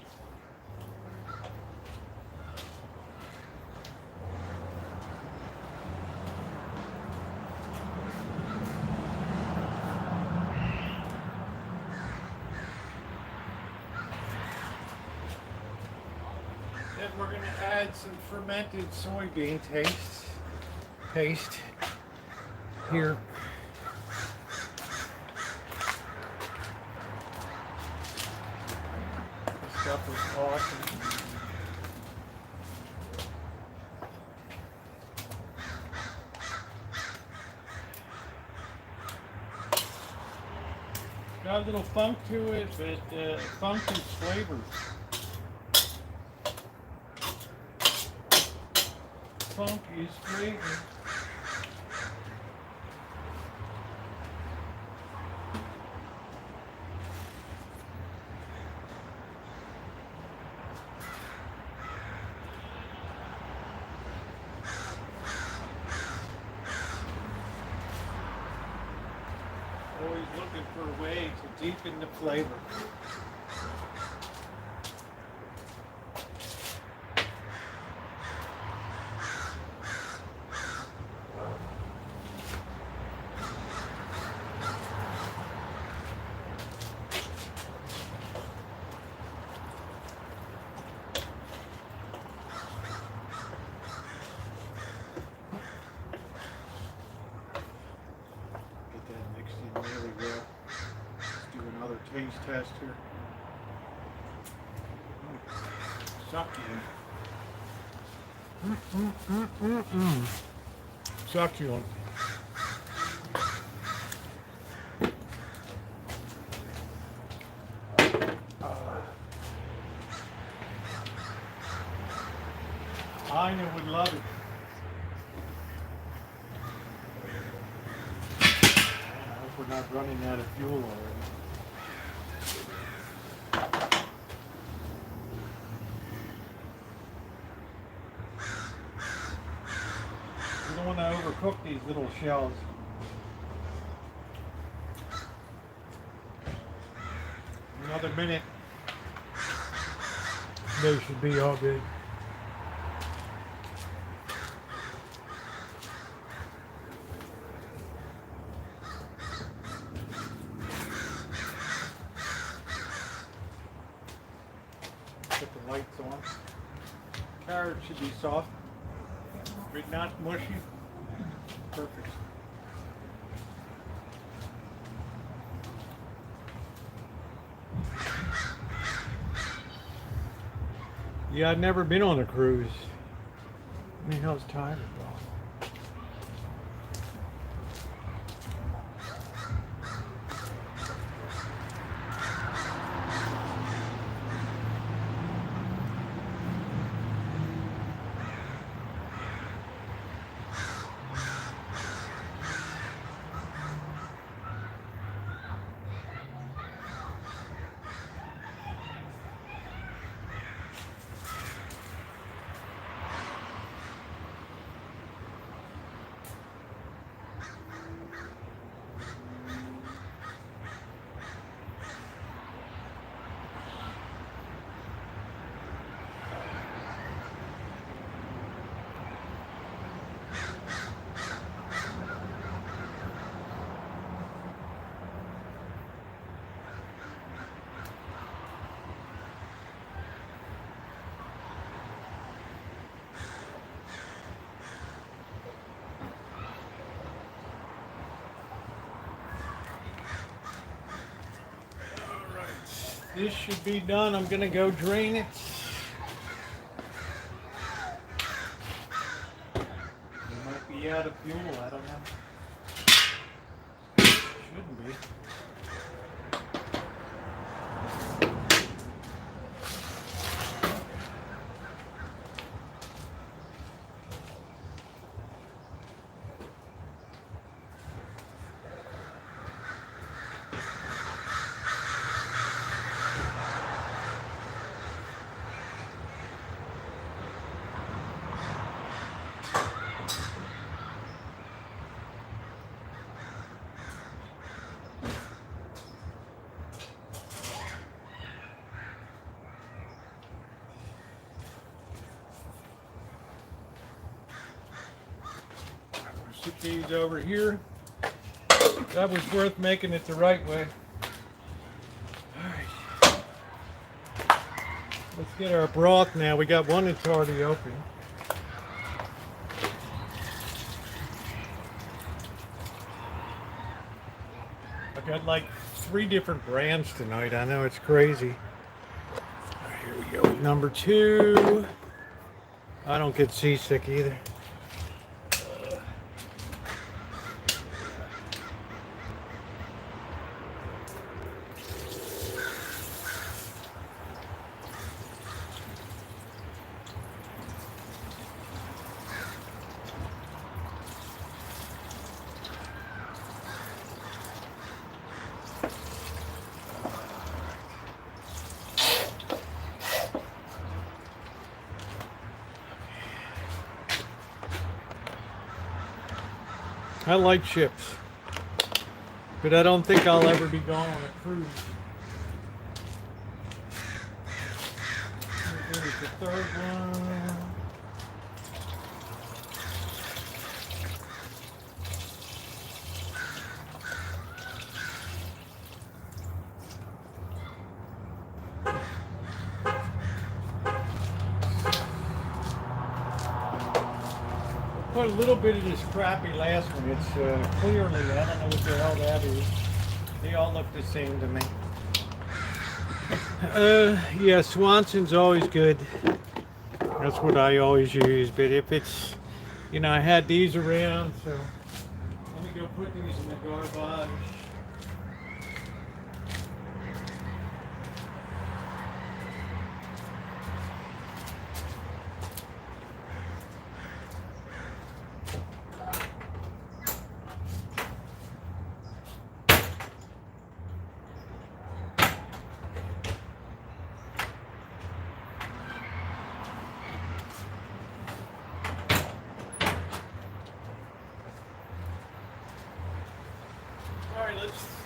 Then we're going to add some fermented soybean paste here. This stuff is awesome. Got a little funk to it, but funk is flavor. Funk is flavor. Always looking for a way to deepen the flavor. Really well. Let's do another taste test here. Succulent. Succulent. Ina would love it. We're not running out of fuel already. We don't want to overcook these little shells. Another minute. They should be all good. Put the lights on. Carrot should be soft, but not mushy. Perfect. Yeah, I've never been on a cruise. I mean, how's time ago? This should be done. I'm gonna go drain it. It might be out of fuel, I don't know. Shouldn't be. Stick these over here. That was worth making it the right way. Alright. Let's get our broth now. We got one that's already open. I've got like 3 different brands tonight. I know it's crazy. Alright, here we go. Number 2. I don't get seasick either. I like ships, but I don't think I'll ever be going on a cruise. There's the third one. Put a little bit of this crappy last one. It's clearly, I don't know what the hell that is. They all look the same to me. Yeah, Swanson's always good. That's what I always use. But if it's, you know, I had these around, so let me go put these in the garbage.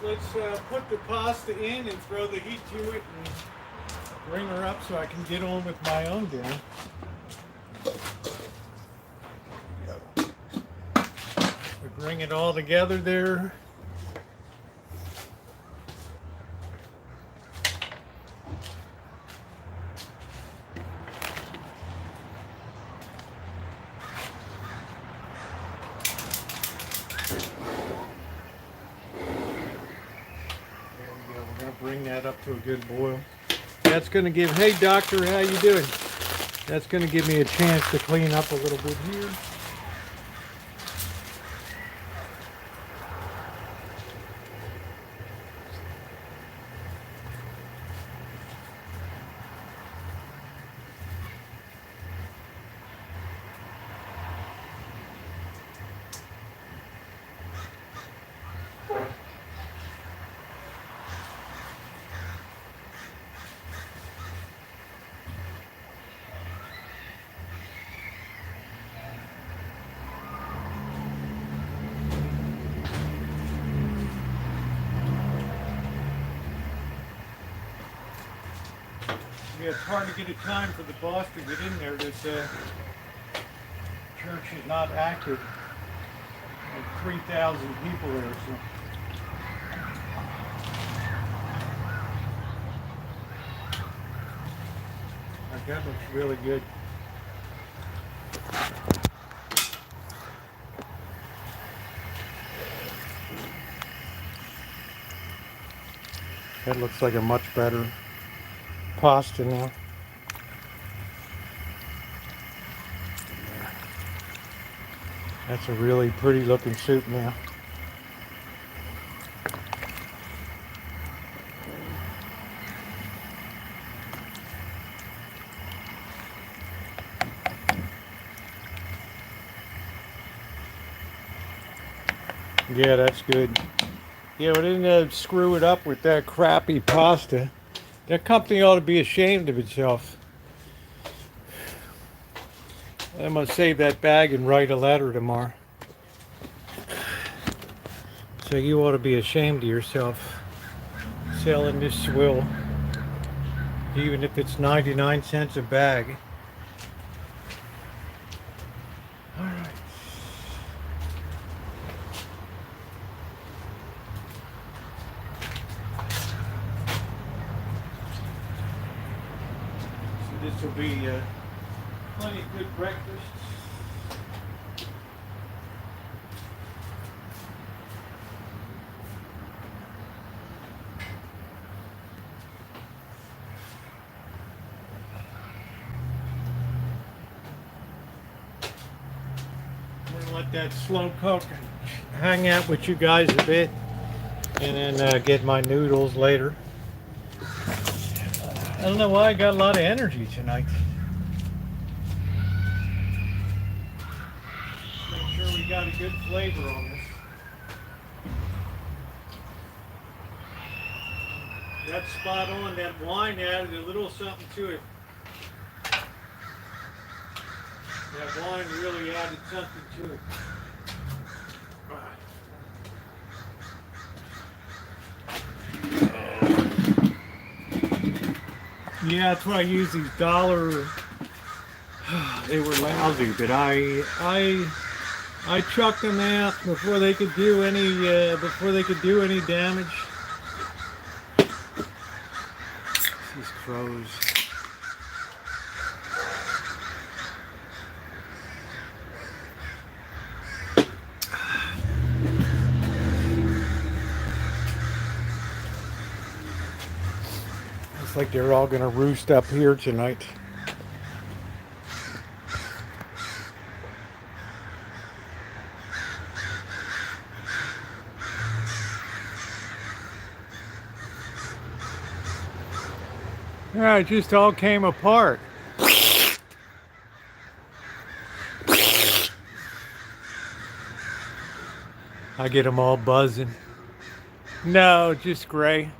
Let's put the pasta in and throw the heat to it and bring her up so I can get on with my own dinner. We bring it all together there. Bring that up to a good boil. That's going to give, hey doctor, how you doing? That's going to give me a chance to clean up a little bit here. Yeah, it's hard to get a time for the boss to get in there. This church is not active. Like 3,000 people there. So. That looks really good. That looks like a much better pasta now. That's a really pretty looking soup now. Yeah, that's good. Yeah, we didn't screw it up with that crappy pasta. That company ought to be ashamed of itself. I'm going to save that bag and write a letter tomorrow. So you ought to be ashamed of yourself selling this swill, even if it's 99 cents a bag. All right. So this will be plenty of good breakfast. I'm gonna let that slow cook and hang out with you guys a bit, and then get my noodles later. I don't know why I got a lot of energy tonight. Make sure we got a good flavor on this. That's spot on. That wine added a little something to it. That wine really added something to it. All right. Yeah, that's why I use these dollar. They were lousy, but I chucked them out before they could do any damage. These crows. Looks like they're all gonna roost up here tonight. Yeah, it just all came apart. I get them all buzzing. No, just gray.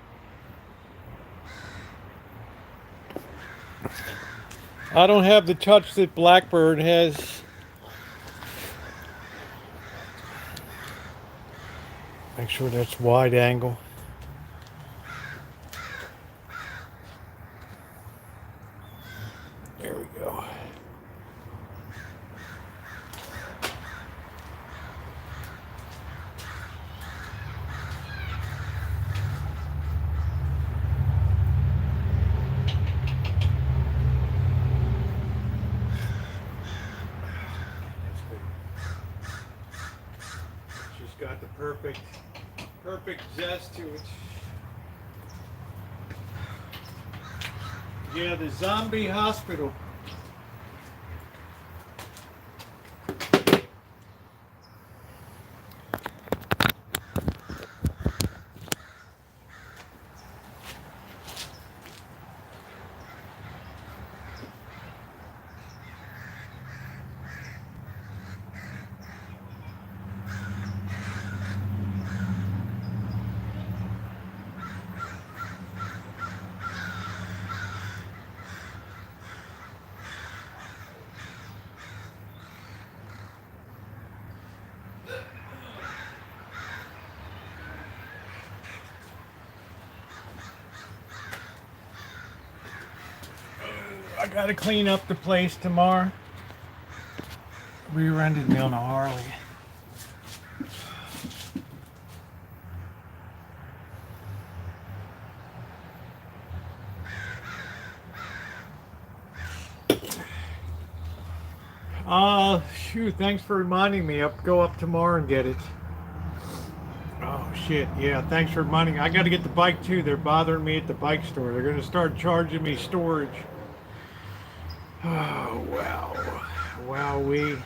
I don't have the touch that Blackbird has. Make sure that's wide angle. There we go. Just got the perfect zest to it. Yeah, the zombie hospital. I gotta clean up the place tomorrow. Rear-ended me on a Harley. Shoot, thanks for reminding me. Go up tomorrow and get it. Oh shit, yeah, thanks for reminding me. I gotta get the bike too. They're bothering me at the bike store. They're gonna start charging me storage. Oh wow. Wowee.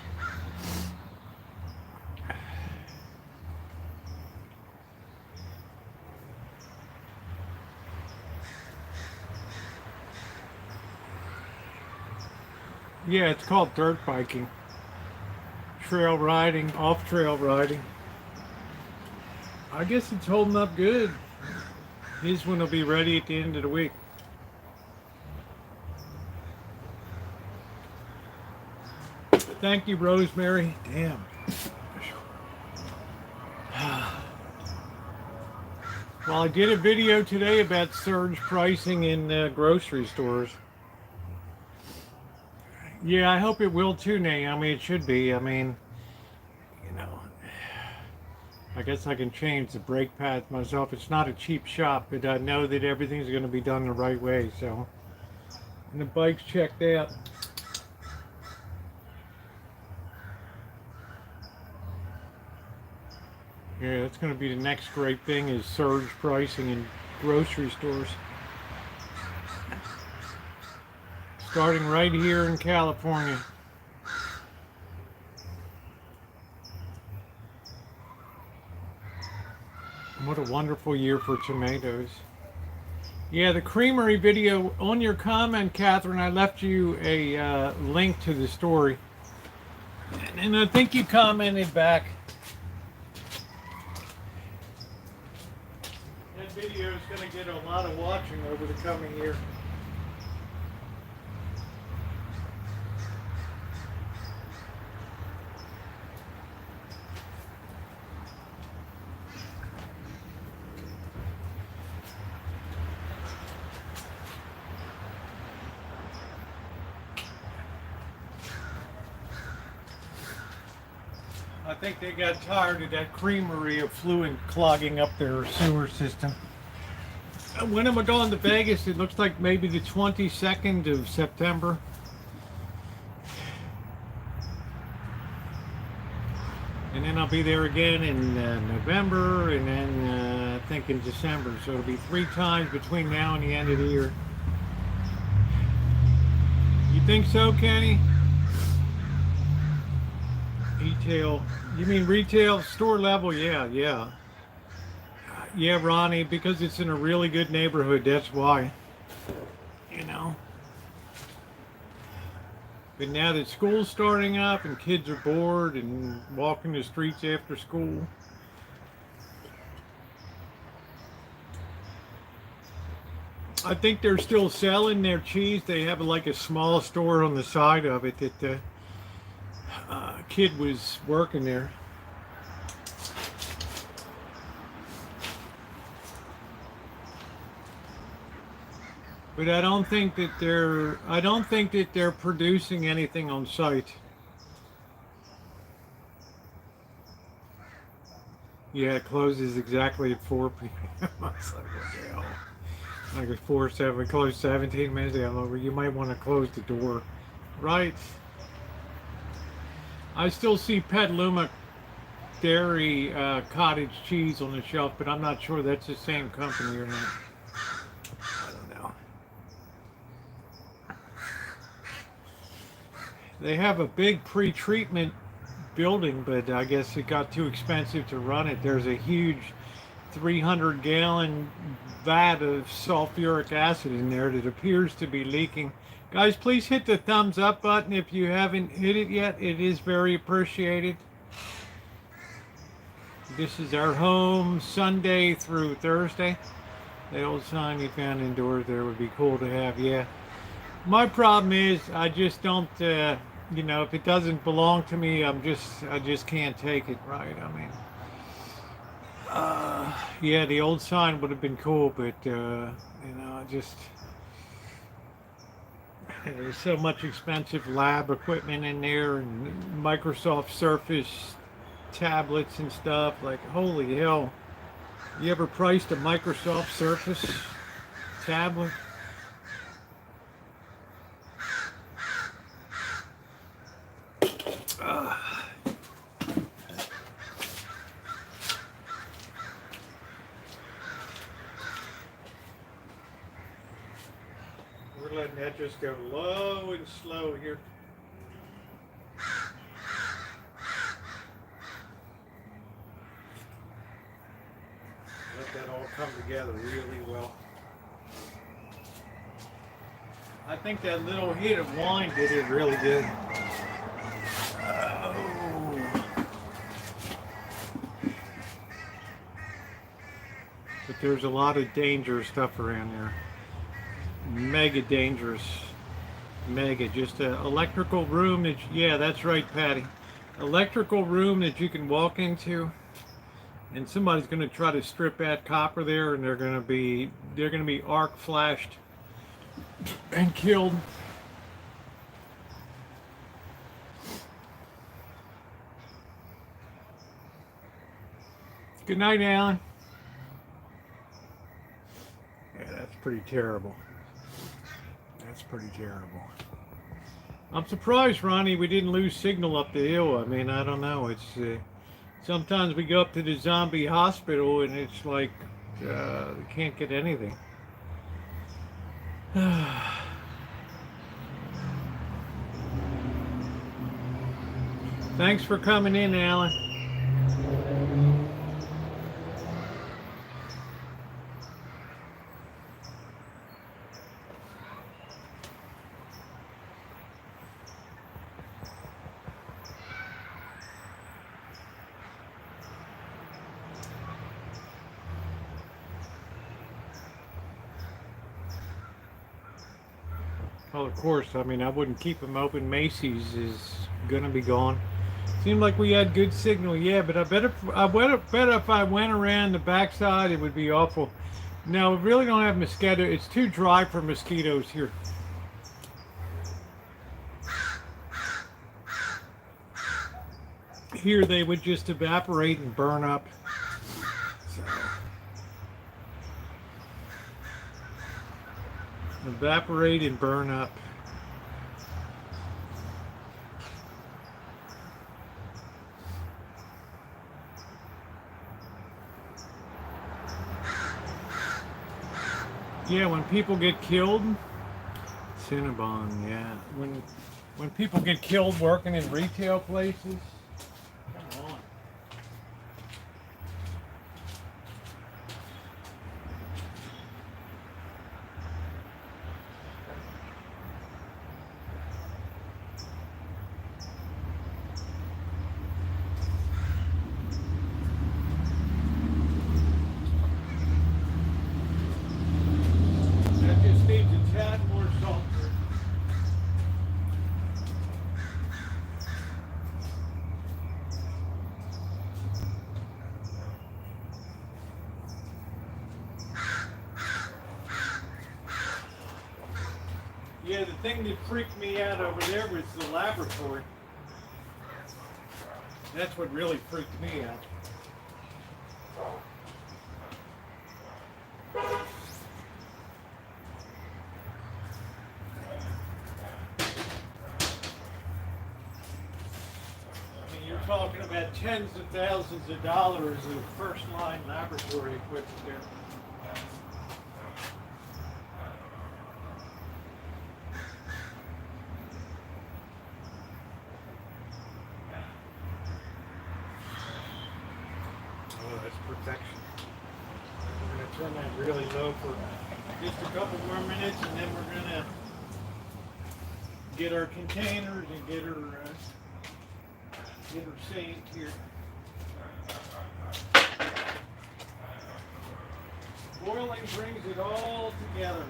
Yeah, it's called dirt biking. Trail riding, off-trail riding. I guess it's holding up good. His one will be ready at the end of the week. Thank you, Rosemary. Damn. Well, I did a video today about surge pricing in grocery stores. Yeah, I hope it will too, Naomi. It should be. I mean, you know, I guess I can change the brake pads myself. It's not a cheap shop, but I know that everything's going to be done the right way. So, and the bike's checked out. Yeah, that's going to be the next great thing is surge pricing in grocery stores. Starting right here in California. What a wonderful year for tomatoes. Yeah, the creamery video, on your comment, Catherine, I left you a link to the story. And I think you commented back. That video is going to get a lot of watching over the coming year. think they got tired of that creamery effluent clogging up their sewer system. When am I going to Vegas? It looks like maybe the 22nd of September. And then I'll be there again in November, and then I think in December. So it'll be 3 times between now and the end of the year. You think so, Kenny? Retail. You mean retail store level? Yeah, yeah. Yeah, Ronnie, because it's in a really good neighborhood, that's why. You know. But now that school's starting up and kids are bored and walking the streets after school. I think they're still selling their cheese. They have like a small store on the side of it that the kid was working there. But I don't think that they're producing anything on site. Yeah, it closes exactly at 4 p.m. I was like, what the hell? Like at 4-7, we closed 17 minutes ago. You might want to close the door, right? I still see Petaluma Dairy cottage cheese on the shelf, but I'm not sure that's the same company or not. I don't know. They have a big pre-treatment building, but I guess it got too expensive to run it. There's a huge 300-gallon vat of sulfuric acid in there that appears to be leaking. Guys, please hit the thumbs up button if you haven't hit it yet. It is very appreciated. This is our home Sunday through Thursday. The old sign you found indoors there would be cool to have, yeah. My problem is I just don't, you know, if it doesn't belong to me, I just can't take it, right? I mean, yeah, the old sign would have been cool, but, you know, there's so much expensive lab equipment in there and Microsoft Surface tablets and stuff. Like, holy hell. You ever priced a Microsoft Surface tablet? We're letting that just go low and slow here. Let that all come together really well. I think that little hit of wine did it really good. But there's a lot of dangerous stuff around there. Mega dangerous. Mega. Just an electrical room that, yeah, that's right, Patty. Electrical room that you can walk into, and somebody's going to try to strip that copper there, and they're going to be arc flashed and killed. Good night, Alan. Yeah, that's pretty terrible. That's pretty terrible. I'm surprised, Ronnie, we didn't lose signal up the hill. I mean, I don't know. It's sometimes we go up to the zombie hospital and it's like we can't get anything. Thanks for coming in, Alan. Well, of course, I mean, I wouldn't keep them open. Macy's is gonna be gone. Seemed like we had good signal, yeah, but I bet if I went around the backside, it would be awful. No, we really don't have mosquito. It's too dry for mosquitoes here. Here they would just evaporate and burn up. So, evaporate and burn up. Yeah, when people get killed, Cinnabon, yeah. When people get killed working in retail places, come on. That just needs a tad more salt. Yeah, the thing that freaked me out over there was the laboratory. That's what really freaked me out. I mean, you're talking about tens of thousands of dollars of first-line laboratory equipment there. Oh, that's perfection. We're going to turn that really low for just a couple more minutes, and then we're going to get our containers and get her saved here. Boiling brings it all together.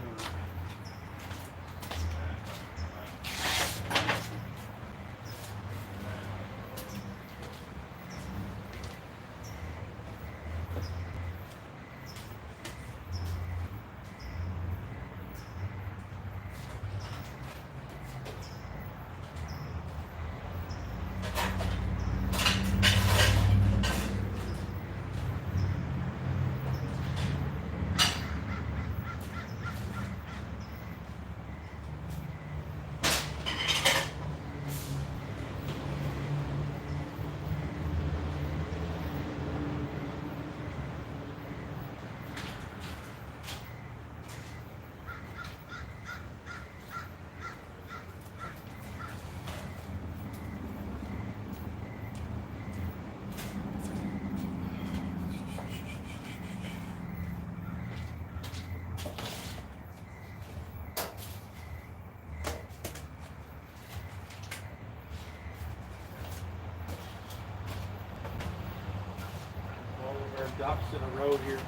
Ducks in a row here.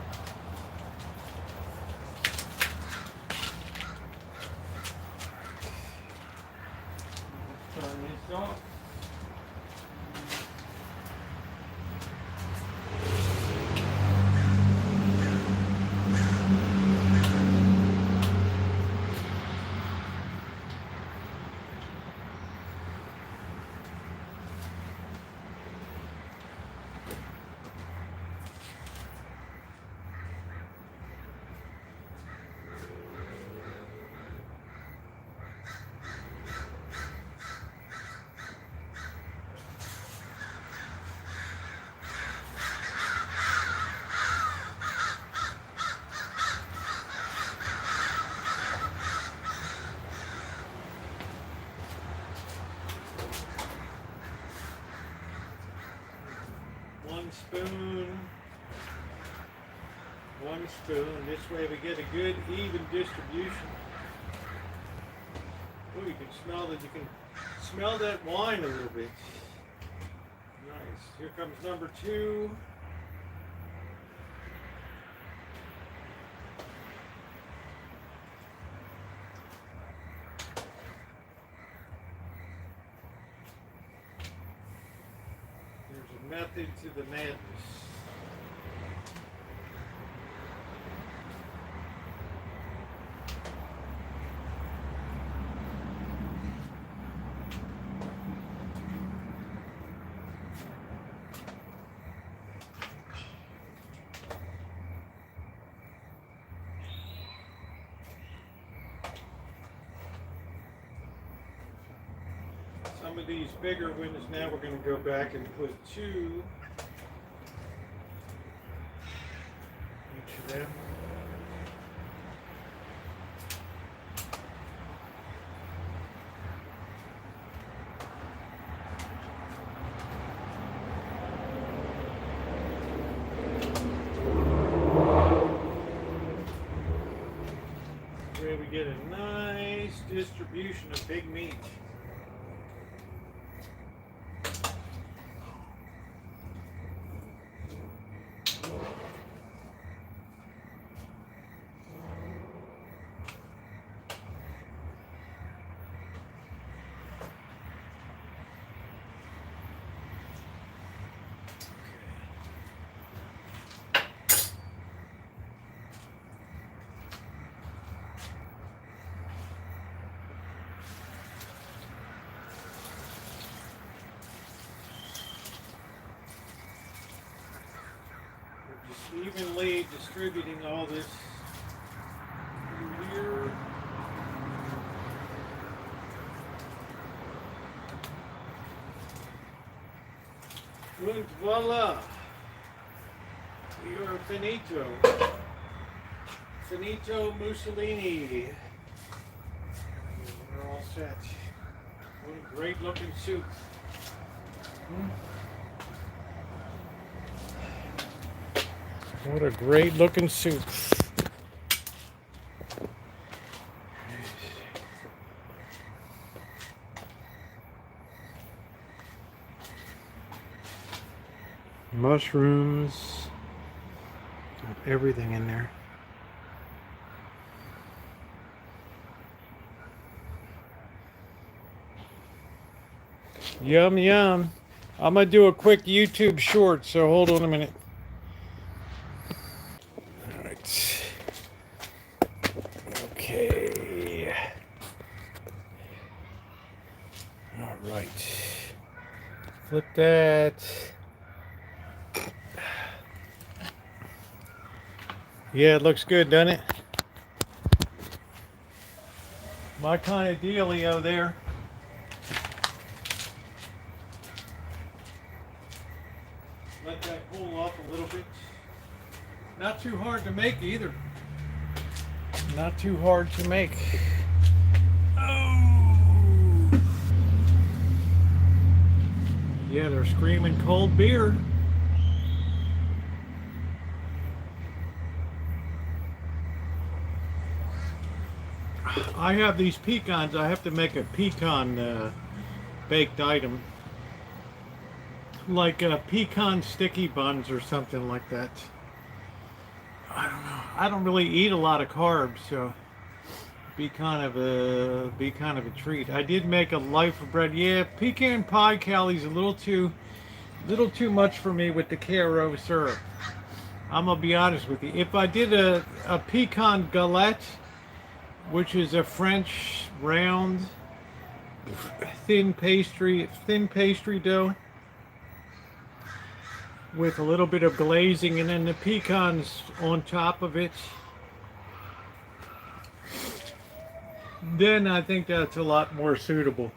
Let's turn this off. One spoon. This way we get a good even distribution. Oh, you can smell that. You can smell that wine a little bit. Nice. Here comes number 2. There's a method to the madness. some of these bigger windows. Now we're going to go back and put 2 each of them. Where we get a nice distribution of big meat. Evenly distributing all this through here. And voila! We are finito. Finito Mussolini. We're all set. What a great looking soup. What a great looking soup. Mushrooms, everything in there. Yum, yum. I'm going to do a quick YouTube short, so hold on a minute. All right. Okay. All right. Flip that. Yeah, it looks good, doesn't it? My kind of dealio there. Let that cool off a little bit. Not too hard to make either. Not too hard to make. Oh! Yeah, they're screaming cold beer. I have these pecans. I have to make a pecan baked item. Like pecan sticky buns or something like that. I don't know. I don't really eat a lot of carbs, so be kind of a treat. I did make a life of bread. Yeah, pecan pie, Callie's a little too much for me with the Caro syrup. I'm gonna be honest with you. If I did a pecan galette, which is a French round thin pastry dough with a little bit of glazing and then the pecans on top of it, then I think that's a lot more suitable.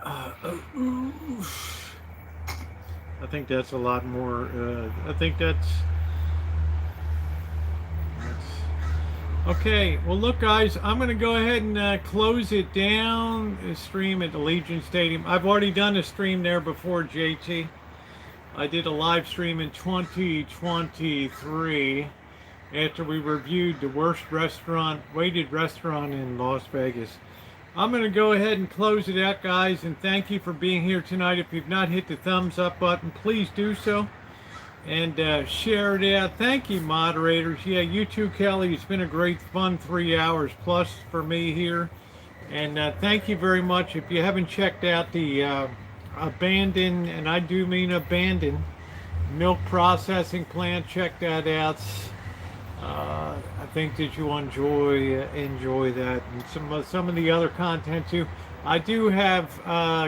I think that's a lot more, I think that's okay. Well, look, guys, I'm going to go ahead and close it down. The stream at the Legion Stadium. I've already done a stream there before, JT. I did a live stream in 2023 after we reviewed the worst weighted restaurant in Las Vegas. I'm going to go ahead and close it out, guys, and thank you for being here tonight. If you've not hit the thumbs up button, please do so. And share it out. Thank you, moderators. Yeah, you too, Kelly. It's been a great, fun 3 hours plus for me here. And thank you very much. If you haven't checked out the abandoned, and I do mean abandoned, milk processing plant, check that out. I think that you enjoy that, and some of the other content too. I do have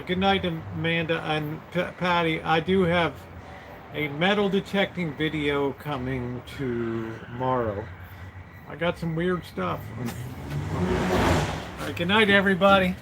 good night, Amanda and Patty. I do have a metal detecting video coming tomorrow. I got some weird stuff. All right, good night, everybody.